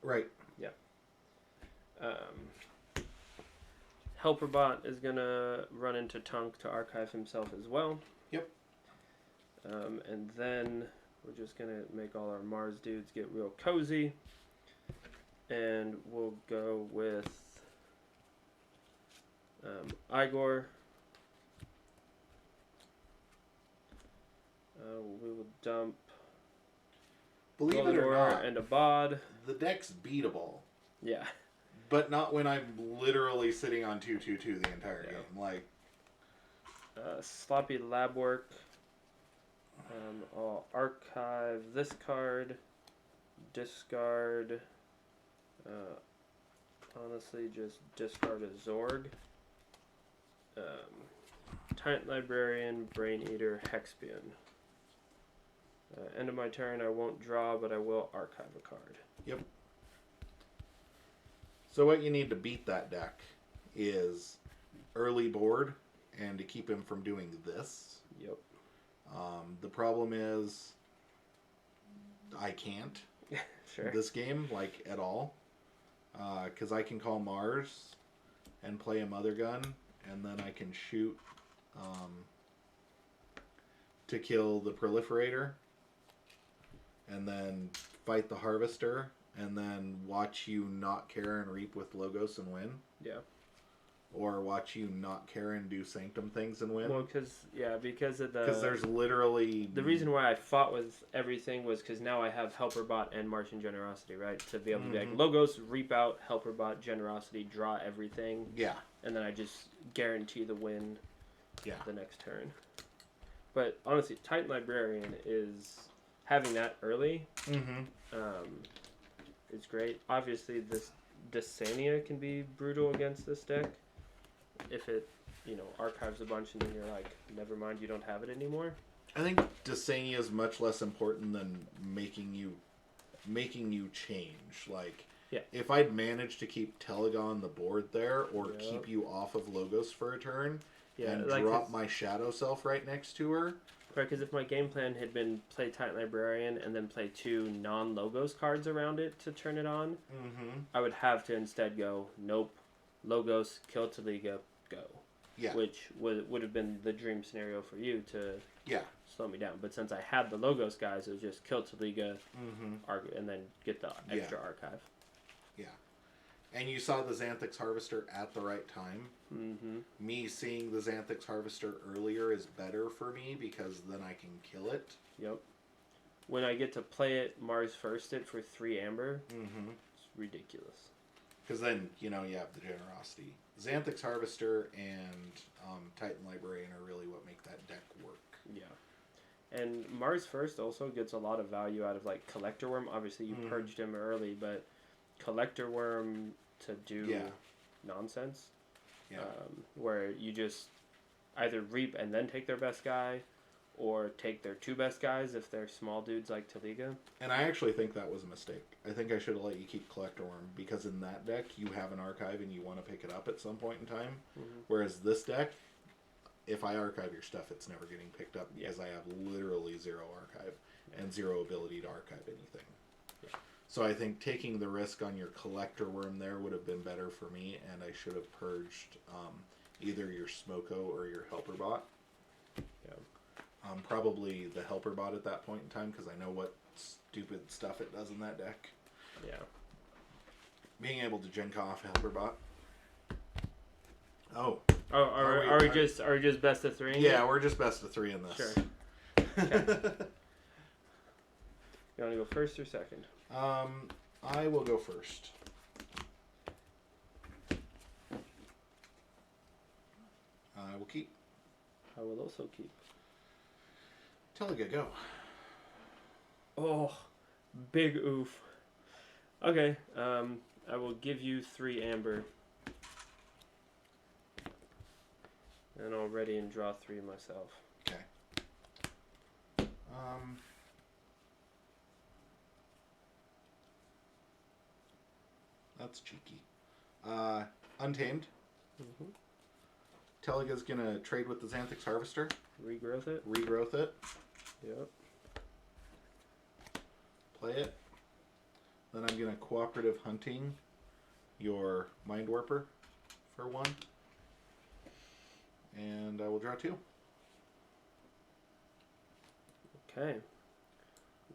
Right.
Yeah. Helperbot is gonna run into Tunk to archive himself as well.
Yep.
And then we're just gonna make all our Mars dudes get real cozy, and we'll go with Igor. We will dump
Believe it or
Volador
not,
and Abad.
the deck's beatable.
Yeah.
But not when I'm literally sitting on 2/2/2 the entire
Yeah.
game. Like,
Sloppy lab work. I'll archive this card. Discard. Honestly, just discard a Zorg. Titan Librarian, Brain Eater, Hexpion. End of my turn, I won't draw, but I will archive a card.
yep. So what you need to beat that deck is early board and to keep him from doing this.
Yep.
The problem is I can't
Sure.
this game, like, at all. Because I can call Mars and play a Mother Gun, and then I can shoot to kill the Proliferator, and then fight the Harvester, and then watch you not care and reap with Logos and win.
Yeah.
Or watch you not care and do Sanctum things and win.
Well, because of the...
Because there's literally...
The reason why I fought with everything was because now I have Helperbot and Martian Generosity, right? To be able to be like, Logos, reap out, Helperbot, Generosity, draw everything.
Yeah.
And then I just guarantee the win
Yeah.
the next turn. But honestly, Titan Librarian is... Having that early is great. Obviously, this Dysania can be brutal against this deck. If it, archives a bunch and then you're like, never mind, you don't have it anymore.
I think Dysania is much less important than making you change. Like,
yeah.
If I'd managed to keep Telega on the board there, or
Yep.
keep you off of Logos for a turn, and
like
drop my Shadow Self right next to her.
Right, because if my game plan had been play Titan Librarian and then play 2 non-Logos cards around it to turn it on, I would have to instead go, nope, Logos, kill Taliga, go.
Yeah.
Which would have been the dream scenario for you to
Yeah.
slow me down. But since I had the Logos guys, it was just kill Taliga, and then get the extra archive.
Yeah. And you saw the Xanthix Harvester at the right time. Me seeing the Xanthix Harvester earlier is better for me because then I can kill it.
Yep. When I get to play it, Mars first it for 3 amber. It's ridiculous.
Because then, you have the Generosity. Xanthix Harvester and Titan Librarian are really what make that deck work.
Yeah. And Mars first also gets a lot of value out of, like, Collector Worm. Obviously, you purged him early, but Collector Worm to do nonsense.
Yeah.
Where you just either reap and then take their best guy, or take their 2 best guys if they're small dudes like Taliga.
And I actually think that was a mistake. I think I should have let you keep Collector Worm, because in that deck, you have an archive and you want to pick it up at some point in time. Whereas this deck, if I archive your stuff, it's never getting picked up because I have literally 0 archive and 0 ability to archive anything. So I think taking the risk on your Collector Worm there would have been better for me, and I should have purged either your Smoko or your Helperbot. Probably the Helperbot at that point in time, because I know what stupid stuff it does in that deck.
Yeah.
Being able to Genka off Helperbot. Oh.
Oh, are we just best of 3?
Yeah, we're just best of 3 in this.
Sure. Okay. You want to go first or second?
I will go first. I will keep.
I will also keep.
Teliga, go.
Oh, big oof. Okay, I will give you 3 amber. And I'll ready and draw 3 myself.
Okay. That's cheeky. Untamed.
Mm-hmm.
Teliga's gonna trade with the Xanthix Harvester.
Regrowth it.
Regrowth it.
Yep.
Play it. Then I'm gonna cooperative hunting your Mind Warper for 1. And I will draw 2.
Okay.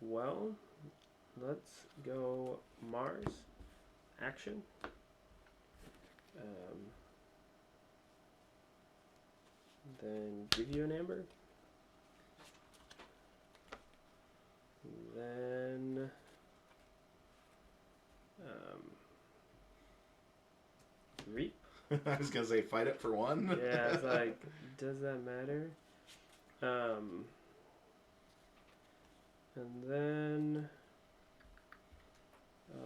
Well, let's go Mars. Action. Then give you an amber. Then reap.
I was gonna say fight it for 1.
Yeah, it's like, does that matter? And then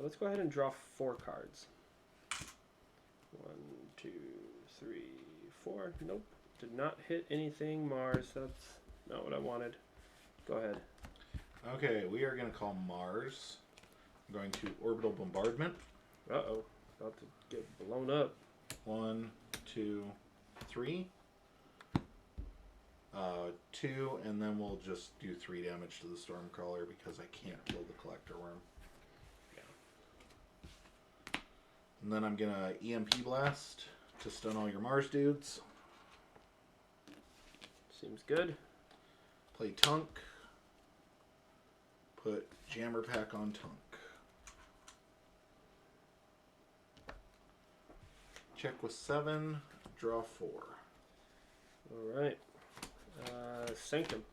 let's go ahead and draw 4 cards. 1, 2, 3, 4. Nope. Did not hit anything, Mars. That's not what I wanted. Go ahead.
Okay, we are going to call Mars. I'm going to Orbital Bombardment.
Uh-oh. About to get blown up.
1, 2, 3. 2, and then we'll just do 3 damage to the Stormcrawler because I can't kill the Collector Worm. Yeah. And then I'm going to EMP Blast to stun all your Mars dudes.
Seems good.
Play Tunk. Put Jammer Pack on Tunk. Check with 7. Draw 4.
Alright. Sanctum.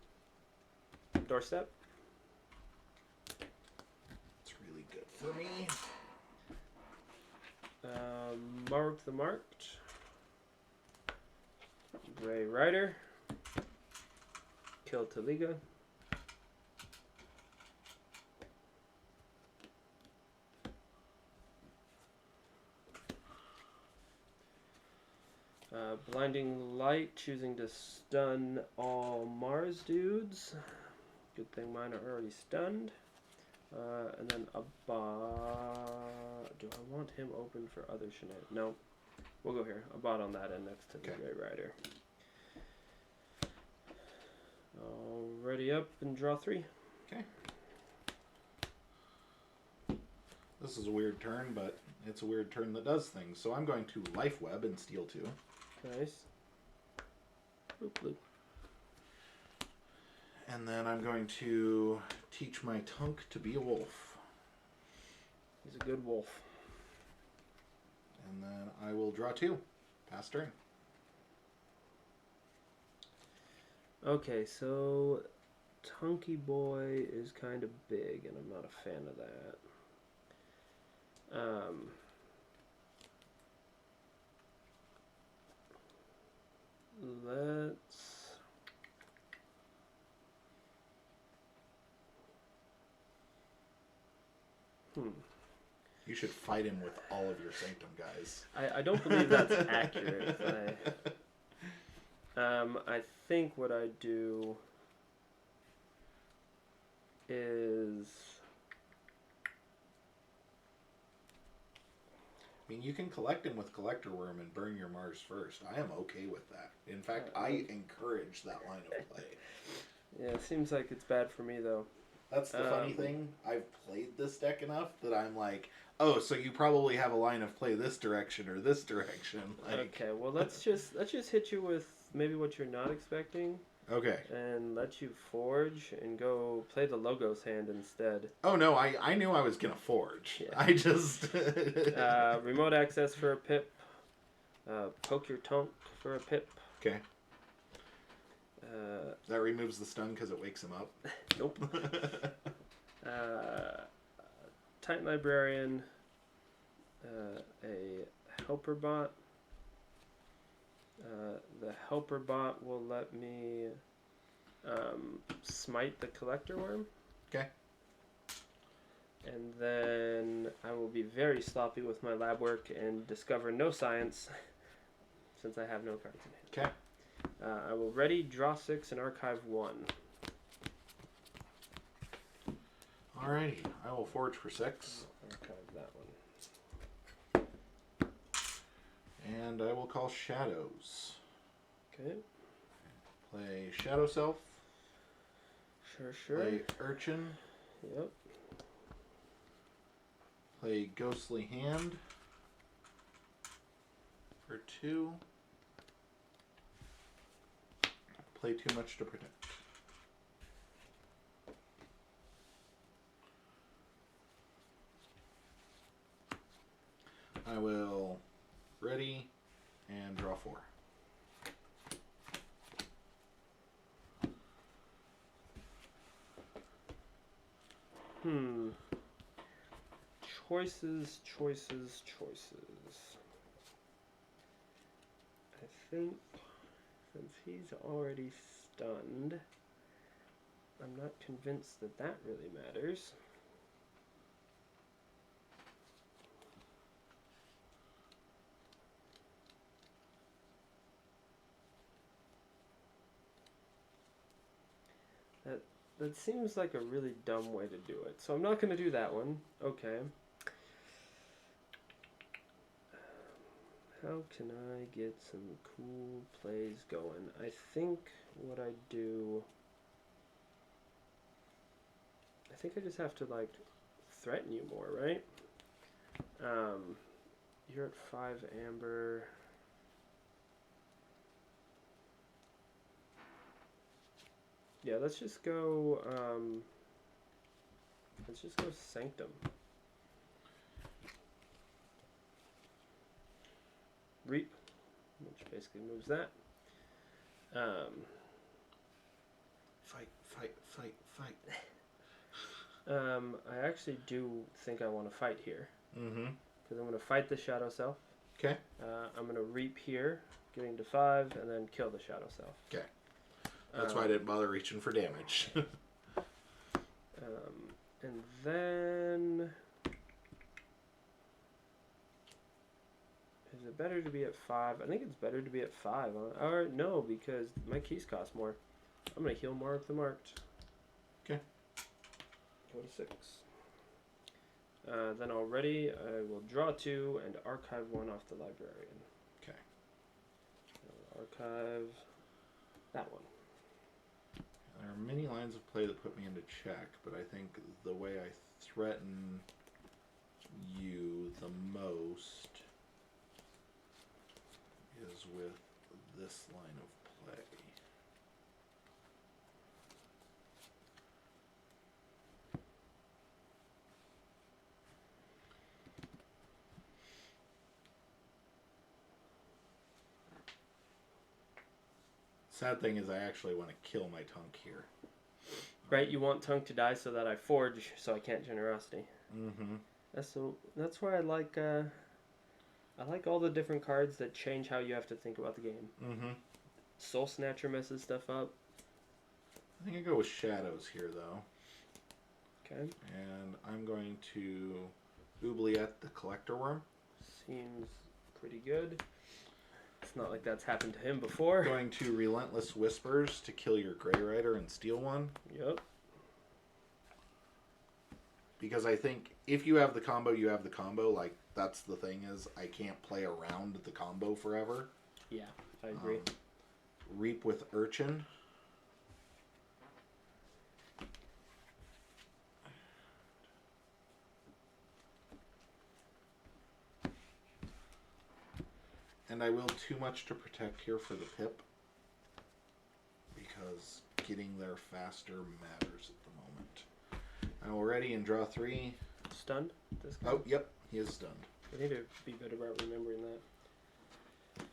Doorstep.
It's really good for me.
Mark the Marked. Gray Rider. Kill Teliga. Blinding Light, choosing to stun all Mars dudes. Good thing mine are already stunned. And then do I want him open for other shenanigans? No. We'll go here. A bot on that end next to the Gray Rider. I'll ready up and draw 3.
Okay. This is a weird turn, but it's a weird turn that does things. So I'm going to Life Web and steal 2.
Nice. Bloop, bloop.
And then I'm going to teach my Tunk to be a wolf.
He's a good wolf.
And then I will draw 2. Pass turn.
Okay, so Tunky Boy is kind of big, and I'm not a fan of that. Let's...
You should fight him with all of your Sanctum guys.
I don't believe that's accurate. I think what I do is...
I mean, you can collect him with Collector Worm and burn your Mars first. I am okay with that. In fact, I encourage that line of play.
Yeah, it seems like it's bad for me, though.
That's the funny thing. I've played this deck enough that I'm like, oh, so you probably have a line of play this direction or this direction. Like,
okay, well, let's just hit you with maybe what you're not expecting.
Okay.
And let you forge and go play the Logos hand instead.
Oh, no, I knew I was going to forge. Yeah. I just...
remote access for a pip. Poke your Tunk for a pip.
Okay. That removes the stun because it wakes him up.
Nope. Titan Librarian. A Helper Bot. The helper bot will let me smite the collector worm.
Okay.
And then I will be very sloppy with my lab work and discover no science since I have no cards in hand.
Okay.
I will ready, draw 6, and archive 1.
Alrighty, I will forge for 6.
Archive that one.
And I will call Shadows.
Okay.
Play Shadow Self.
Sure.
Play Urchin.
Yep.
Play Ghostly Hand for 2. Play Too Much to Protect. I will ready and draw 4.
Choices. I think since he's already stunned, I'm not convinced that that really matters. That seems like a really dumb way to do it. So I'm not going to do that one. Okay. How can I get some cool plays going? I think what I do... I think I just have to, like, threaten you more, right? You're at 5 amber... Yeah, let's just go Sanctum. Reap, which basically moves that.
Fight.
I actually do think I want to fight here.
Mm-hmm.
Because I'm going to fight the Shadow Self.
Okay.
I'm going to Reap here, getting to 5, and then kill the Shadow Self.
Okay. That's why I didn't bother reaching for damage.
And then... Is it better to be at 5? I think it's better to be at 5. Or no, because my keys cost more. I'm going to heal Mark the Marked.
Okay.
Go to 6. Then already I will draw 2 and archive 1 off the librarian.
Okay.
Archive that one.
There are many lines of play that put me into check, but I think the way I threaten you the most is with this line of play. Sad thing is I actually want to kill my Tunk here.
Right, you want Tunk to die so that I forge, so I can't Generosity.
Mm-hmm.
That's why I like all the different cards that change how you have to think about the game.
Mm-hmm.
Soul Snatcher messes stuff up.
I think I go with Shadows here, though.
Okay.
And I'm going to Oubliette the Collector Worm.
Seems pretty good. It's not like that's happened to him before.
Going to Relentless Whispers to kill your Grey Rider and steal one.
Yep.
Because I think if you have the combo, you have the combo. Like, that's the thing is I can't play around the combo forever.
Yeah, I agree.
Reap with Urchin. And I will Too Much to Protect here for the pip. Because getting there faster matters at the moment. I will ready and draw 3.
Stunned? This guy?
Oh, yep. He is stunned.
I need to be good about remembering that.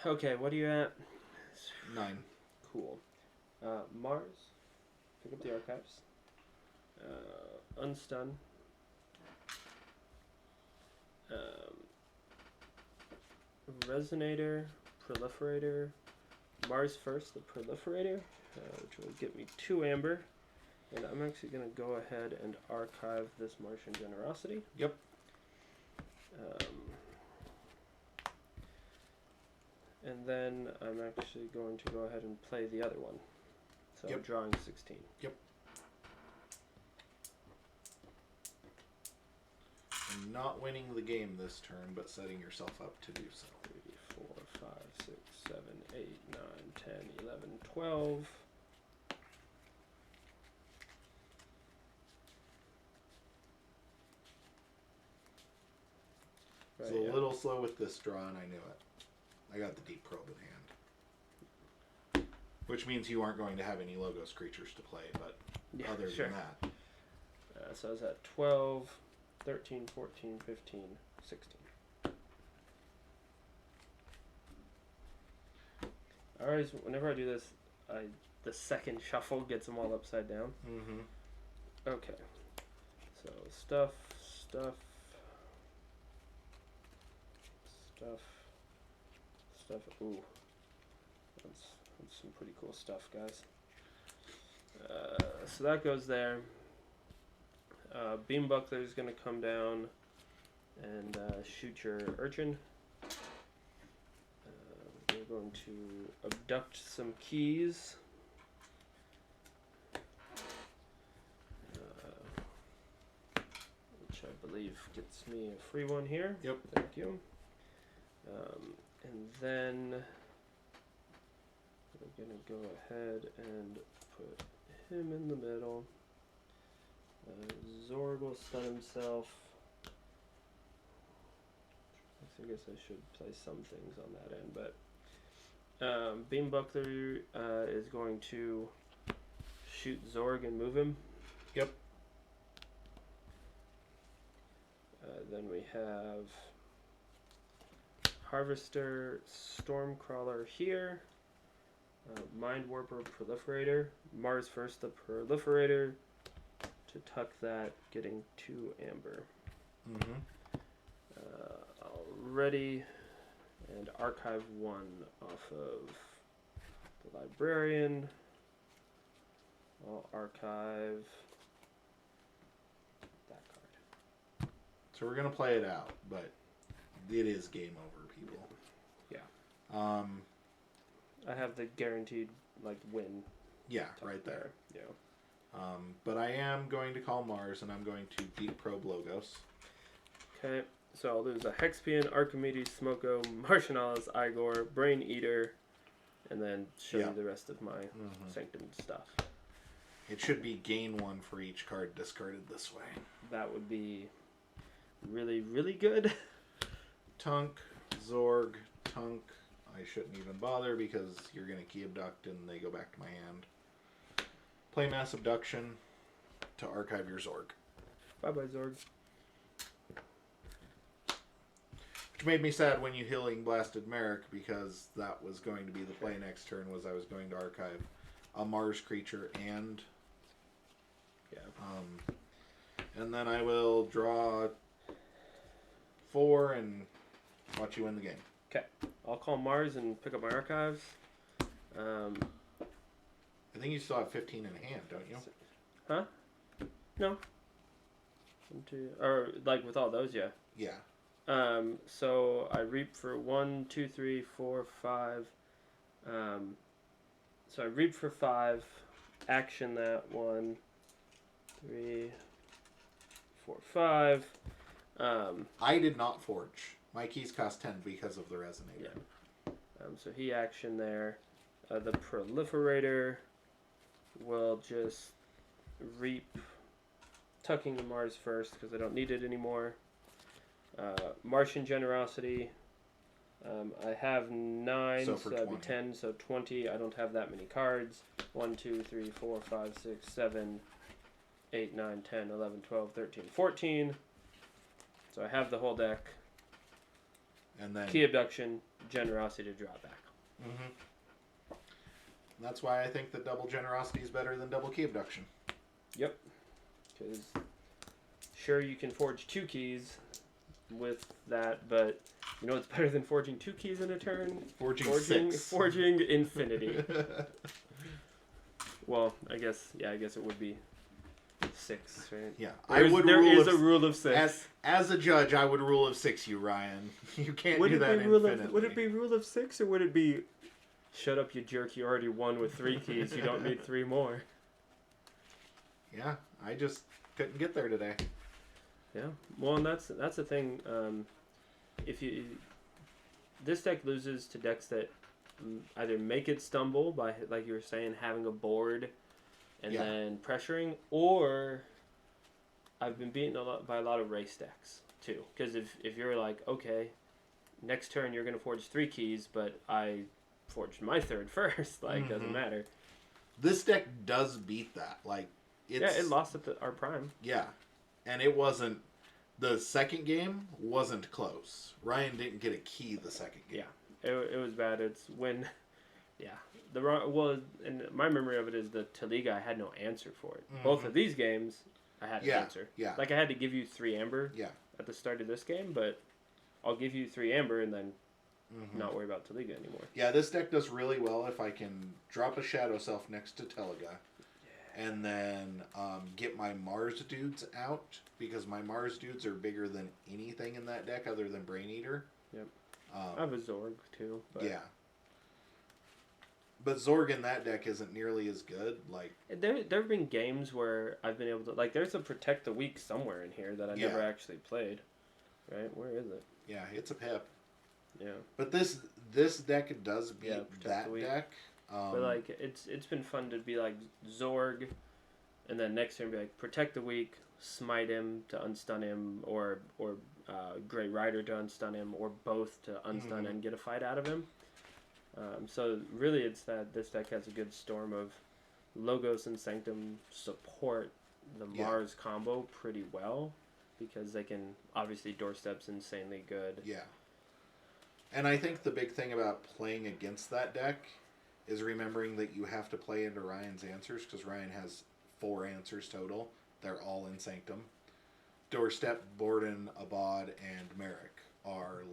Okay, what are you at?
9.
Cool. Mars. Pick up the archives. Unstun. Resonator, Proliferator, Mars first, the Proliferator, which will get me 2 amber. And I'm actually going to go ahead and archive this Martian Generosity.
Yep.
And then I'm actually going to go ahead and play the other one. So
Yep.
drawing 16.
Yep. And not winning the game this turn, but setting yourself up to do so.
3, 4, 5, 6, 7, 8, 9, 10, 11, 12.
It's
Right,
a
yeah.
little slow with this draw, and I knew it. I got the deep probe in hand. Which means you aren't going to have any Logos creatures to play, but
Yeah,
other
sure.
than that.
So I was at 12, 13, 14, 15, 16. Alright, so whenever I do this, the second shuffle gets them all upside down.
Mm-hmm.
Okay. So stuff, stuff, stuff, stuff. Ooh. That's some pretty cool stuff, guys. So that goes there. Beam Buckler is going to come down and shoot your Urchin. We're going to abduct some keys. Which I believe gets me a free one here.
Yep.
Thank you. And then we're going to go ahead and put him in the middle. Zorg will stun himself. I guess I should play some things on that end, but Beam Buckler is going to shoot Zorg and move him.
Yep.
Then we have Harvester, Stormcrawler here, Mind Warper, Proliferator, Mars first, the Proliferator, to tuck that, getting 2 amber.
Mm-hmm.
Already, and archive 1 off of the Librarian. I'll archive that card.
So we're gonna play it out, but it is game over, people.
Yeah. I have the guaranteed win.
Yeah, right there.
Yeah.
But I am going to call Mars, and I'm going to deep probe Logos.
Okay, so I'll lose a Hexpian, Archimedes, Smoko, Martianalis, Igor, Brain Eater, and then show you the rest of my Sanctum stuff.
It should be gain 1 for each card discarded this way.
That would be really, really good.
Tunk, Zorg, Tunk. I shouldn't even bother because you're going to key abduct and they go back to my hand. Play Mass Abduction to archive your Zorg.
Bye-bye, Zorg.
Which made me sad when you Healing Blasted Merrick, because that was going to be the play next turn, was I was going to archive a Mars creature and... and then I will draw 4 and watch you win the game.
Okay, I'll call Mars and pick up my archives.
I think you still have 15 in hand, don't you?
Huh? No. 1, 2, or with all those, yeah.
Yeah.
So I reap for 1, 2, 3, 4, 5. So I reap for 5. Action that 1, 3, 4, 5.
I did not forge. My keys cost 10 because of the Resonator.
Yeah. So he action there. The Proliferator will just reap, tucking the Mars first because I don't need it anymore. Martian Generosity. I have 9,
So
so
for
that'd be
20.
10, so 20. I don't have that many cards. 1, 2, 3, 4, 5, 6, 7, 8, 9, 10, 11, 12, 13, 14. So I have the whole deck.
And then...
Key Abduction, Generosity to draw back.
Mm-hmm. That's why I think that double Generosity is better than double Key Abduction.
Yep. Because sure, you can forge 2 keys with that, but You know what's better than forging 2 keys in a turn?
Forging 6.
Forging infinity. Well, I guess it would be 6, right?
Yeah,
There is a rule of 6.
As a judge, I would rule of 6 you, Ryan. You can't do that infinitely.
Would it be rule of 6, or would it be shut up, you jerk? You already won with 3 keys. You don't need 3 more.
Yeah, I just couldn't get there today.
Yeah, well, and that's the thing. If this deck loses to decks that either make it stumble by, like you were saying, having a board and then pressuring, or I've been beaten by a lot of race decks too. Because if you're like, okay, next turn you're gonna forge 3 keys, but I forged my 3rd first, like doesn't matter.
This deck does beat that. Like,
it lost at our prime.
Yeah, and it wasn't. The second game wasn't close. Ryan didn't get a key the second game.
Yeah, it was bad. It's when, and my memory of it is the Taliga, I had no answer for it. Both of these games, I had an answer.
Yeah.
Like I had to give you 3 amber.
Yeah.
At the start of this game, but I'll give you 3 amber and then not worry about Taliga anymore.
Yeah, this deck does really well if I can drop a Shadow Self next to Teliga. And then get my Mars dudes out, because my Mars dudes are bigger than anything in that deck other than Brain Eater.
Yep. I have a Zorg too. But
yeah. But Zorg in that deck isn't nearly as good. Like
there have been games where I've been able to, like, there's a Protect the Weak somewhere in here that I never actually played. Right? Where is it?
Yeah, it's a pip.
Yeah.
But this deck does beat that deck.
But like it's been fun to be like Zorg, and then next turn be like Protect the Weak, smite him to unstun him, or Grey Rider to unstun him, or both to unstun and get a fight out of him. So really, it's that this deck has a good storm of Logos and Sanctum support the Mars combo pretty well, because they can obviously doorstep's insanely good.
Yeah. And I think the big thing about playing against that deck is remembering that you have to play into Ryan's answers, because Ryan has 4 answers total. They're all in Sanctum. Doorstep, Borden, Abad, and Merrick are...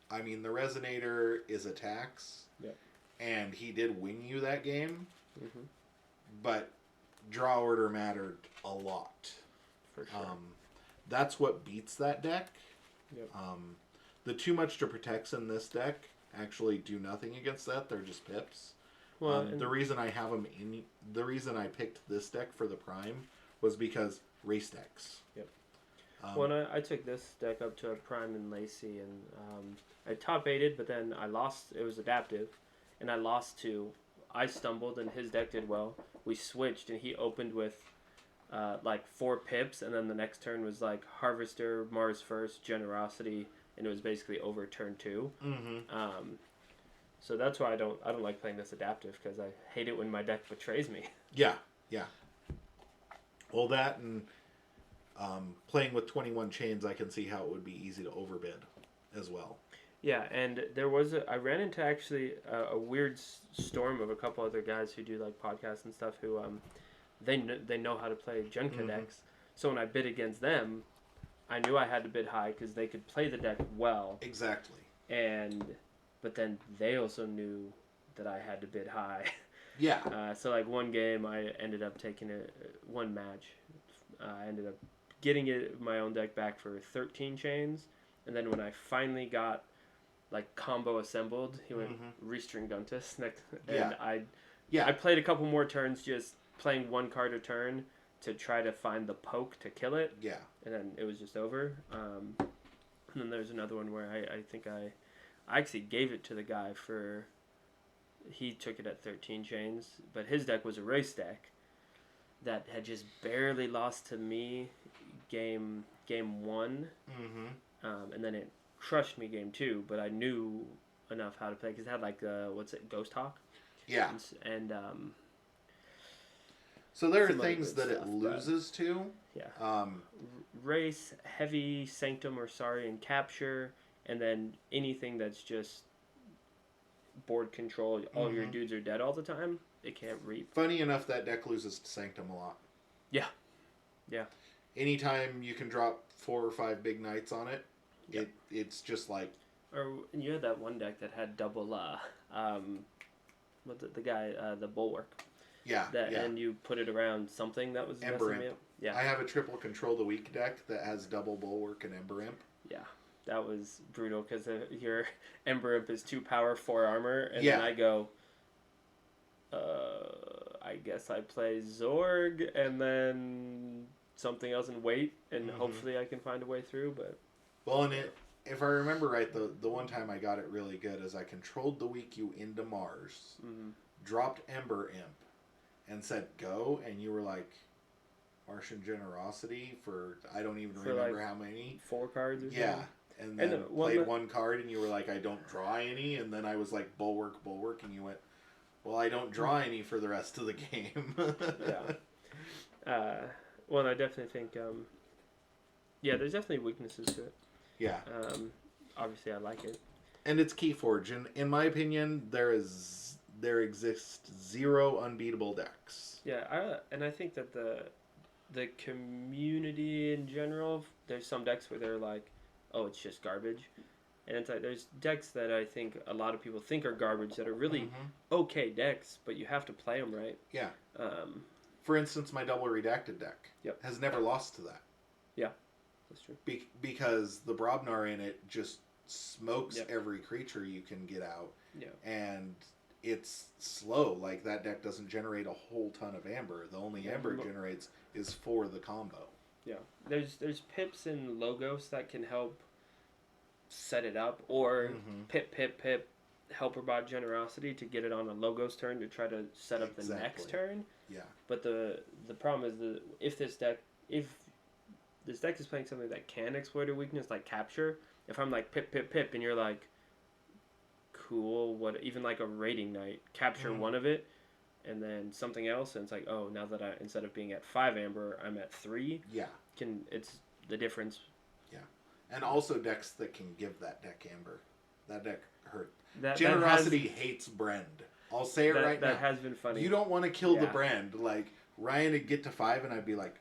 I mean, the Resonator is attacks, and he did win you that game, but draw order mattered a lot.
For sure.
That's what beats that deck.
Yep.
The too much to protects in this deck actually do nothing against that. They're just pips.
Well,
the reason I have them in, the reason I picked this deck for the prime was because race decks.
Yep. I took this deck up to a prime in Lacey, and I top 8'd, but then I lost. It was adaptive, and I lost to. I stumbled, and his deck did well. We switched, and he opened with like 4 pips, and then the next turn was like Harvester, Mars First, Generosity, and it was basically over turn 2. So that's why I don't like playing this adaptive, because I hate it when my deck betrays me.
Yeah. Well, that and playing with 21 chains, I can see how it would be easy to overbid as well.
Yeah, and I ran into actually a weird storm of a couple other guys who do like podcasts and stuff who they know how to play Genka decks. So when I bid against them, I knew I had to bid high because they could play the deck well.
Exactly.
But then they also knew that I had to bid high.
Yeah.
So like one game, I ended up taking one match. I ended up getting my own deck back for 13 chains, and then when I finally got like combo assembled, he went restring Guntus next, and I played a couple more turns just playing 1 card a turn to try to find the poke to kill it.
Yeah.
And then it was just over. And then there's another one where I think I actually gave it to the guy for... He took it at 13 chains, but his deck was a race deck that had just barely lost to me game 1. And then it crushed me game 2, but I knew enough how to play, because it had like, Ghost Hawk?
Yeah.
And
so there are things that it loses to.
Yeah. Race, heavy, Sanctum or Saurian Capture, and then anything that's just board control, all your dudes are dead all the time, it can't reap.
Funny enough, that deck loses to Sanctum a lot.
Yeah.
Anytime you can drop 4 or 5 big knights on it, it's just like
Or you had that one deck that had double what's it, the guy the bulwark.
Yeah,
That
yeah.
and you put it around something that was
Ember
messing me
Imp.
up. Yeah.
I have a triple control the weak deck that has double bulwark and Ember Imp.
Yeah. That was brutal because your Ember Imp is 2 power, 4 armor, and
Yeah.
then I go. I guess I play Zorg and then something else and wait, and hopefully I can find a way through. But
well, and if I remember right, the one time I got it really good is I controlled the weak you into Mars, dropped Ember Imp, and said go, and you were like Martian Generosity for I don't even remember
like
how many
4 cards or
yeah.
something.
And then played one card, and you were like, I don't draw any. And then I was like, bulwark, and you went, well, I don't draw any for the rest of the game.
Yeah. Well, I definitely think, yeah, there's definitely weaknesses to it.
Yeah.
Obviously, I like it.
And it's Keyforge. And in my opinion, there exists 0 unbeatable decks.
Yeah, and I think that the community in general, there's some decks where they're like, oh, it's just garbage. And it's like, there's decks that I think a lot of people think are garbage that are really okay decks, but you have to play them right.
Yeah. For instance, my double redacted deck has never lost to that.
Yeah, that's true.
Because the Brobnar in it just smokes every creature you can get out.
Yeah.
And it's slow. Like, that deck doesn't generate a whole ton of amber. The only amber it generates is for the combo. Yeah.
There's pips and logos that can help set it up, or pip helper bot generosity to get it on a logos turn to try to set up the next turn.
Yeah.
But the problem is that if this deck is playing something that can exploit a weakness like capture, if I'm like pip and you're like, cool, what, even like a raiding knight, capture one of it and then something else, and it's like, oh, now that I, instead of being at 5 amber, I'm at 3.
Yeah.
It's the difference.
Yeah. And also decks that can give that deck amber. That deck hurt.
That
Generosity hates Brand. I'll say it right now.
That has been funny.
You don't want to kill the Brand. Like, Ryan would get to 5 and I'd be like,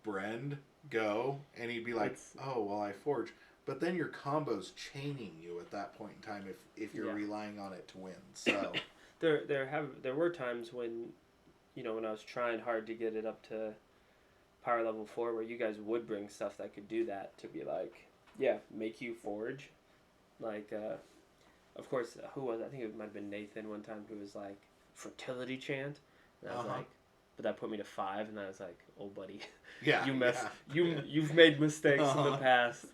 Brand, go. And he'd be like, oh, well, I forge. But then your combo's chaining you at that point in time if you're relying on it to win. So
there were times when, when I was trying hard to get it up to power level 4 where you guys would bring stuff that could do that, to be like, make you forge. Like, of course, who was, I think it might have been Nathan one time, who was like, fertility chant. And I was like, but that put me to 5, and I was like, oh, buddy.
Yeah.
You've made mistakes in the past.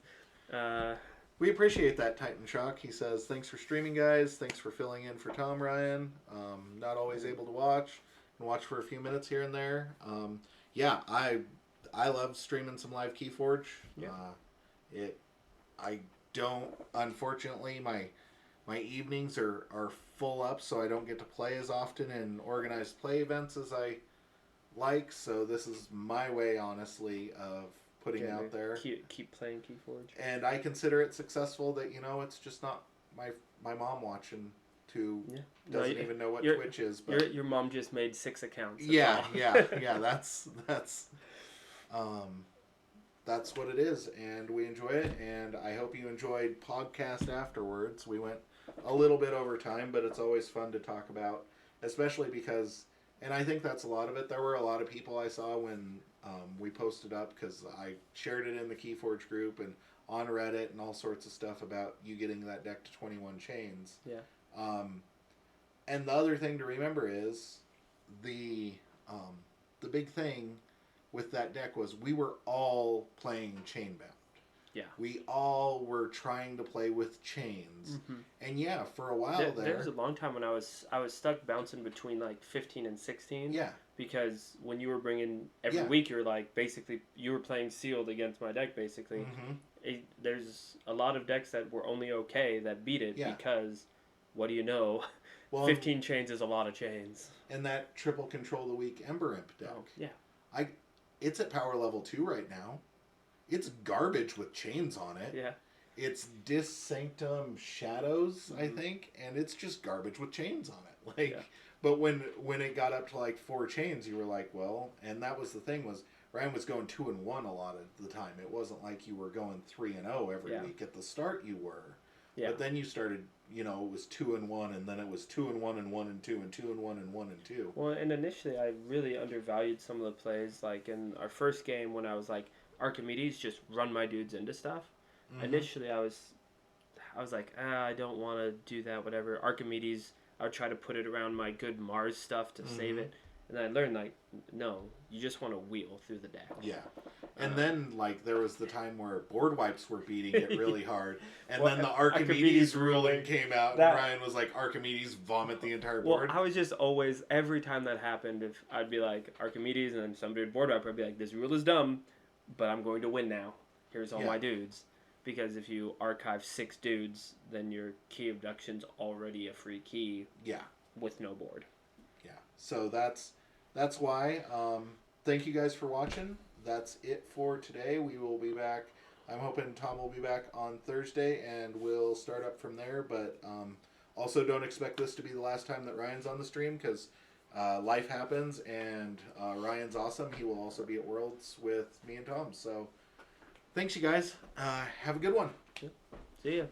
We appreciate that, Titan Shock. He says, thanks for streaming, guys. Thanks for filling in for Tom Ryan. Not always able to watch. And watch for a few minutes here and there. I love streaming some live Keyforge. Yeah. I don't, unfortunately, my evenings are full up, so I don't get to play as often in organized play events as I like. So this is my way, honestly, of putting out there.
Keep playing Keyforge.
And I consider it successful that, it's just not my mom watching who doesn't even know what Twitch is. But
your mom just made 6 accounts.
Yeah. That's what it is, and we enjoy it, and I hope you enjoyed podcast afterwards. We went a little bit over time, but it's always fun to talk about, especially because, and I think that's a lot of it. There were a lot of people I saw when we posted up, because I shared it in the Keyforge group and on Reddit and all sorts of stuff about you getting that deck to 21 chains.
Yeah.
And the other thing to remember is the big thing with that deck was we were all playing Chainbound. Yeah. We all were trying to play with chains. And for a while
there was a long time when I was stuck bouncing between like 15 and 16.
Yeah.
Because when you were bringing every week, you were like, basically, you were playing sealed against my deck, basically. There's a lot of decks that were only okay that beat it because, what do you know? Well, 15 chains is a lot of chains.
And that triple control the weak Ember Imp deck.
Oh, yeah.
It's at power level 2 right now. It's garbage with chains on it.
Yeah.
It's Dis Sanctum Shadows, I think, and it's just garbage with chains on it. Like, but when it got up to like 4 chains, you were like, well, and that was the thing, was Ryan was going 2-1 a lot of the time. It wasn't like you were going 3-0 every week. At the start, you were,
Yeah.
But then you started, it was 2 and 1, and then it was 2 and 1 and 1 and 2 and 2 and 1 and 1 and 2.
Well, and initially I really undervalued some of the plays. Like in our first game when I was like, Archimedes, just run my dudes into stuff.
Mm-hmm.
Initially I was like, I don't want to do that, whatever. Archimedes, I would try to put it around my good Mars stuff to save it. And then I learned, like, no, you just want to wheel through the deck.
Yeah. And then, like, there was the time where board wipes were beating it really hard. And
Well,
then the Archimedes ruling
ruling
came out,
that-
and Ryan was like, Archimedes vomit the entire
Well,
board.
I was just always, every time that happened, if I'd be like, Archimedes, and then somebody would board wipe, I'd be like, this rule is dumb, but I'm going to win now. Here's all my dudes. Because if you archive 6 dudes, then your key abduction's already a free key.
Yeah.
With no board.
Yeah. So that's why. Thank you guys for watching. That's it for today. We will be back. I'm hoping Tom will be back on Thursday, and we'll start up from there. But also don't expect this to be the last time that Ryan's on the stream, because life happens, and Ryan's awesome. He will also be at Worlds with me and Tom. So thanks, you guys. Have a good one.
See ya.